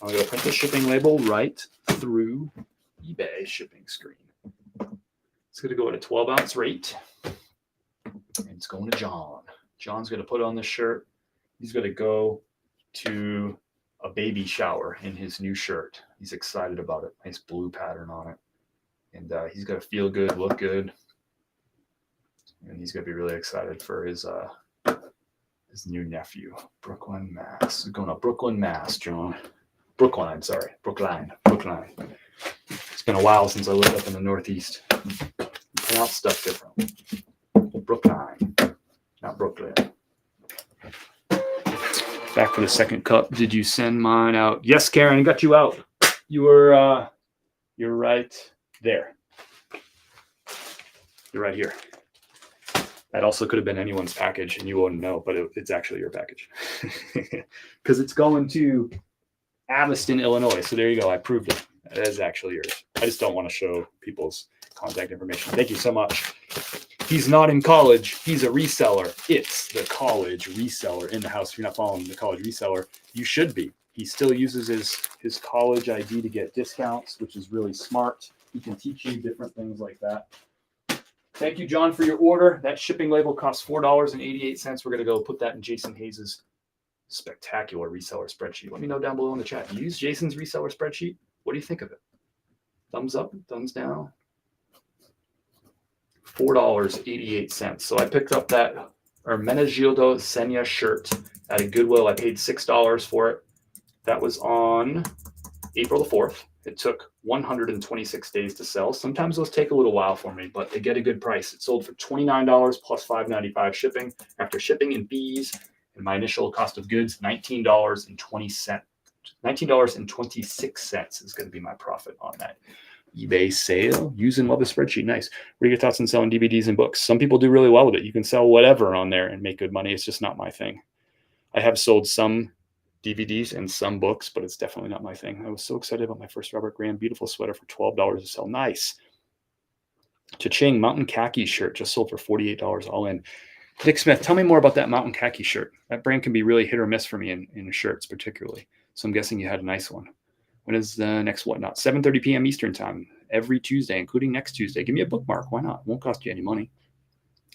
I'm going to print the shipping label right through eBay shipping screen. It's going to go at a 12-ounce rate, and it's going to John. John's going to put on the shirt. He's going to go to a baby shower in his new shirt. He's excited about it. Nice blue pattern on it. And he's going to feel good, look good. And he's going to be really excited for his new nephew, Brooklyn, Mass. We're going to Brooklyn, Mass, John. Brookline. It's been a while since I lived up in the Northeast. You pronounce stuff differently. Brookline, not Brooklyn. Back for the second cup. Did you send mine out? Yes, Karen, I got you out. You're right there. You're right here. That also could have been anyone's package, and you wouldn't know, but it's actually your package because it's going to Aviston, Illinois. So there you go. I proved it. That is actually yours. I just don't want to show people's contact information. Thank you so much. He's not in college. He's a reseller. It's the college reseller in the house. If you're not following the college reseller, you should be. He still uses his college ID to get discounts, which is really smart. He can teach you different things like that. Thank you, John, for your order. That shipping label costs $4.88. We're going to go put that in Jason Hayes' spectacular reseller spreadsheet. Let me know down below in the chat. You use Jason's reseller spreadsheet? What do you think of it? Thumbs up, thumbs down. $4.88. So I picked up that Ermenegildo Segna shirt At a Goodwill, I paid $6 for it. That was on April the 4th. It took 126 days to sell. Sometimes those take a little while for me, but they get a good price. It sold for $29 plus $5.95 shipping. After shipping and fees and my initial cost of goods, $19.26 is going to be my profit on that eBay sale. Use and love a spreadsheet. Nice. What are your thoughts on selling DVDs and books? Some people do really well with it. You can sell whatever on there and make good money. It's just not my thing. I have sold some DVDs and some books, but it's definitely not my thing. I was so excited about my first Robert Graham beautiful sweater for $12 to sell. Nice. Cha-ching, mountain khaki shirt just sold for $48 all in. Dick Smith, tell me more about that mountain khaki shirt. That brand can be really hit or miss for me in shirts particularly. So I'm guessing you had a nice one. When is the next Whatnot? 7:30 p.m. Eastern time every Tuesday, including next Tuesday. Give me a bookmark. Why not? It won't cost you any money.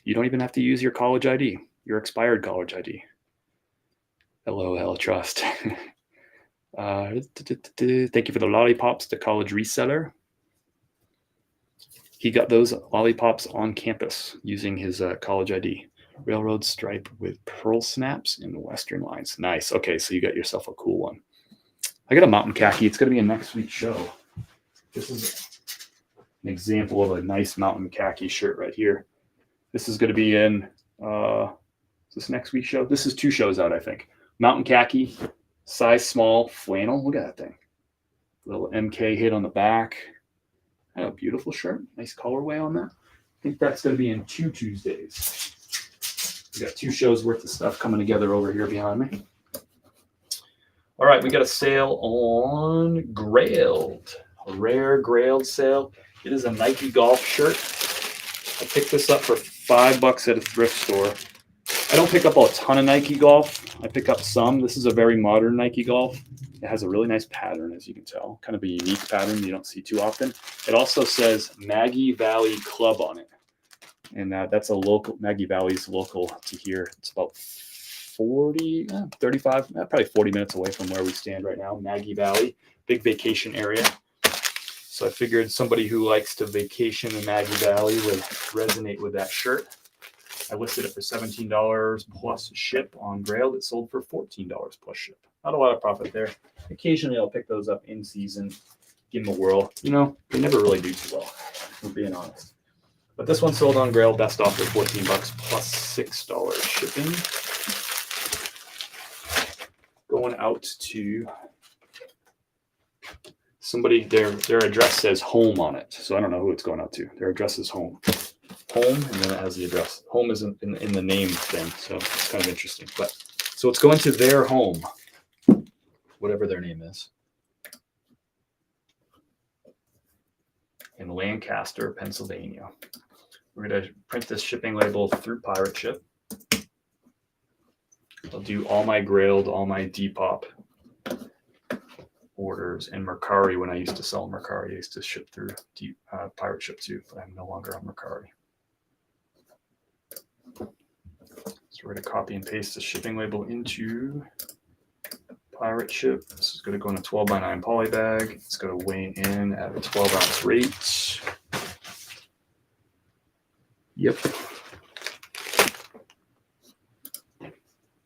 You don't even have to use your college ID, your expired college ID. LOL Trust. Thank you for the lollipops, the college reseller. He got those lollipops on campus using his college ID. Railroad stripe with pearl snaps and western lines. Nice. Okay, so you got yourself a cool one. I got a mountain khaki. It's going to be in next week's show. This is an example of a nice mountain khaki shirt right here. This is going to be in this next week's show. This is 2 shows out, I think. Mountain khaki, size small, flannel. Look at that thing. Little MK hit on the back. A beautiful shirt. Nice colorway on that. I think that's going to be in 2 Tuesdays. We got 2 shows worth of stuff coming together over here behind me. All right, we got a sale on Grailed. A rare Grailed sale. It is a Nike golf shirt. I picked this up for $5 at a thrift store. I don't pick up a ton of Nike golf. I pick up some. This is a very modern Nike golf. It has a really nice pattern, as you can tell. Kind of a unique pattern you don't see too often. It also says Maggie Valley Club on it. And that's a local, Maggie Valley's local to here. It's about 35, probably 40 minutes away from where we stand right now. Maggie Valley, big vacation area. So I figured somebody who likes to vacation in Maggie Valley would resonate with that shirt. I listed it for $17 plus ship on Grailed. It sold for $14 plus ship. Not a lot of profit there. Occasionally I'll pick those up in season, give them a whirl. You know, they never really do too well, if I'm being honest. But this one sold on Grailed, best offer, $14 plus $6 shipping. Going out to somebody, their address says home on it. So I don't know who it's going out to. Their address is home. Home, and then it has the address. Home isn't in the name thing, so it's kind of interesting. But so it's going to their home, whatever their name is, in Lancaster, Pennsylvania. We're going to print this shipping label through Pirate Ship. I'll do all my Grailed, all my Depop orders, and Mercari. When I used to sell Mercari, I used to ship through Pirate Ship too, but I'm no longer on Mercari. So we're going to copy and paste the shipping label into Pirate Ship. This is going to go in a 12x9 poly bag. It's going to weigh in at a 12-ounce rate. Yep.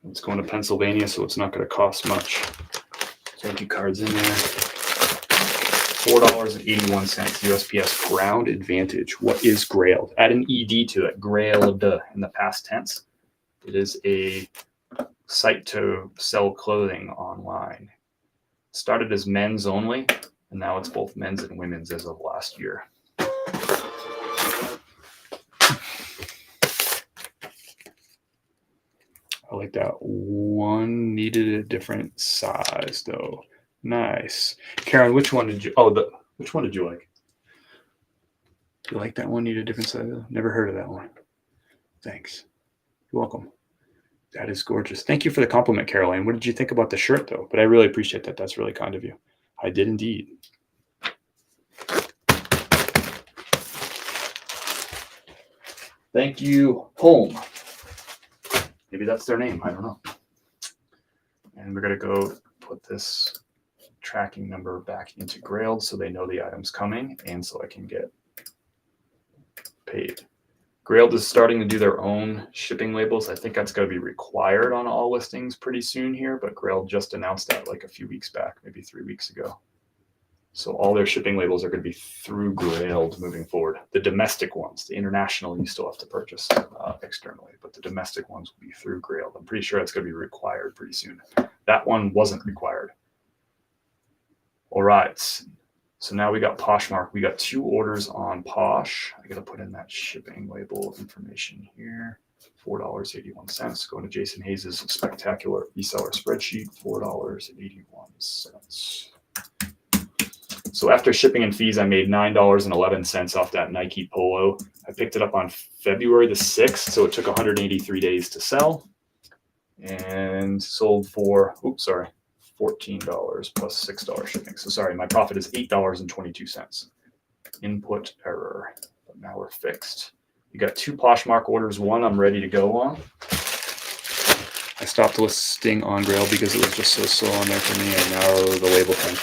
It's going to Pennsylvania, so it's not going to cost much. Thank you cards in there. $4.81 USPS Ground Advantage. What is Grailed? Add an ED to it. Grailed in the past tense. It is a site to sell clothing online. It started as men's only, and now it's both men's and women's as of last year. I like that one. Needed a different size though. Nice. Karen, which one did you? Which one did you like? You like that one? Need a different size? Never heard of that one. Thanks. You're welcome. That is gorgeous. Thank you for the compliment, Caroline. What did you think about the shirt though? But I really appreciate that. That's really kind of you. I did indeed. Thank you, Home. Maybe that's their name. I don't know. And we're going to go put this tracking number back into Grailed so they know the item's coming and so I can get paid. Grailed is starting to do their own shipping labels. I think that's going to be required on all listings pretty soon here, but Grailed just announced that like a few weeks back, maybe 3 weeks ago. So all their shipping labels are going to be through Grailed moving forward. The domestic ones, the international, you still have to purchase externally, but the domestic ones will be through Grailed. I'm pretty sure that's going to be required pretty soon. That one wasn't required. All right. So now we got Poshmark. We got 2 orders on Posh. I got to put in that shipping label information here. $4.81. Going to Jason Hayes' spectacular reseller spreadsheet. $4.81. So after shipping and fees, I made $9.11 off that Nike Polo. I picked it up on February the 6th, so it took 183 days to sell, and sold for, $14 plus $6 shipping. So sorry, my profit is $8.22. Input error, but now we're fixed. You got 2 Poshmark orders. One I'm ready to go on. I stopped listing on Grailed because it was just so slow on there for me, and now the label thing.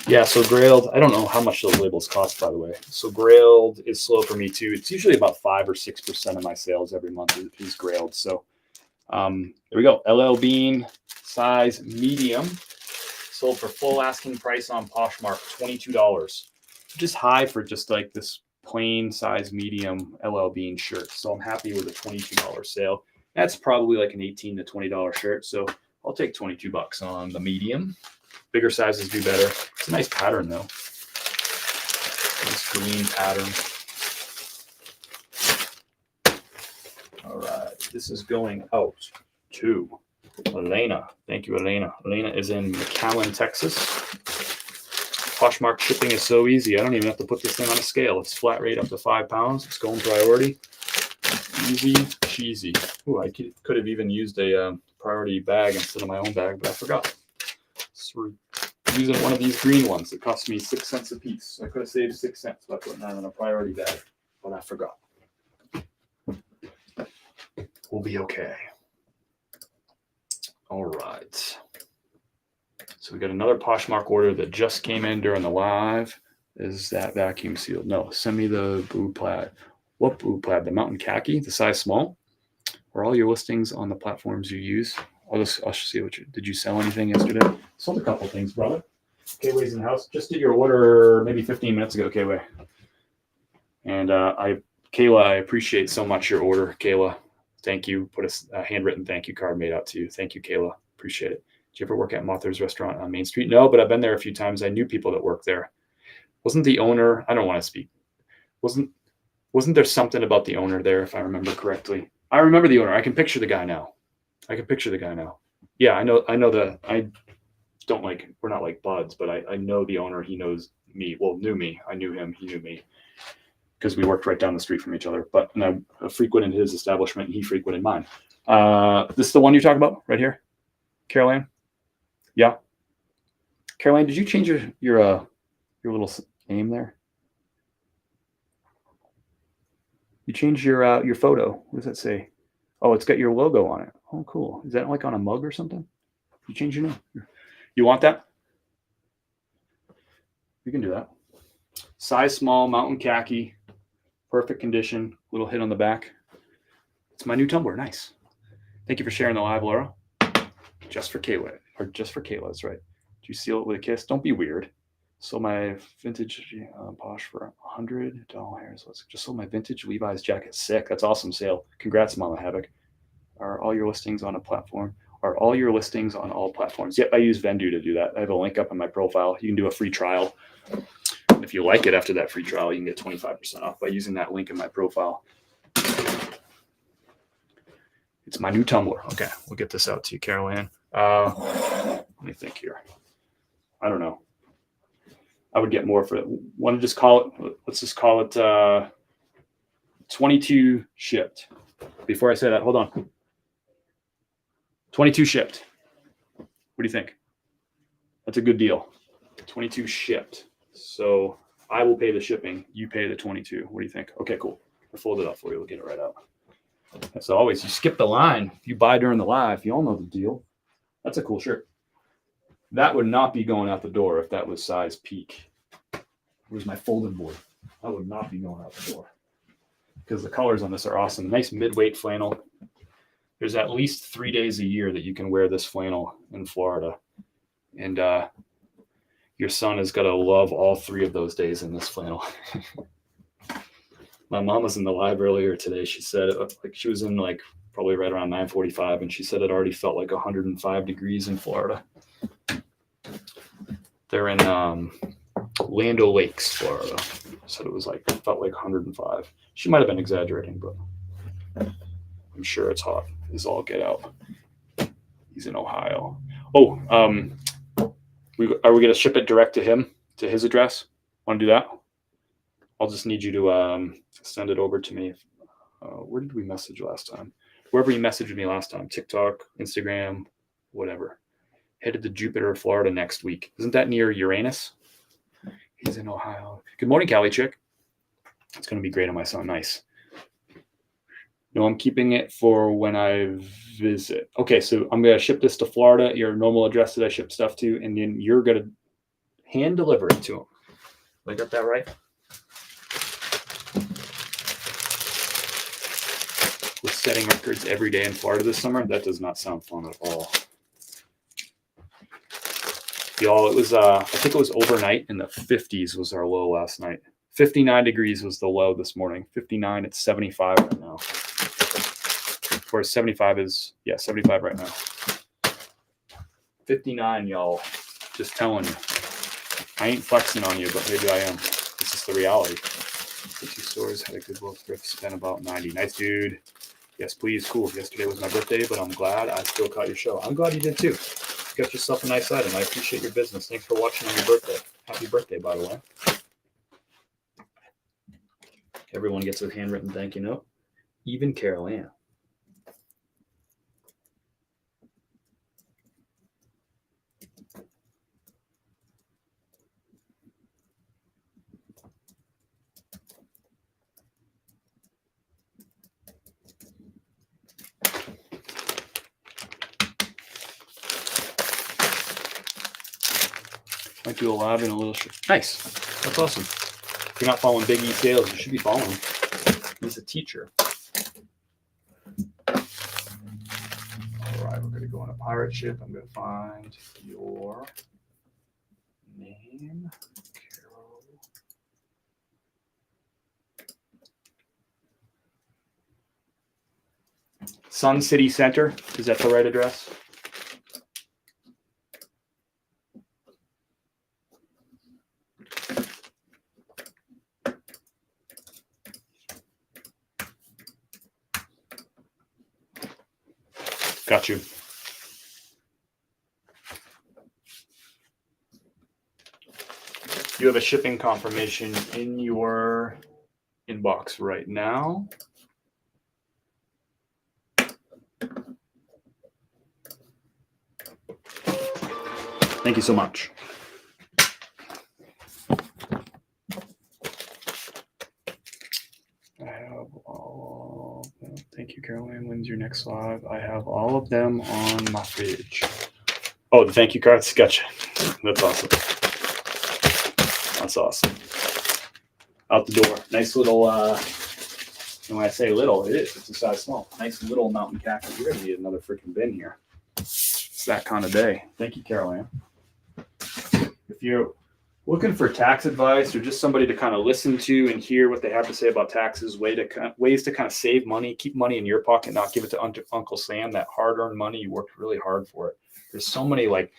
Yeah, so Grailed, I don't know how much those labels cost, by the way. So Grailed is slow for me too. It's usually about 5 or 6% of my sales every month is Grailed. So there we go. LL Bean, size medium, sold for full asking price on Poshmark, $22, which is high for just like this plain size medium LL Bean shirt. So I'm happy with a $22 sale. That's probably like an $18 to $20 shirt. So I'll take $22 on the medium. Bigger sizes do better. It's a nice pattern though. Nice green pattern. All right, this is going out to Elena. Thank you, Elena. Elena is in McAllen, Texas. Poshmark shipping is so easy. I don't even have to put this thing on a scale. It's flat rate up to 5 pounds. It's going priority. Easy cheesy. Ooh, I could have even used a priority bag instead of my own bag, but I forgot. So we're using one of these green ones. It cost me 6 cents a piece. I could have saved 6 cents by putting that in a priority bag, but I forgot. We'll be okay. All right. So we got another Poshmark order that just came in during the live. Is that vacuum sealed? No, send me the blue plaid. What blue plaid? The mountain khaki, the size small? Are all your listings on the platforms you use? I'll see what did you sell anything yesterday? Sold a couple things, brother. K-Way's in the house. Just did your order maybe 15 minutes ago, K-Way. And Kayla, I appreciate so much your order, Kayla. Thank you. Put a handwritten thank you card made out to you. Thank you, Kayla. Appreciate it. Did you ever work at Mother's Restaurant on Main Street? No, but I've been there a few times. I knew people that worked there. Wasn't the owner? I don't want to speak. Wasn't there something about the owner there, if I remember correctly? I remember the owner. I can picture the guy now. Yeah, I know that. I don't like, we're not like buds, but I know the owner. He knows me. Well, knew me. I knew him. He knew me because we worked right down the street from each other. But I frequented his establishment and he frequented mine. This is the one you're talking about right here? Caroline? Yeah. Caroline, did you change your little name there? You changed your photo. What does that say? Oh, it's got your logo on it. Oh, cool. Is that like on a mug or something? You change your name. You want that? You can do that. Size small, mountain khaki, perfect condition. Little hit on the back. It's my new tumbler. Nice. Thank you for sharing the live, Laura. Just for Kayla, that's right. Did you seal it with a kiss? Don't be weird. Sold my vintage Posh for $100. Just sold my vintage Levi's jacket. Sick. That's awesome sale. Congrats, Mama Havoc. Are all your listings on a platform? Are all your listings on all platforms? Yep, I use Vendu to do that. I have a link up in my profile. You can do a free trial. And if you like it after that free trial, you can get 25% off by using that link in my profile. It's my new tumbler. Okay, we'll get this out to you, Carol Ann. Let me think here. I don't know. I would get more for it. Want to just call it, let's just call it 22 shipped. Before I say that, hold on. 22 shipped. What do you think? That's a good deal. 22 shipped. So I will pay the shipping. You pay the 22. What do you think? Okay, cool. I'll fold it up for you. We'll get it right out. As always, you skip the line. If you buy during the live, you all know the deal. That's a cool shirt. That would not be going out the door if that was size peak. Where's my folding board? That would not be going out the door. because the colors on this are awesome. Nice mid-weight flannel. There's at least 3 days a year that you can wear this flannel in Florida. And your son is going to love all 3 of those days in this flannel. My mom was in the live earlier today. She said like she was in like probably right around 9:45, and she said it already felt like 105 degrees in Florida. They're in Land O'Lakes, Florida. Said it was like felt like 105. She might have been exaggerating, but I'm sure it's hot as all get out. He's in Ohio. Oh, are we going to ship it direct to him, to his address? Want to do that? I'll just need you to send it over to me. Where did we message last time? Wherever you messaged me last time, TikTok, Instagram, whatever. Headed to Jupiter, Florida next week. Isn't that near Uranus? He's in Ohio. Good morning, Cali Chick. It's going to be great on my son. Nice. No, I'm keeping it for when I visit. Okay, so I'm going to ship this to Florida, your normal address that I ship stuff to, and then you're going to hand deliver it to him. I got that right? We're setting records every day in Florida this summer. That does not sound fun at all. Y'all, it was, I think it was overnight in the 50s was our low last night. 59 degrees was the low this morning. 59, it's 75 right now. Or 75 is, 75 right now. 59, y'all. Just telling you. I ain't flexing on you, but maybe I am. This is the reality. The 2 stores had a good little thrift, spent about 90. Nice, dude. Yes, please. Cool. Yesterday was my birthday, but I'm glad I still caught your show. I'm glad you did too. You got yourself a nice item. I appreciate your business. Thanks for watching on your birthday. Happy birthday, by the way. Everyone gets a handwritten thank you note. Even Carol Ann. Might do a live in a little short. Nice. That's awesome. If you're not following Big E Sales, you should be following him. He's a teacher. All right, we're going to go on a pirate ship. I'm going to find your name. Carol. Sun City Center. Is that the right address? Got you. You have a shipping confirmation in your inbox right now. Thank you so much. I have all. Thank you, Caroline. When's your next live? I have all of them on my fridge. Oh, the thank you cards. Gotcha. That's awesome. That's awesome. Out the door. Nice little. And when I say little, it is. It's a size small. Nice little mountain cactus. We're gonna need another freaking bin here. It's that kind of day. Thank you, Caroline. If you're looking for tax advice or just somebody to kind of listen to and hear what they have to say about taxes, ways to kind of save money, keep money in your pocket, not give it to Uncle Sam, that hard-earned money, you worked really hard for it. There's so many like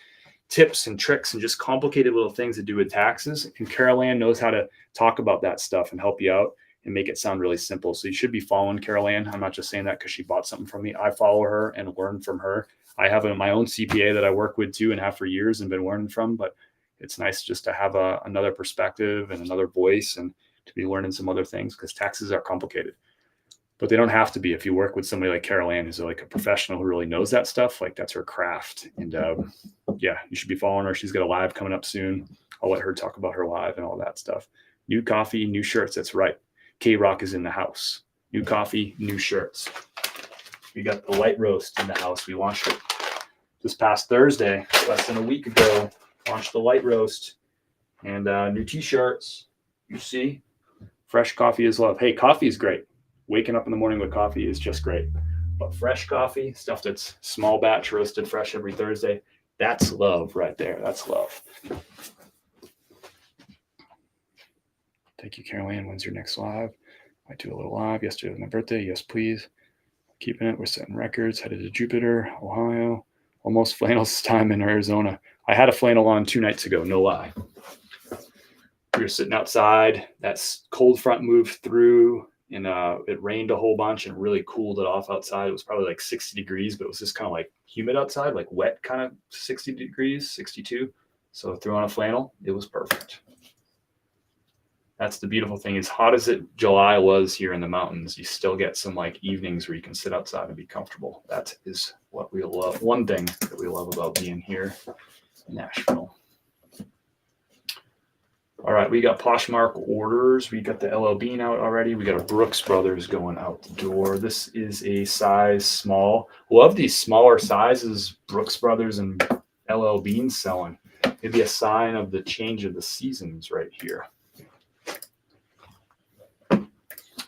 tips and tricks and just complicated little things to do with taxes. And Carol Ann knows how to talk about that stuff and help you out and make it sound really simple. So you should be following Carol Ann. I'm not just saying that because she bought something from me. I follow her and learn from her. I have my own CPA that I work with too and have for years and been learning from, but it's nice just to have another perspective and another voice and to be learning some other things because taxes are complicated. But they don't have to be. If you work with somebody like Carol Ann, who's like a professional who really knows that stuff, like that's her craft. And yeah, you should be following her. She's got a live coming up soon. I'll let her talk about her live and all that stuff. New coffee, new shirts. That's right. K-Rock is in the house. New coffee, new shirts. We got the light roast in the house. We launched it this past Thursday, less than a week ago. Launched the light roast and new t-shirts. You see, fresh coffee is love. Hey, coffee is great. waking up in the morning with coffee is just great. But fresh coffee, stuff that's small batch roasted fresh every Thursday, that's love right there. That's love. Thank you, Caroline. When's your next live? Might do a little live. Yesterday was my birthday. Yes, please. Keeping it. We're setting records. Headed to Jupiter, Ohio. Almost flannels time in Arizona. I had a flannel on 2 nights ago. No lie. We were sitting outside. That cold front moved through, and it rained a whole bunch and really cooled it off outside. It was probably like 60 degrees, but it was just kind of like humid outside, like wet, kind of 60 degrees, 62. So I threw on a flannel. It was perfect. That's the beautiful thing. As hot as July was here in the mountains, you still get some like evenings where you can sit outside and be comfortable. That is what we love. One thing that we love about being here in Nashville. All right, we got Poshmark orders. We got the LL Bean out already. We got a Brooks Brothers going out the door. This is a size small. Love these smaller sizes, Brooks Brothers and LL Bean selling. It'd be a sign of the change of the seasons right here.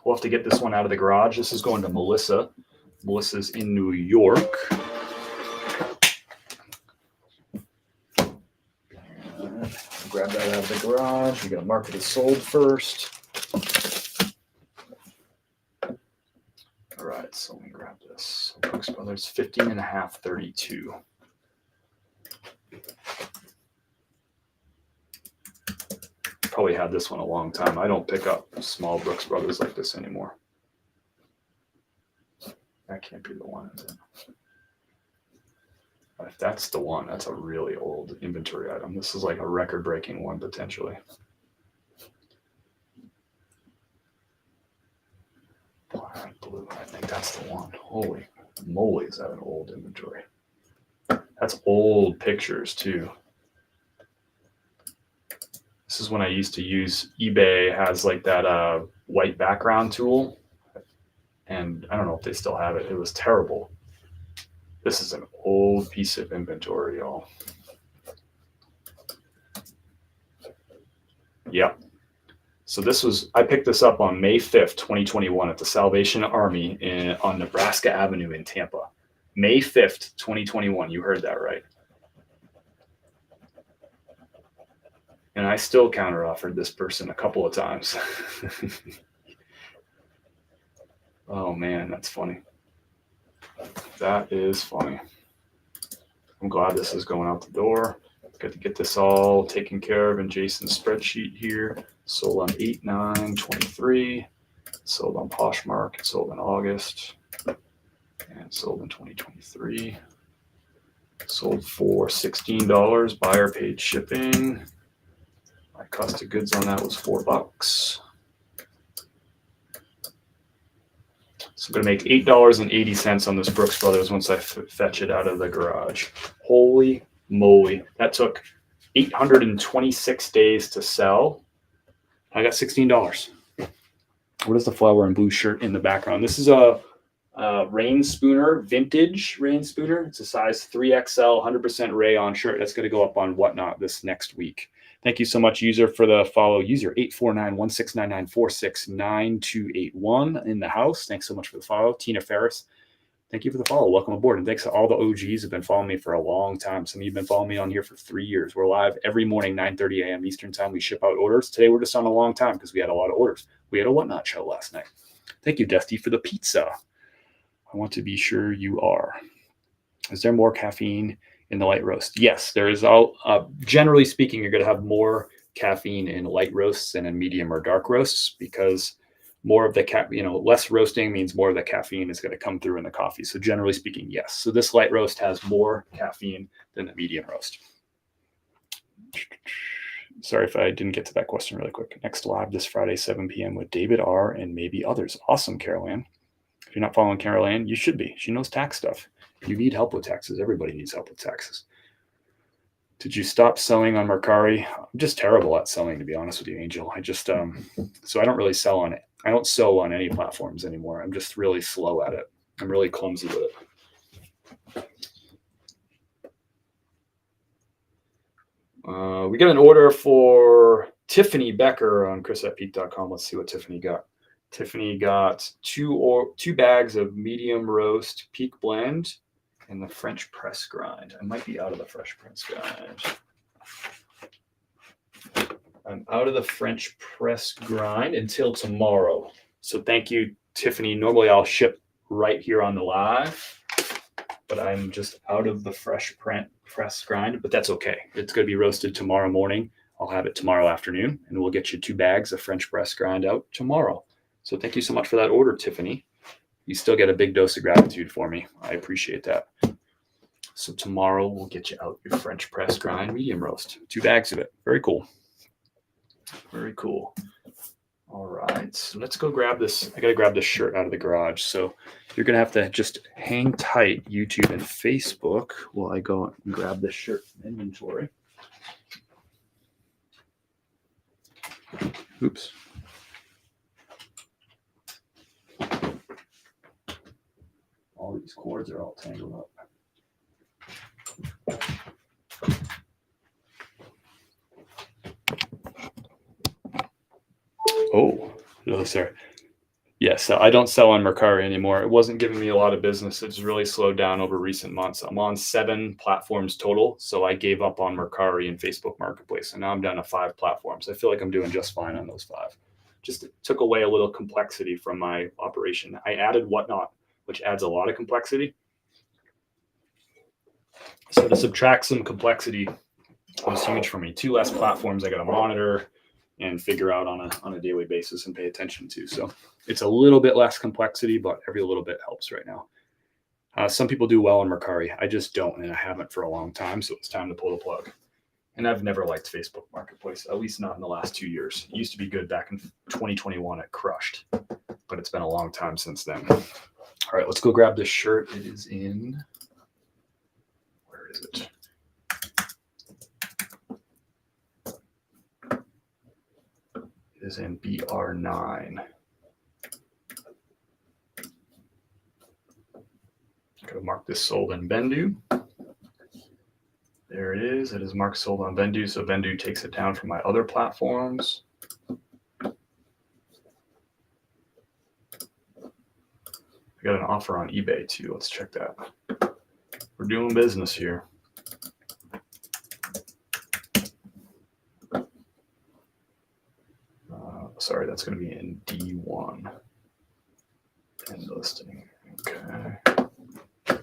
We'll have to get this one out of the garage. This is going to Melissa. Melissa's in New York. Grab that out of the garage. We got to mark it as sold first. All right, so let me grab this. Brooks Brothers, 15.5, 32. Probably had this one a long time. I don't pick up small Brooks Brothers like this anymore. That can't be the one, is it? If that's the one, that's a really old inventory item. This is like a record-breaking one, potentially. Black, blue, I think that's the one. Holy moly, is that an old inventory? That's old pictures, too. This is when I used to use eBay. Has like that white background tool. And I don't know if they still have it. It was terrible. This is an old piece of inventory, y'all. Yep. So this was, I picked this up on May 5th, 2021 at the Salvation Army on Nebraska Avenue in Tampa. May 5th, 2021. You heard that right. And I still counteroffered this person a couple of times. Oh man, that's funny. That is funny. I'm glad this is going out the door. Got to get this all taken care of in Jason's spreadsheet here. Sold on 8/9/23. Sold on Poshmark. Sold in August. And sold in 2023. Sold for $16. Buyer paid shipping. My cost of goods on that was $4. So I'm going to make $8.80 on this Brooks Brothers once I fetch it out of the garage. Holy moly. That took 826 days to sell. I got $16. What is the flower and blue shirt in the background? This is a rain spooner, vintage rain spooner. It's a size 3XL, 100% rayon shirt. That's going to go up on Whatnot this next week. Thank you so much, user, for the follow. User 849-1699-469281 in the house. Thanks so much for the follow. Tina Ferris, thank you for the follow. Welcome aboard. And thanks to all the OGs who have been following me for a long time. Some of you have been following me on here for 3 years. We're live every morning, 9:30 a.m. Eastern time. We ship out orders. Today, we're just on a long time because we had a lot of orders. We had a Whatnot show last night. Thank you, Dusty, for the pizza. I want to be sure you are. Is there more caffeine in the light roast? Yes, there is. Generally speaking, you're going to have more caffeine in light roasts than in medium or dark roasts because more of the less roasting means more of the caffeine is going to come through in the coffee. So generally speaking, yes. So this light roast has more caffeine than the medium roast. Sorry if I didn't get to that question really quick. Next live this Friday, 7 p.m. with David R. and maybe others. Awesome, Carol Ann. If you're not following Carol Ann, you should be. She knows tax stuff. You need help with taxes. Everybody needs help with taxes. Did you stop selling on Mercari? I'm just terrible at selling, to be honest with you, Angel. I just, so I don't really sell on it. I don't sell on any platforms anymore. I'm just really slow at it. I'm really clumsy with it. We got an order for Tiffany Becker on chris@peak.com. Let's see what Tiffany got. Tiffany got two bags of medium roast peak blend and the French press grind. I might be out of the French press grind. I'm out of the French press grind until tomorrow. So thank you, Tiffany. Normally I'll ship right here on the live, but I'm just out of the fresh press grind, but that's okay. It's going to be roasted tomorrow morning. I'll have it tomorrow afternoon, and we'll get you 2 bags of French press grind out tomorrow. So thank you so much for that order, Tiffany. You still get a big dose of gratitude for me. I appreciate that. So tomorrow we'll get you out your French press grind medium roast. 2 bags of it. Very cool. Very cool. All right, so let's go grab this. I got to grab this shirt out of the garage. So you're going to have to just hang tight, YouTube and Facebook, while I go and grab this shirt from inventory. Oops. All these cords are all tangled up. Oh, no, sir. Yes, I don't sell on Mercari anymore. It wasn't giving me a lot of business. It's really slowed down over recent months. I'm on 7 platforms total, so I gave up on Mercari and Facebook Marketplace, and now I'm down to 5 platforms. I feel like I'm doing just fine on those 5. Just took away a little complexity from my operation. I added Whatnot, which adds a lot of complexity. So to subtract some complexity was huge for me. 2 less platforms I got to monitor and figure out on a daily basis and pay attention to. So it's a little bit less complexity, but every little bit helps right now. Some people do well on Mercari. I just don't, and I haven't for a long time. So it's time to pull the plug. And I've never liked Facebook Marketplace, at least not in the last 2 years. It used to be good back in 2021. It crushed, but it's been a long time since then. All right, let's go grab this shirt. It is in, where is it? It is in BR9. Gotta mark this sold in Bendu. There it is. It is marked sold on Bendu, so Bendu takes it down from my other platforms. I got an offer on eBay too. Let's check that. We're doing business here. Sorry, that's going to be in D1. And listing. Okay. Let's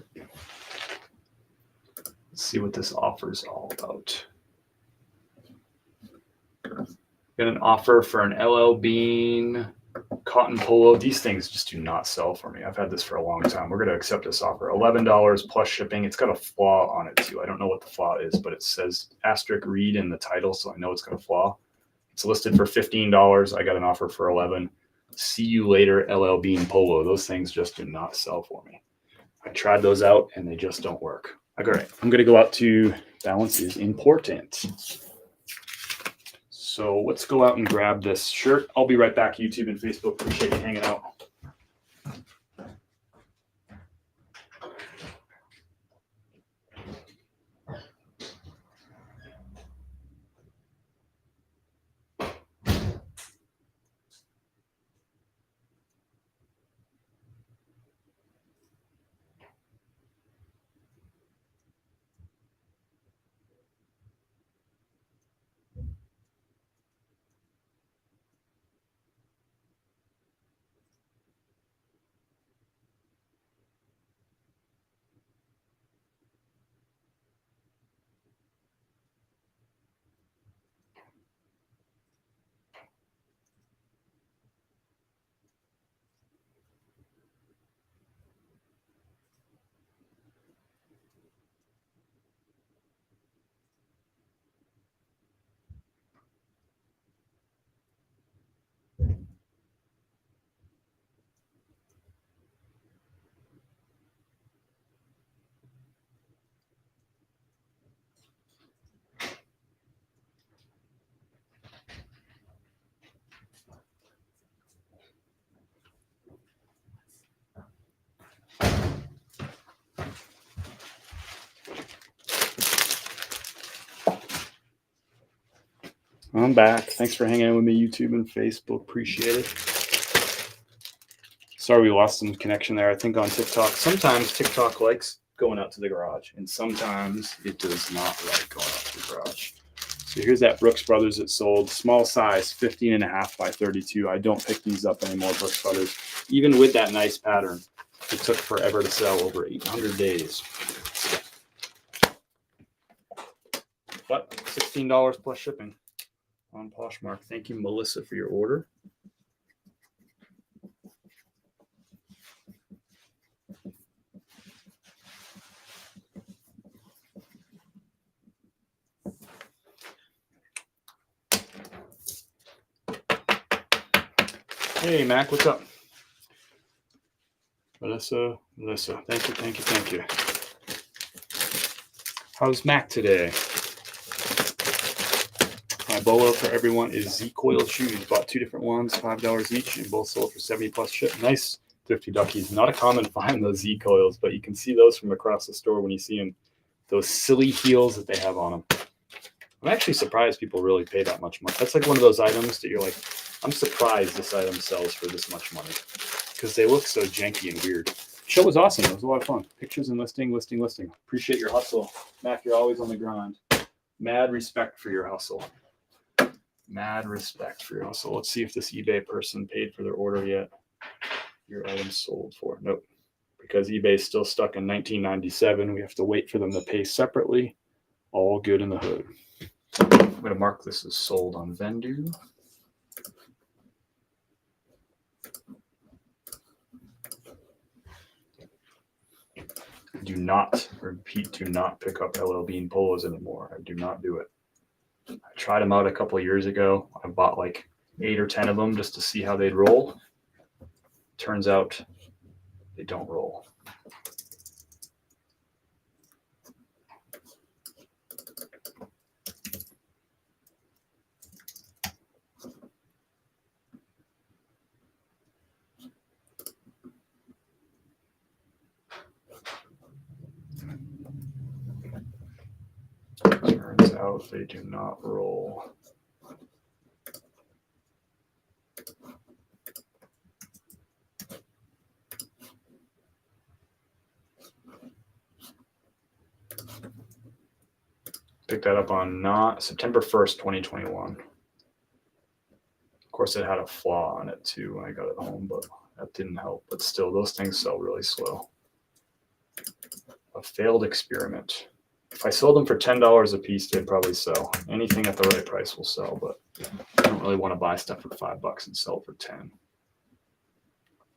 see what this offer is all about. Got an offer for an LL Bean cotton polo. These things just do not sell for me. I've had this for a long time. We're going to accept this offer. $11 plus shipping. It's got a flaw on it too. I don't know what the flaw is, but it says asterisk read in the title, so I know it's going to flaw. It's listed for $15. I got an offer for $11. See you later, LL Bean polo. Those things just do not sell for me. I tried those out and they just don't work. All right, I'm going to go out to balance is important. So let's go out and grab this shirt. I'll be right back, YouTube and Facebook. Appreciate you hanging out. I'm back. Thanks for hanging out with me, YouTube and Facebook. Appreciate it. Sorry we lost some connection there. I think on TikTok. Sometimes TikTok likes going out to the garage, and sometimes it does not like going out to the garage. So here's that Brooks Brothers that sold. Small size, 15.5 by 32. I don't pick these up anymore, Brooks Brothers. Even with that nice pattern, it took forever to sell, over 800 days. But $16 plus shipping on Poshmark. Thank you, Melissa, for your order. Hey, Mac, what's up? Melissa, thank you. How's Mac today? My BOLO for everyone is Z Coil shoes. Bought 2 different ones, $5 each, and both sold for 70 plus ship. Nice, thrifty duckies. Not a common find, those Z Coils, but you can see those from across the store when you see them. Those silly heels that they have on them. I'm actually surprised people really pay that much money. That's like one of those items that you're like, I'm surprised this item sells for this much money because they look so janky and weird. Show was awesome. It was a lot of fun. Pictures and listing. Appreciate your hustle. Mac, you're always on the grind. Mad respect for your hustle. Let's see if this eBay person paid for their order yet. Your item sold for. Nope. Because eBay's still stuck in 1997. We have to wait for them to pay separately. All good in the hood. I'm going to mark this as sold on Vendu. Do not pick up LL Bean polos anymore. I do not do it. I tried them out a couple of years ago. I bought like 8 or 10 of them just to see how they'd roll. Turns out they don't roll. Turns out they do not roll. Picked that up on September 1st, 2021. Of course, it had a flaw on it too when I got it home, but that didn't help. But still, those things sell really slow. A failed experiment. If I sold them for $10 a piece, they'd probably sell. Anything at the right price will sell, but I don't really want to buy stuff for $5 and sell it for 10.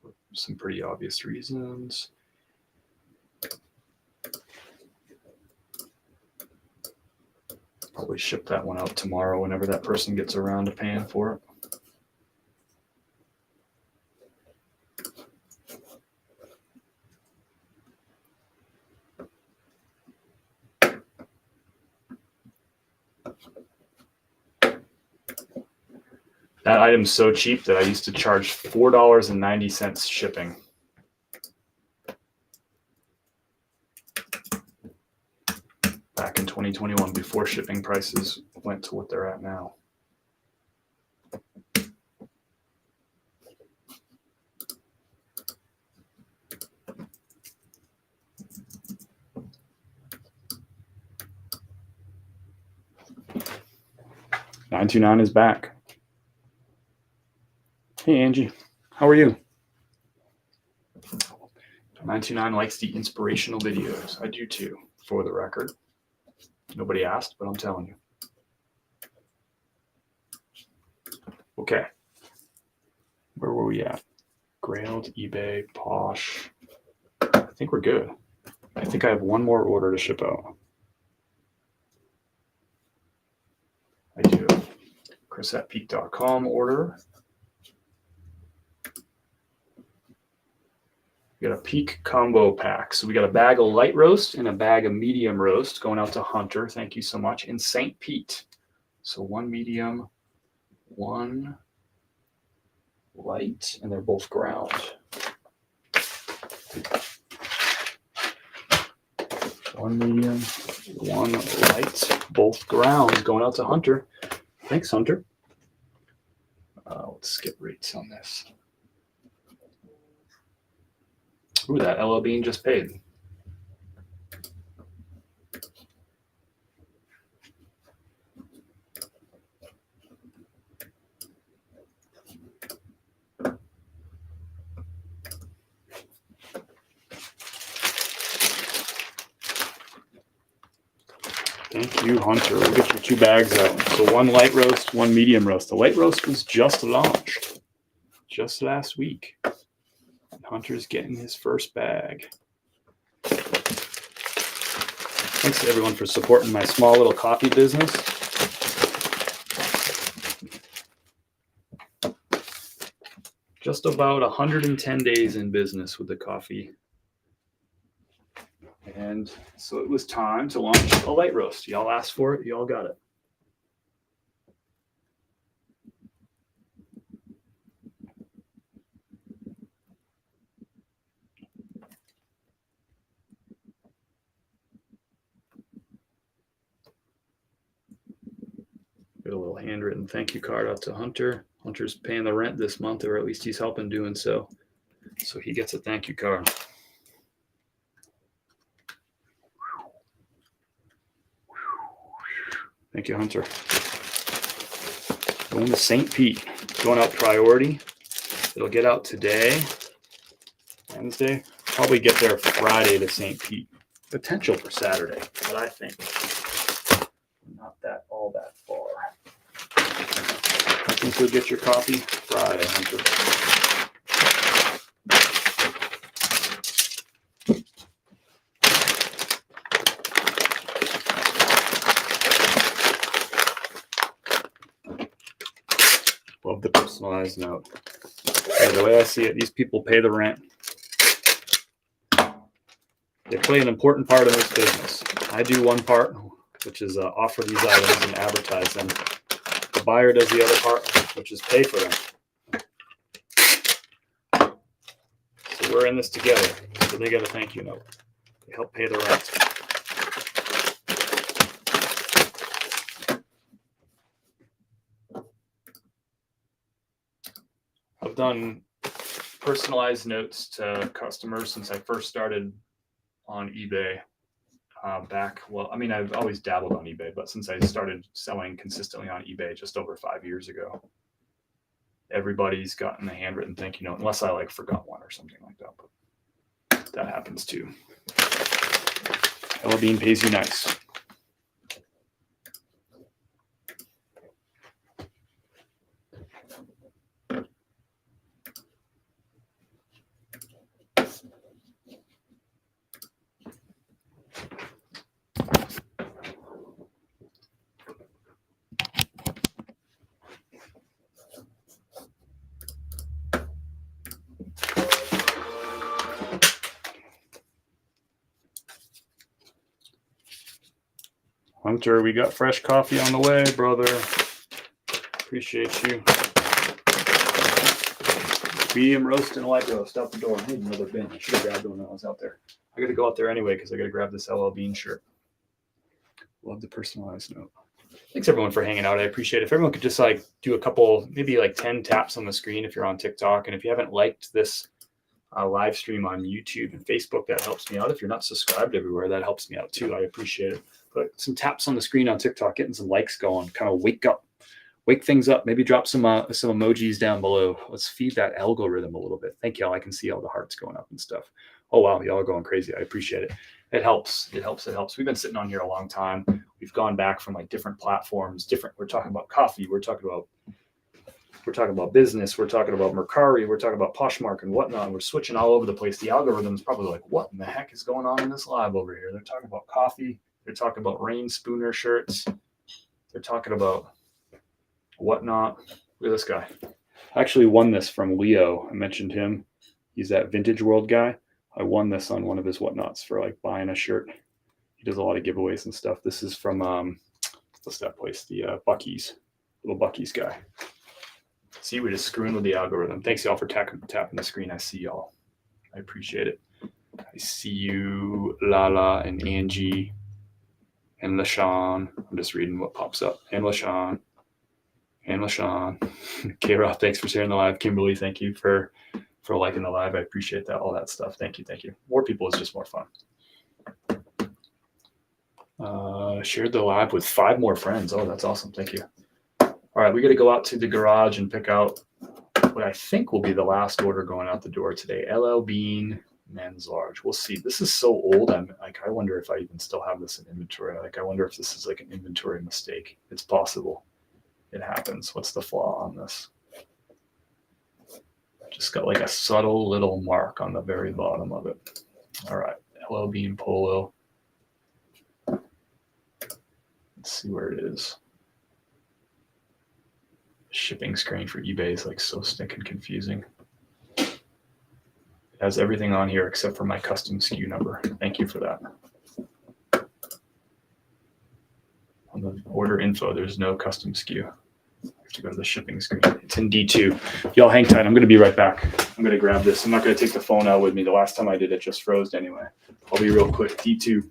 For some pretty obvious reasons. Probably ship that one out tomorrow whenever that person gets around to paying for it. That item's so cheap that I used to charge $4.90 shipping. Back in 2021, before shipping prices went to what they're at now. $929 is back. Hey, Angie. How are you? 929 likes the inspirational videos. I do too, for the record. Nobody asked, but I'm telling you. Okay. Where were we at? Grailed, eBay, Posh. I think we're good. I think I have one more order to ship out. I do. Chris at peak.com order. We got a Peak combo pack. So we got a bag of light roast and a bag of medium roast going out to Hunter. Thank you so much. In St. Pete. So one medium, one light, and they're both ground. One medium, one light, both ground going out to Hunter. Thanks, Hunter. Let's skip rates on this. Ooh, that LL Bean just paid. Thank you, Hunter. We'll get you 2 bags out. So 1 light roast, 1 medium roast. The light roast was just launched just last week. And Hunter's getting his first bag. Thanks to everyone for supporting my small little coffee business. Just about 110 days in business with the coffee. And so it was time to launch a light roast. Y'all asked for it. Y'all got it. Get a little handwritten thank you card out to Hunter. Hunter's paying the rent this month, or at least he's helping doing so. So he gets a thank you card. Thank you, Hunter. Going to St. Pete. Going out priority. It'll get out today, Wednesday. Probably get there Friday to St. Pete. Potential for Saturday, but I think not that all that far. I think you'll get your coffee Friday, Hunter. Love the personalized note. Yeah, the way I see it, these people pay the rent. They play an important part in this business. I do one part, which is offer these items and advertise them. The buyer does the other part, which is pay for them. So we're in this together. So they get a thank you note. They help pay the rent. I've done personalized notes to customers since I first started on eBay back. Well, I mean, I've always dabbled on eBay, but since I started selling consistently on eBay just over 5 years ago, everybody's gotten a handwritten thank you note, unless I like forgot one or something like that. But that happens too. LL Bean pays you nice. Hunter, we got fresh coffee on the way, brother. Appreciate you. Medium roast and light roast out the door. I need another bin. I should have grabbed one when I was out there. I got to go out there anyway because I got to grab this LL Bean shirt. Love the personalized note. Thanks everyone for hanging out. I appreciate it. If everyone could just like do a couple, maybe like 10 taps on the screen if you're on TikTok. And if you haven't liked this live stream on YouTube and Facebook, that helps me out. If you're not subscribed everywhere, that helps me out too. I appreciate it. Put some taps on the screen on TikTok, getting some likes going, kind of wake things up. Maybe drop some emojis down below. Let's feed that algorithm a little bit. Thank y'all. I can see all the hearts going up and stuff. Oh wow, y'all are going crazy. I appreciate it. It helps. It helps. We've been sitting on here a long time. We've gone back from like different platforms. We're talking about coffee. We're talking about business. We're talking about Mercari. We're talking about Poshmark and whatnot. We're switching all over the place. The algorithm's probably like, what in the heck is going on in this live over here? They're talking about coffee. They're talking about Rain Spooner shirts. They're talking about whatnot. Look at this guy. I actually won this from Leo. I mentioned him. He's that Vintage World guy. I won this on one of his whatnots for like buying a shirt. He does a lot of giveaways and stuff. This is from what's that place? The Buc-ee's. Little Buc-ee's guy. See, we're just screwing with the algorithm. Thanks y'all for tapping the screen. I see y'all. I appreciate it. I see you, Lala and Angie and LaShawn. I'm just reading what pops up. And LaShawn. K-Rob, thanks for sharing the live. Kimberly, thank you for for liking the live. I appreciate that, all that stuff. Thank you. More people is just more fun. Shared the live with 5 more friends. Oh, that's awesome. Thank you. All right, we got to go out to the garage and pick out what I think will be the last order going out the door today. LL Bean men's large. We'll see. This is so old. I wonder if I even still have this in inventory. I wonder if this is like an inventory mistake. It's possible. It happens. What's the flaw on this? Just got like a subtle little mark on the very bottom of it. All right, LL Bean polo. Let's see where it is. Shipping screen for eBay is like so stinking confusing. It has everything on here except for my custom SKU number. Thank you for that. On the order info, there's no custom SKU. I have to go to the shipping screen. It's in D2. Y'all hang tight. I'm going to be right back. I'm going to grab this. I'm not going to take the phone out with me. The last time I did it just froze anyway. I'll be real quick. D2.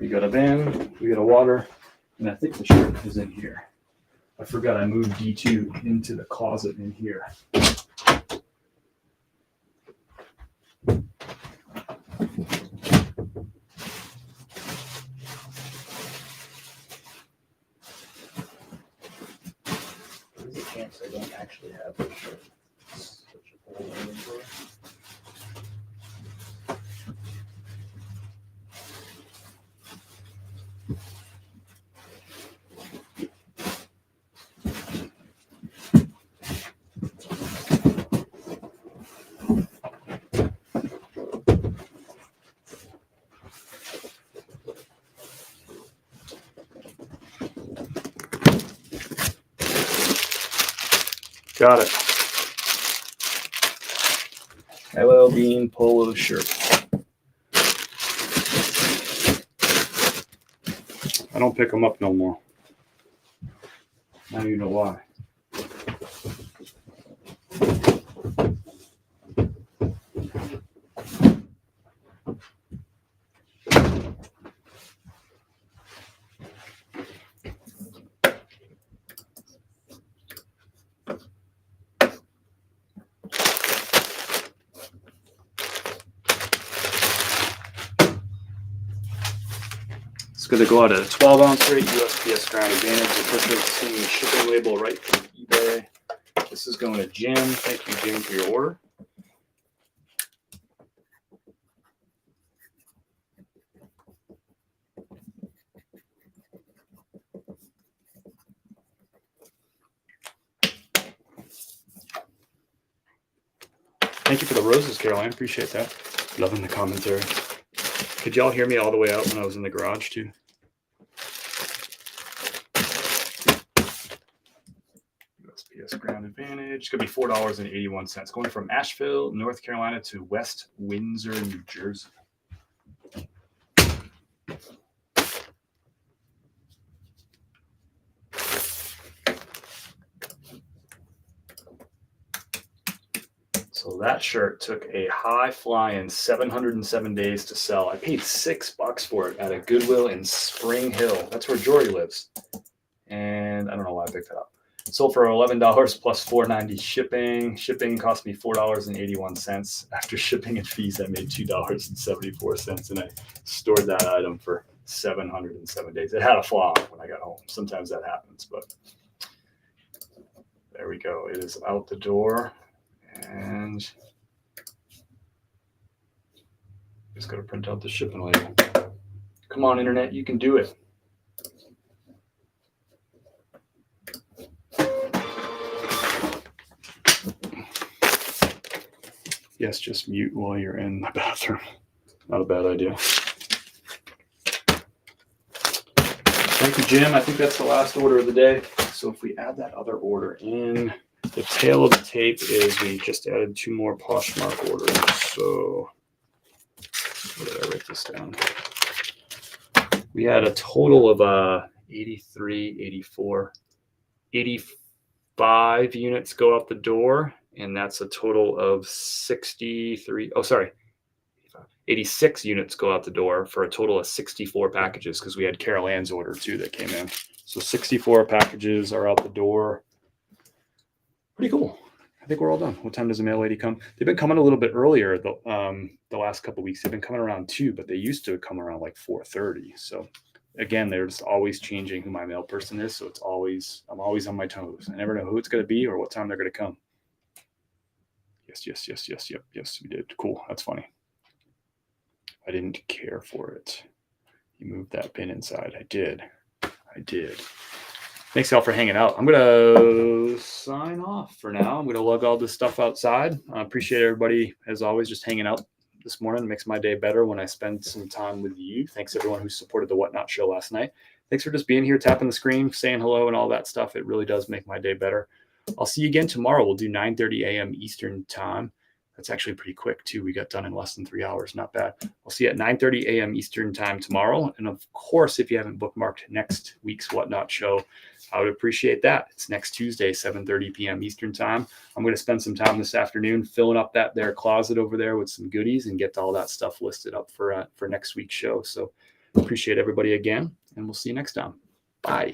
We got a van, we got a water, and I think the shirt is in here. I forgot I moved D2 into the closet in here. There's a chance I don't actually have this shirt. It's such a old inventory. Got it. LL Bean polo shirt. I don't pick them up no more. Now you know why. It's going to go out at a 12-ounce rate, USPS Ground Advantage. Officially seeing the shipping label right from eBay. This is going to Jim. Thank you, Jim, for your order. Thank you for the roses, Caroline. Appreciate that. Loving the commentary. Could y'all hear me all the way out when I was in the garage, too? USPS Ground Advantage. It's going to be $4.81. Going from Asheville, North Carolina to West Windsor, New Jersey. So that shirt took a high flying 707 days to sell. I paid $6 for it at a Goodwill in Spring Hill. That's where Jory lives. And I don't know why I picked it up. Sold for $11 plus $4.90 shipping. Shipping cost me $4.81. After shipping and fees, I made $2.74, and I stored that item for 707 days. It had a flaw when I got home. Sometimes that happens, but there we go. It is out the door. And Just got to print out the shipping label. Come on, internet, you can do it. Yes, just mute while you're in the bathroom. Not a bad idea. Thank you, Jim. I think that's the last order of the day. So if we add that other order in, the tail of the tape is we just added 2 more Poshmark orders. So where did I write this down? We had a total of 83, 84, 85 units go out the door. And that's a total of 86 units go out the door for a total of 64 packages because we had Carol Ann's order too that came in. So 64 packages are out the door. Pretty cool. I think we're all done. What time does the mail lady come? They've been coming a little bit earlier the last couple of weeks. They've been coming around 2, but they used to come around like 4:30. So again, they're just always changing who my mail person is. So I'm always on my toes. I never know who it's going to be or what time they're going to come. Yes, we did. Cool. That's funny. I didn't care for it. You moved that pin inside. I did. Thanks y'all for hanging out. I'm going to sign off for now. I'm going to lug all this stuff outside. I appreciate everybody, as always, just hanging out this morning. It makes my day better when I spend some time with you. Thanks everyone who supported the Whatnot show last night. Thanks for just being here, tapping the screen, saying hello and all that stuff. It really does make my day better. I'll see you again tomorrow. We'll do 9:30 a.m. Eastern time. That's actually pretty quick too. We got done in less than 3 hours. Not bad. We'll see you at 9:30 a.m. Eastern time tomorrow. And of course, if you haven't bookmarked next week's Whatnot show, I would appreciate that. It's next Tuesday, 7:30 p.m. Eastern time. I'm going to spend some time this afternoon filling up that there closet over there with some goodies and get all that stuff listed up for next week's show. So appreciate everybody again, and we'll see you next time. Bye.